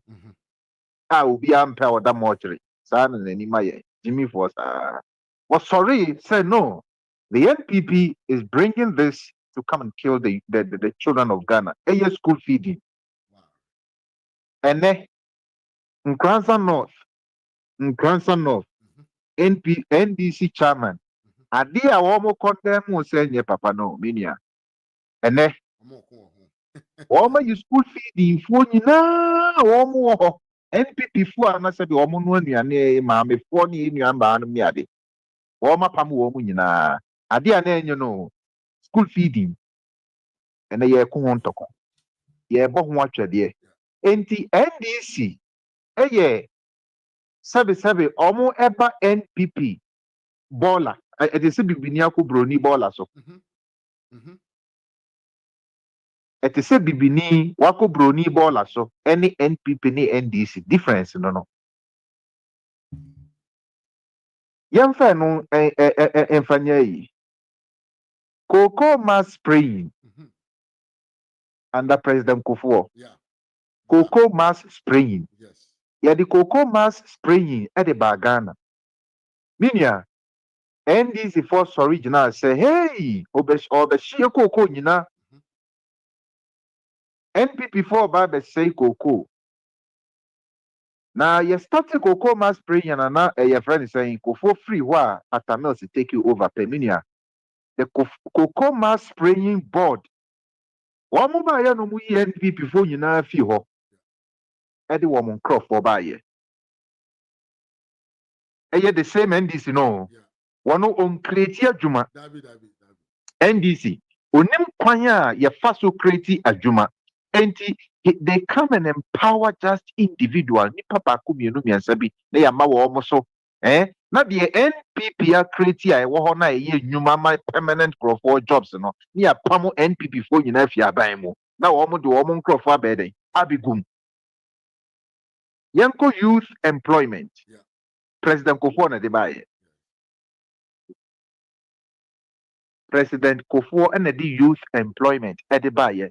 I will be empowered that mortuary. Son and any my Jimmy was sorry, said no. The NPP is bringing this to come and kill the children of Ghana. A year school feeding. And then in Cranston North, NDC chairman. Adi a womo condemn who say ye papa no minia. And then womo you school feeding for you na womo NPP for anasa bi womo no anuane ma me for ni anuan ba no mi ade. Womo pam womo nyina. Ade a na enyo no school feeding. And ye ko won toko. Ye bo ho atwede. Enti NDC sabe omo eba NPP baller. It is bibini akobro ni baller so. It is bibini wakobro ni baller so. Any NPP ni NDC difference no. Yemfa no enfanya yi. Cocoa mass spraying under President Kufuor. Cocoa mass spraying. Yeah, the cocoa mass spraying at the Bagana. Minya, NDC force original say, hey, Obeshia cocoa, you know. NPP for Baba say cocoa. Now, you started cocoa mass spraying, and now your friend is saying, for free, why at a mill to take you over, Peminia. The cocoa mass spraying board. One more no mu NPP for you now, few. Eddie woman crop for buy. The same NDC no. One on create adwuma. NDC. Onim kwanya ya faso create adwuma. Enti they come and empower just individual. Nipa ba ku mienu miansa bi na ya ma wo omo so. Na the NPP a create a wo ho na ye nnwuma ma permanent crop for jobs no. Ni ya pamo NPP fo nyina fi aban mu. Na wo mo de wo mo crop for abeden. Abigum. Yanko youth employment. President Kufuor na de baye. President Kufuor and the youth employment at the buyer.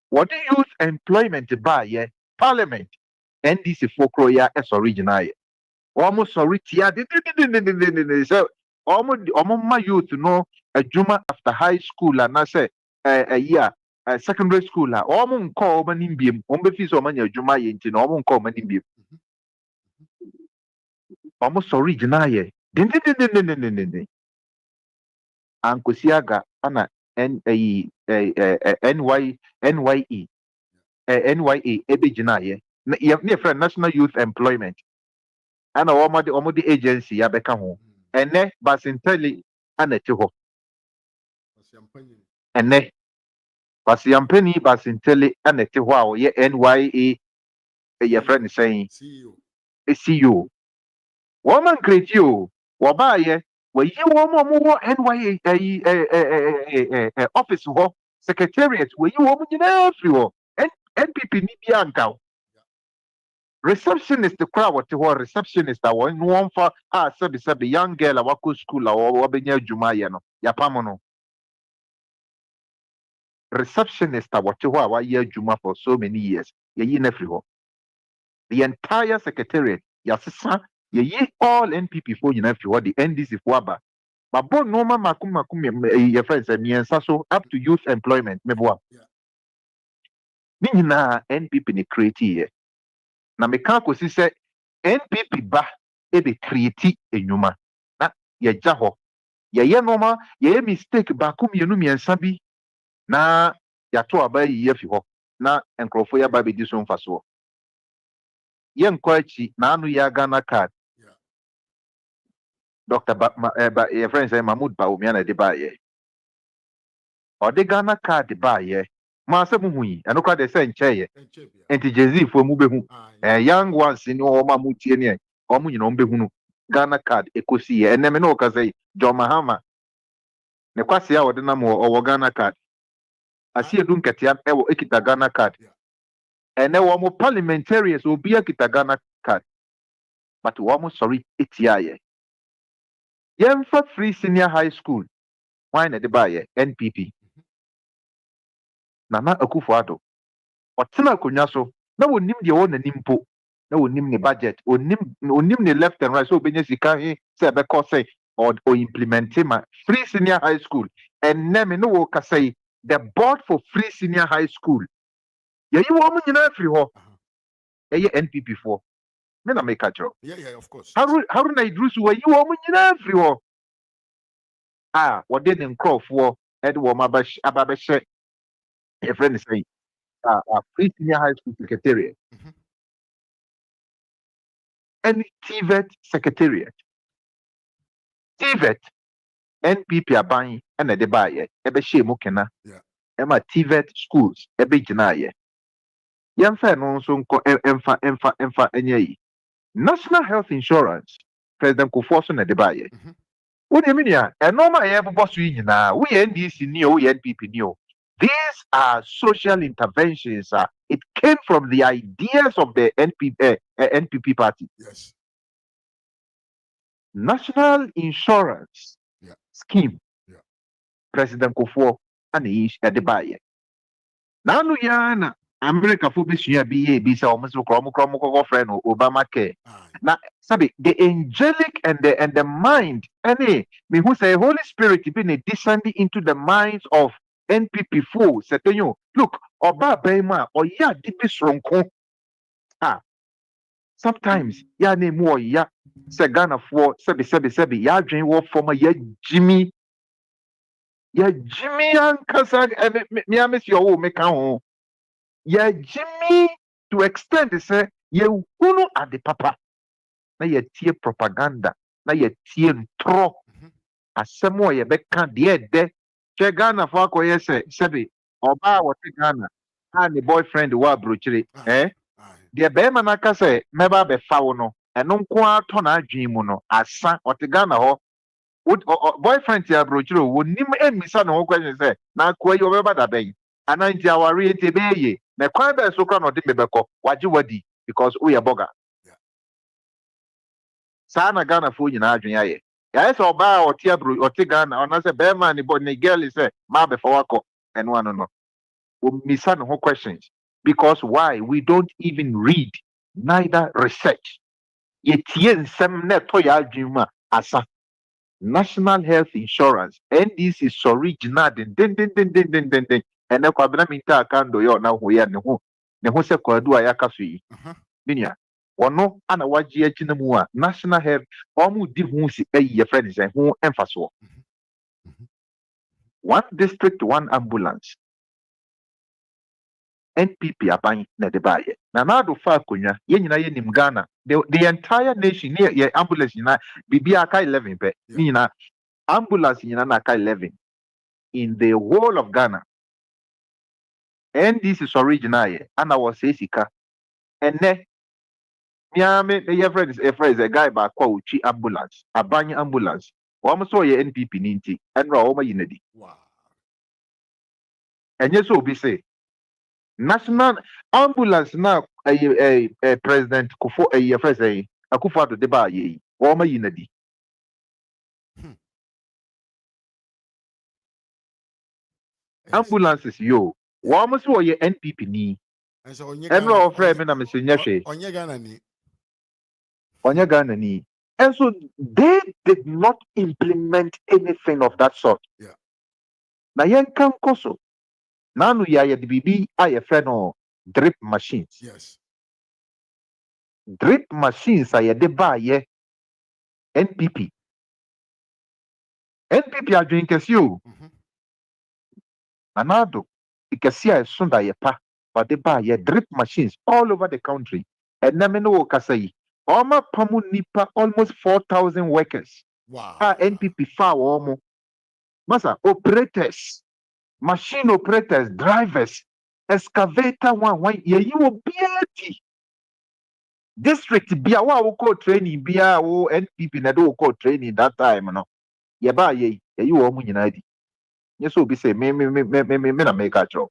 What the youth employment buyer? Parliament. NDC Fokroya as original. Almost sorry, tia. So almost my youth know a Juma after high school and I say a year secondary school. Almost call manimbium. Fees or money Juma yintin. Almost call manimbium. Almost original. din Ankosiaga ana NYE NYA ebegyina ye na ye friend National Youth Employment ana omode agency ya beka ho ene basinteli ana ti ho ene basiampani basinteli ana ti ho a ye NYA ye friend saying CEO woman create you wo ba ye we yi wo mo NYA office ho secretariat we yi wo mo nyina free ho NPP ni bi anka receptionist the crowd what receptionist that one for sabi young girl a wako school or benya juma ye no ya pamono receptionist that what wa ye juma for so many years ye yi na free ho the entire secretariat ya sisa ye yi all NPP for you na free ho the NDC for aba babo no ma makum your friends miensa so up to youth employment meboa ni nyina NPP ni create ye na meka kosi se NPP ba ebe create enyuma na ye gya ho ye normal ye mistake ba kum yenu miensa bi na ya to aba yi fi ho na enkrofo ya ba be di so mfaso ye nkwachi na anu ya Ghana card Dr. Your friend say Mahmoud Baumia na de ba ye o de Ghana card ba ye ma se mu hui eno kwa de se nche ye enti jezi fo mu behu young ones ni o ma mu tie ni o mu nyina o behu no Ghana card ekosi ye eneme no ka say John Mahama ne kwase ya o de na mo o Ghana card asi edu nketia e wo ekita Ghana card ene wo mo parliamentarians obi ekita Ghana card but wo mo sorry etia ye yemfa free senior high school why na de ba ye NPP Nana Akufo-Addo otena konya so na wonim de wo nanim po na wonim ne budget onim ne left and right so obenya sika he say be cause say or implement ma free senior high school and name no wo ka say the board for free senior high school ye yi wo mu nyina free ho eye NPP for me na make a job of course Haruna Idris wo yi wo mu nyina free ho wo de ne nkrofo e de wo ma ba she a friend say free senior high school secretariat and TVET secretariat TVET NPP aban and de ba ye ebe shemu kena ema TVET schools ebe gina ye yemfa no nso nko emfa enye yi National Health Insurance President Kufuor so na de ba ye wo de minia enoma ye bobo so yi nyina wo ye NDC ni o wo ye NPP ni o. These are social interventions. It came from the ideas of the NPP party. Yes. National Insurance Scheme. President Kufuor and Adebaye. Now, Yana, America for Bishia be so almost friend Obamacare. Now, Sabi, the angelic and the mind, me who say Holy Spirit been descending into the minds of NPP fool, Setenyo, look, Oba Bema, or ya dipis ronko. Sometimes, ya name war, ya Sagana for Sebi, ya dream war for my ya Jimmy and Kazak, and miss your own make home. Ya Jimmy to extend the say, you who at the papa. Na ye tie propaganda, na ye tie ntro. Asemo ye beka de. Che Ghana for akoye sebi oba wote Ghana and the boyfriend wa brochire de be ma naka say meba be fa wo no eno nko ato na adwen mu no asa wote Ghana ho boyfriend ya brochire wo nim emisa no question say na akoye obeba da ben ananti aware ete be ye na kwan be so kra no de mebeko waje wadi because we are boga sa na Ghana fo nyina adwen aye ya say oba oti Ghana ona say be man ni girl say ma be for wako and one no we miss no questions because why we don't even read neither research ye tie nsem na to ya adwen asa National Health Insurance NDC is original den and na kwa bena minta akando yo na ho ya ne ho se kwadu aya kaso yi binia Ono ana waji akyi na mu a national health omu di hu si ye friend say hu emfaso. One district, one ambulance. NPP aban na de baye. Na do fa akonya ye nyina ye nim Ghana. The entire nation ye ambulance nyina bibia aka 11 pe. Nyina ambulance nyina na aka 11 in the whole of Ghana. And this is original ye. Ana was say sika. Ene miame ye friend is a guy ba kwa uchi ambulance. Aban ambulance. Wọ́n so ye NPP ni nti. Enra wọ́n yinadi. Wow. Enye so obi say national ambulance na president Kufo first Akufo-Addo de ba ye wo ma yinadi ambulances yo wo ma so ye NPP ni enro ofre me na me se nyehwe onye Ghana ni and so they did not implement anything of that sort. Yeah. Na yen kan koso nanu ya ye bibi aye fe no drip machines. Yes. Drip machines aye de ba ye NPP adwin kesi o. Anado ikesi a sunda ye pa but de ba ye drip machines all over the country. And na me no kasa yi. Oma pamu nipa almost 4,000 workers. Wow. NPP fa omo. Masa operators, machine operators, drivers, excavator one ye you will be district bia wa wo call training bia wo NPP na do call training that time no. Ye ba ye you omo nyina di. Nye so be say me na make a job.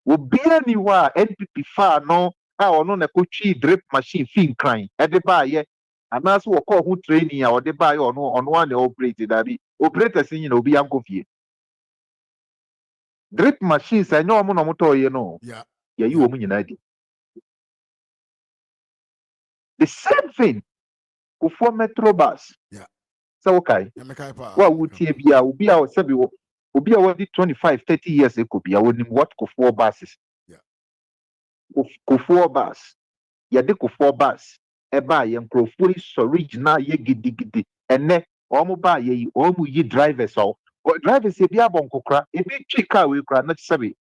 Wo bia ni wa NPP fa no a ono na kochi drip machine fin kran. E de ba ye anaso wo call who training a wo de ba ye ono one operate that be operators ni na obi yanko fie. Drip machines I know no moto ye no. Yeah. Yeah, you omu nyina di. The same thing for metro bus. Yeah. So okay. Wa wutie bia obi a sebi wo obi a wadi 25-30 years ago bia wonim what for buses. Yeah. Kufuor bus. Ya de kufuor bus. E ba ye nkrofo original ye gidi ene omu ba ye omu yi drivers so drivers e bia bon kokra e bi twi car we kra na sebi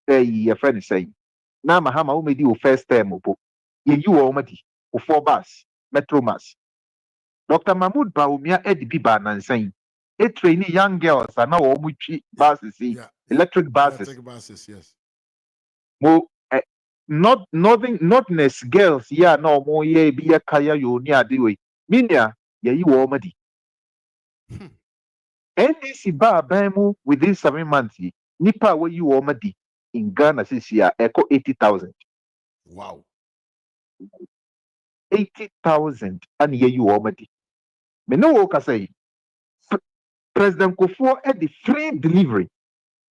ye friend say na Mahama wo medi o first term opo ye yi wo madi o 4 bus metro mass Dr. Mahmoud Bawumia edibi ba nansan e train young girls na wo mu twi buses electric buses. Electric buses, yes. Mo notness girls ya na omo ye bi ya kaya yo ni ade we minia ye yi wo madi NDC ba ban mu within 7 months nipa we yi wo madi in Ghana this year echo 80,000. Wow. 80,000 and ye you already. Me no wo say President Kufuor at the free delivery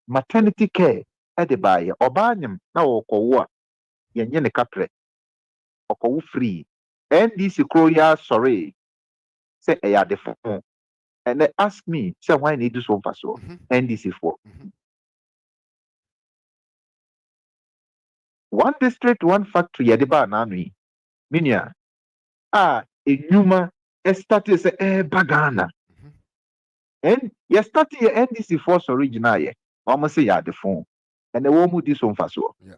maternity care at the buyer obanyam na okowo a yenye ne kapre okowo free NDC kroya sorry say e ya the phone and they ask me say why need this one so NDC for one district one factory at the bar na nui minia enyuma started say bagana and you started your NDC force original ye almost say ya the phone and the woman this one for so yeah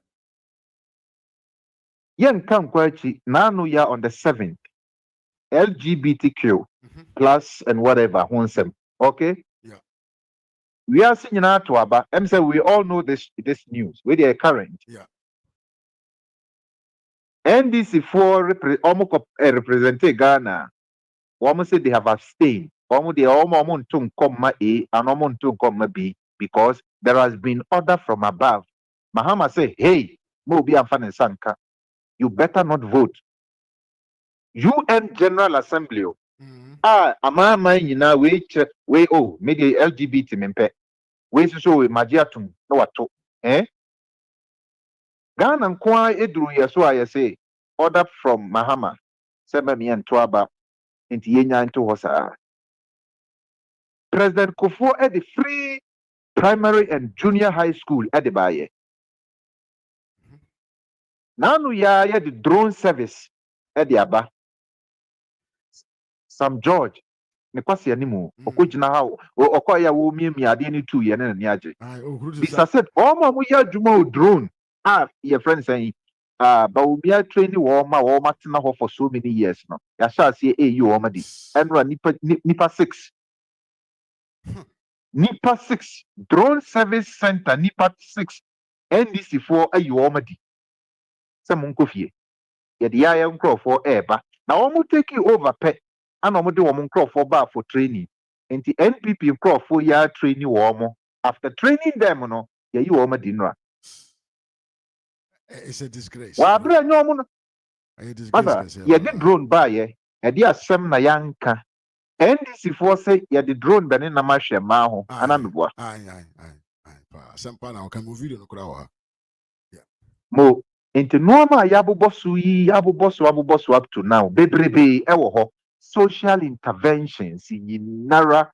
yen kan kwachi nanu ya on the 7th LGBTQ plus and whatever wonsem okay yeah we are seeing na to aba say we all know this news where they are current yeah NDC for represent Ghana almost say they have abstained they almost to come A and almost to come B because there has been order from above. Mahama say, hey, Mobi and Sanka, you better not vote. UN General Assembly. Amama yina we maybe LGBT mempe. We so we magiatum no wato. Ghana kwa edru yeso I say order from Mahama. Sema mi antwaba inti yenya into hosa. President Kufuor at the free primary and junior high school at the Baye. Now we are the drone service Ediaba. Sam George. Ne kwasi animu. Okojina ha. Okoya wo mi ade ni 2 year na ni age. Bisa said, "Omo mo ya dwuma o drone." Your friend saying, but we are training warmer tina ho for so many years now. Ya sha say you omadi. Enra nipa 6. Nipa 6 drone service center nipa 6 NDC for you omadi. Some fie. Ye the young crop for eba. Now omo take you over pet. And omo de woman crop for bar for training. And the NPP crop for ya training warmer. After training them, no, ya you omadi nra. It's a disgrace. Wa bra nyomo no. Ye the drone ba ye. E di asem na yanka. NDC for say ye the drone bene na ma hwe ma ho. Anameboa. Aye. Sempa na oka mo video no kura wa. Yeah. Mo into normal yabobosu up to now. Bebrebe ewo ho. Social interventions in Nara.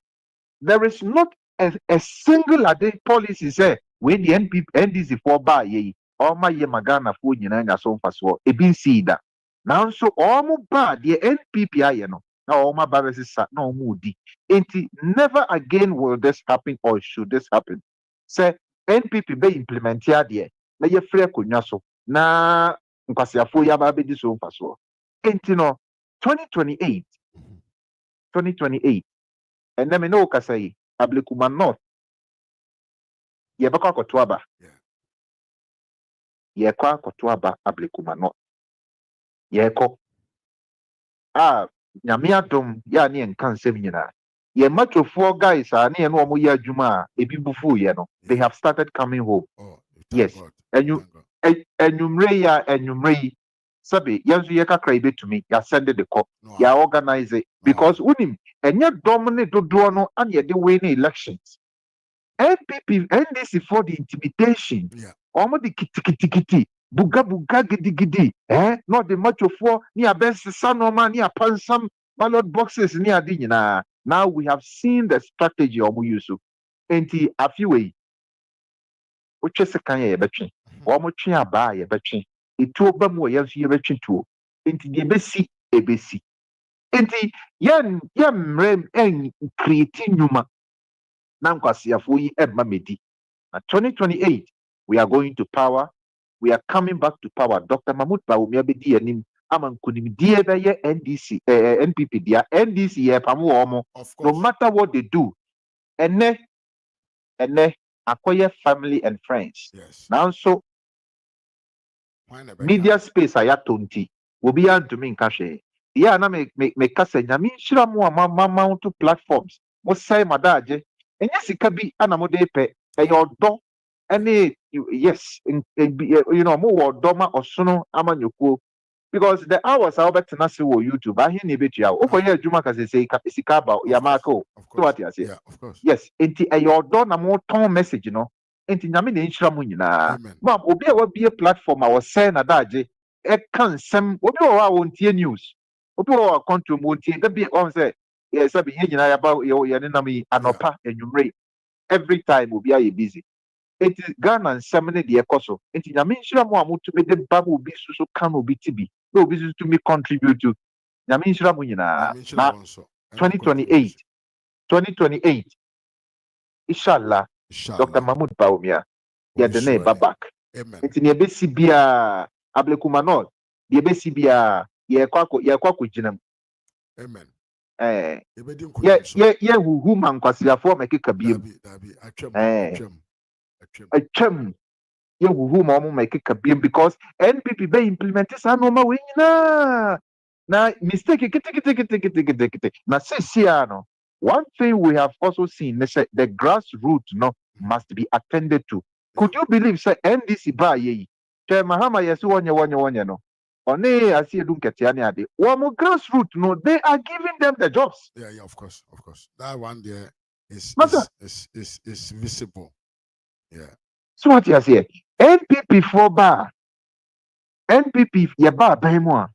There is not a single ade policy say when the NDC for ba ye. Oma ye magana for nyina nya so mfaso ebi nsi da na nso omo ba the NPP aye no na oma ba resisa na omo di enti never again will this happen or should this happen say NPP be implement ya de na ye free konwa so na nkwasiafo ya ba be di so mfaso enti no 2028 and then me no kasai Ablekuma North ye baka kotoaba yekwa kotoaba Ablekuma North yeko nyame adom ya ne enka nsem nyina ye matrofo guys ne ye no omo ye adwuma ebi bufu ye no they have started coming home. Yes enyumre sabe yanzu ye kakra ibetumi ya send the call ya organize it because unim enye dominate dodo no and ye dey win elections. NPP NDC for the intimidation omo the kitikiti buga gidi not the much of ni abes sanoma ni apansam ballot boxes ni adi nyina. Now we have seen the strategy omo use enti afiwe oche sekan ye betwe omo twe aba ye betwe etu oba mu ye so ye betwe tuo enti de ebesi enti yan mrem en create nyuma na nkwasiafo yi eba medi na 2028 we are going to power. We are coming back to power. Dr. Mahmoud Bawumia bedi anim amankunim die be ye NDC NPP dia NDC ye pamu omo no matter what they do ene akoye family and friends. Yes. Now so media space aya tonti obi antumi nka hwe ya na me kasa nyame nhira mu mount platforms mo sai madaje enye sika bi ana mo de pe eyodo any yes you know more doma osono amanyoko because the hours are better na see YouTube I hear betu ya o koye adwuma ka say sika ba ya mako so what you say yeah of course yes enti eyodo na mo ton message no enti nyame na nhira mu nyina mam obi a wa bie platform a wo say na daje e kan sem obi wa wontie news obi wa control wontie da bi on say yes sabi ye nyina ya ba ye ne nam anopa enwumre every time obi a ye busy. It is Ghana nsɛm ne deɛ ɛkɔ so nti nyame nhyira mu a motumi de ba mu obi so ka no obi tibi na obi so tumi contribute to nyame nhyira mu nyinaa na 2028 inshallah Dr. Mahmoud Bawumia yɛde ne ba back nti ne ebesi bia Ablekuma North de ebesi bia yɛkɔ akɔgyina mu amen ye huhu mankwasiafo mekeka biem atwam ye huhu ma omo mekeka biem because NPP be implement sa no ma we nyina na mistake kete na sesia no one thing we have also seen the grassroots no must be attended to. Could you believe say NDC ba ye che Mahama yesu wonye no one asi edun ketia ne ade wo grassroots no they are giving them the jobs. Yeah of course that one there is visible. Yeah. So what you say? NPP for bar. NPP ye bar baimwa.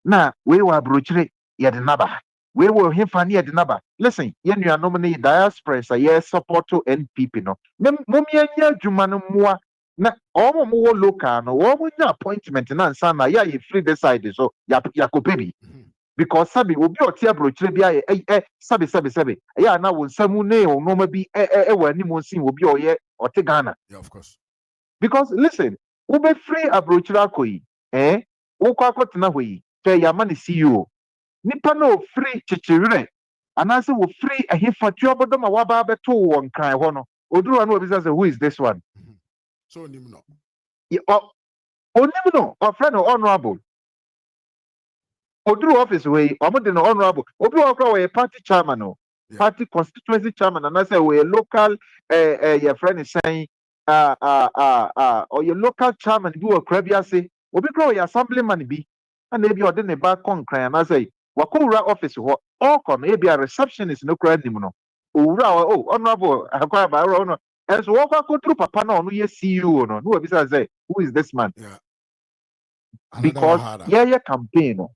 Na we were brochre ye de naba. We were him fan ye de naba. Listen, ye nu nominate diaspora say ye support to NPP no. Mum ye nya dwuma no moa na omo mo local no omo nya appointment na nsa na ya ye free this side so ya kopebi because sabi obi oti abrochire bi aye sabi ya na wo nsamu ne onoma bi wani mo nsin obi oye oti Ghana. Yeah, of course. Because listen, ube free abrochire akoyi wo kwa akotena hoyi fe ya ma ne CEO nipa no free chichirire anase wo free ahifatu obodoma waba beto won kan ho no oduru no obi say who is this one. So onim no. Onim no or friend or honorable. Oduru office we omo no honorable. Obi okra we party chairman no. Party constituency chairman and I say we local your friend is saying or your local chairman bi okra bi ase. Obi kra we assemblyman bi. And maybe or den ba konkran and I say wakura office ho all kon e be a receptionist no kra nim no. Owura honorable akwa ba ro no. And so what go through papa no no ye CEO no. Who be say who is this man? Yeah. Because yeah campaign no.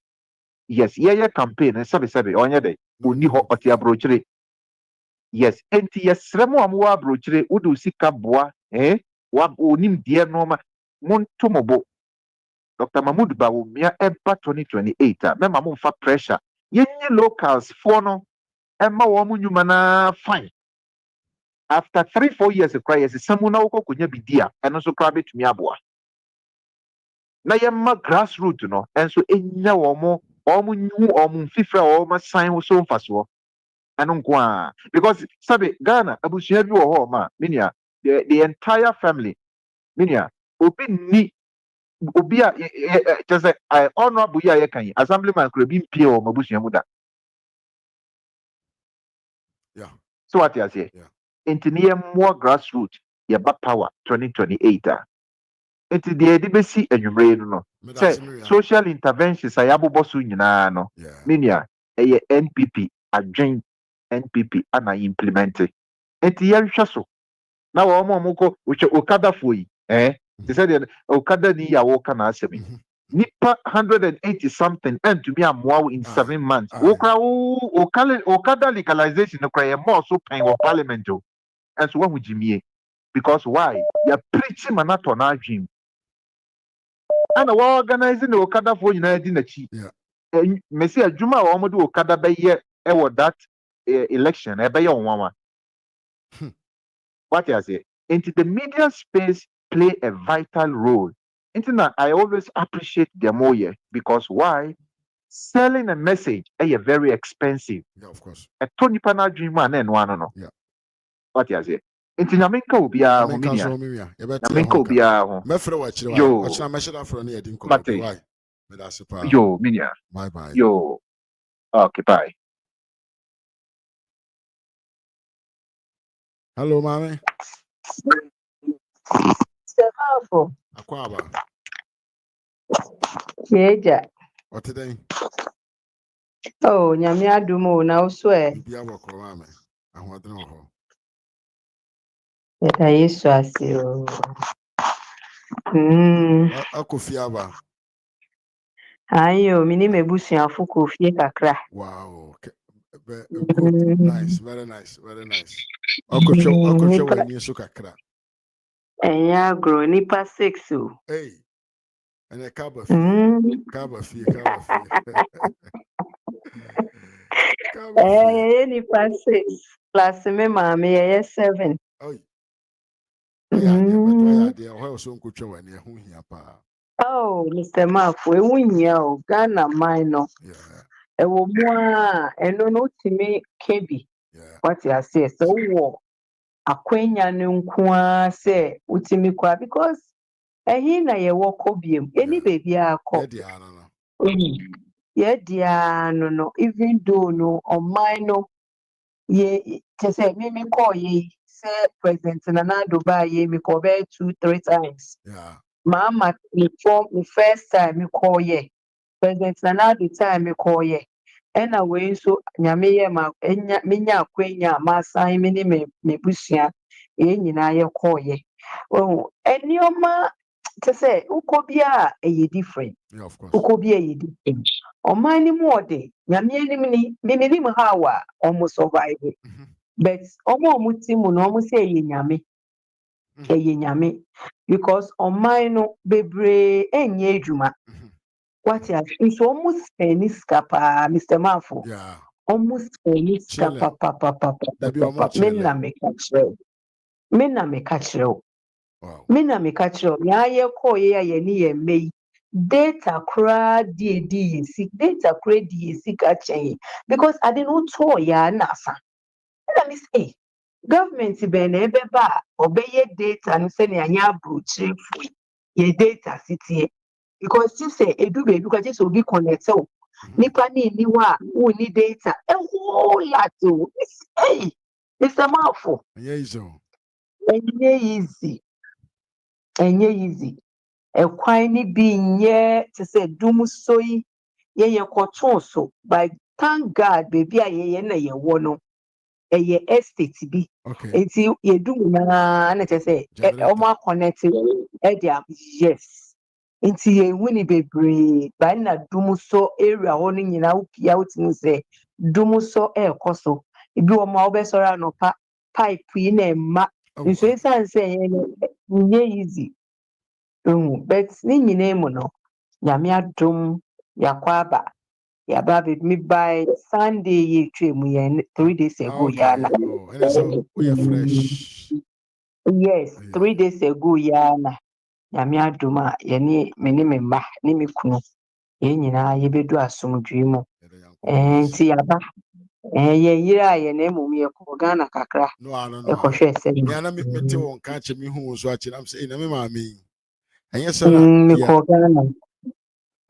Yes, yeah campaign and sabi onye dey oni ho oti abrochire. Yes, enti yesremo amwa abrochire udu sika boa wa onim die no ma montomobo. Dr. Mahmoud Bawumia eba 2028 mema mo mfa pressure. Yenye locals for no emma wo mu nyuma na fine. After 3-4 years of cry samu na woko kunya bidia eno so kra betumi aboa. Na yemma grassroots no enso enya wo mo omu fifra o ma sign so mfaso eno nko a because sabe Ghana abusua bi wo ho ma minia the entire family minia obi a just I honorable ya yekan assemblyman kro bi mpie o mabusua mu da. Yeah. So what you say? Yeah. Into more grassroots ya back power 2028 into the edibesi enwumre no say social interventions ayabobo so nyina no minia NPP adwen NPP ana implement enti ya hwɛ so na wo mo ko Okada foi they said Okada ni ya wo kana asemi nipa 180 something and to be a more in 7 months Okada legalization no cry more so pen wo parliament o and so what jimie because why you preaching manato na dream and we organizing the Okada for United na chi Messi adwuma wo mo do Okada be ye that election e be ye onwa what you say into the media space play a vital role into that I always appreciate them more because why selling a message is very expensive. Yeah, of course. A Tony Pana dream man and one no. Yeah. What you say? Into Namenka will be a hominia. Namenka will be a Mefre watch yo. Watch na meshada for any edin ko. Why? Yo, minia. Bye. Yo. Okay, bye. Hello, mommy. Stefano. Akwaba. Yeja. What today? Oh, nyame adumo na uswe. Bia wako mame. Ahwadro ho. Yeta Yesu asio. Akofiaba. Ayo, mini mebusu afu kofie kakra. Wow. Good. Nice. Very nice. Very nice. Akocho wa ni so kakra. Enya grow nipa 6 o. Hey. And a kaba fee. Nipa 6 plus me mama ye 7. Oh. Oh, Mr. Mark, we wunya o Ghana minor. Yeah. E wo mu a eno no timi kebi. Yeah. What you say so wo akwenya no nko a say utimi kwa because ehi na ye wo kobiem eni baby akọ. Yeah, dear, no, even though no on minor ye just say me call ye say President Nana Dubai ye me call 2-3 times. Yeah. Mama me form the first time me call ye. President Nana the time me call ye. And away so nyame ye ma nya kwenya ma sign me busia ye nyina ye call ye. Oh, any oma to say ukobia a different. Yeah, of course. Ukobia ye different. Omani mwode, nyamye ni mimi hawa almost survive. But omo mutimu no omo say ye nyame. nyame because on mine no bebre enye adwuma what ya so almost any scapa Mr. Mafo almost any scapa papa menna me catch ya ye ko ye ni ye mei data kra di data kra di ka chen because I didn't to ya nasa let me say government be na ebe ba obeye data no se na anya abrochi fu ye data city because you say edu be because just obi connect o nipa ni wa who need data a whole lot o hey Mr. Mafo enye easy ekwan ni bi nye to say dum so yi ye koton so by thank God baby ye na ye wo no eye estate bi enti ye dum na na say o ma connect e dia yes enti ye wini bebre by na dum so area ho no nyina upia utimi say dum so ekoso ibi o ma obesora no pipe yi na ma nso isan say ye easy but ni nyina mu no nyame adom yakwaba yaba be me by Sunday ye twemu ye 3 days ago yana yes 3 days ago yana nyame adom a ye ni me ni me ma ni me kunu ye nyina ye bedu asomdwe mu enti yaba ye yira ye na emum ye ko Ghana kakra e ko hwe se me ana me te won ka che me hu so a che am say na me ma me enye sana me ko Ghana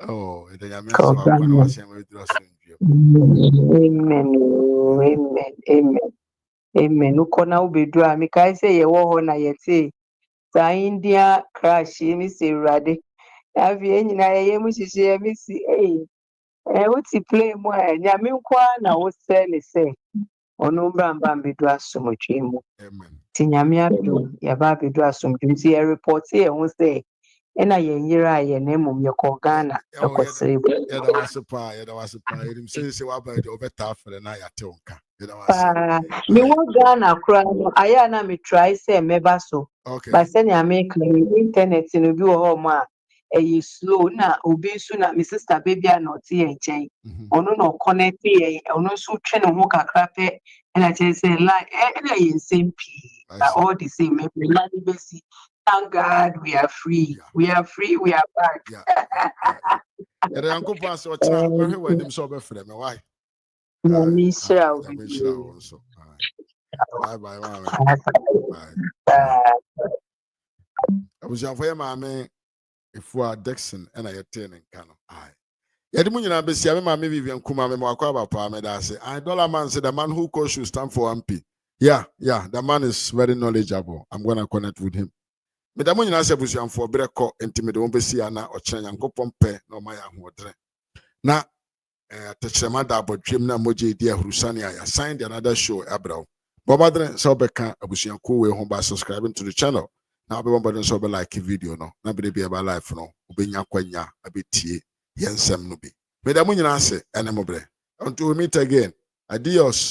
oh e da me so akwa na wase ma bedu asomdwe amen uko na ubedu a me kai say ye wo ho na ye te sa India crash mi se rade afi enyina ye mu hihie mi si uti play mo nyame nkwa na wo se ne se ono mbamba bedu asomdwe mu ti nyame ado ya ba bedu asomdwe ti e report ye ho se ena ye nyira ye na emum ye ko Ghana e ko srebu ya da wase pa edim se wa ba de obeta afre na ya te onka ya da wase me wo Ghana kra no aya na me try say meba so but say na me claim internet no bi wo ho ma e slow na obi so na me sister baby anot ye nchen ono no connect ye ono so twe ne ho kakra pe na che say like na ye simple all the same me like be see thank God we are free we are back ya da yanko pa so cha me hwe wanim so be frɛ me why me shira so bye mama abuja for mama ifua Dixon and I attend in Kano. Yadimunya Bessia, my Vivian Kuma, Mwakaba, Pameda. I dollar man said the man who calls should stand for MP. Yeah, the man is very knowledgeable. I'm gonna connect with him. Medamunya Sabusian for Breco, intimate Ombesiana or Chanyanko Pompe, no Maya Hodre. Now, Techamada, but Jimna Moji, dear Rusania, signed another show, Abro. Bobadre, Sobeka, Abusian Kuwe, home by subscribing to the channel. Now, everybody so be like a video, no. Now, be about life, no. Ubenya kwanya, a bit tea, yensem no be. Medamunya say, and I'm until we meet again. Adios.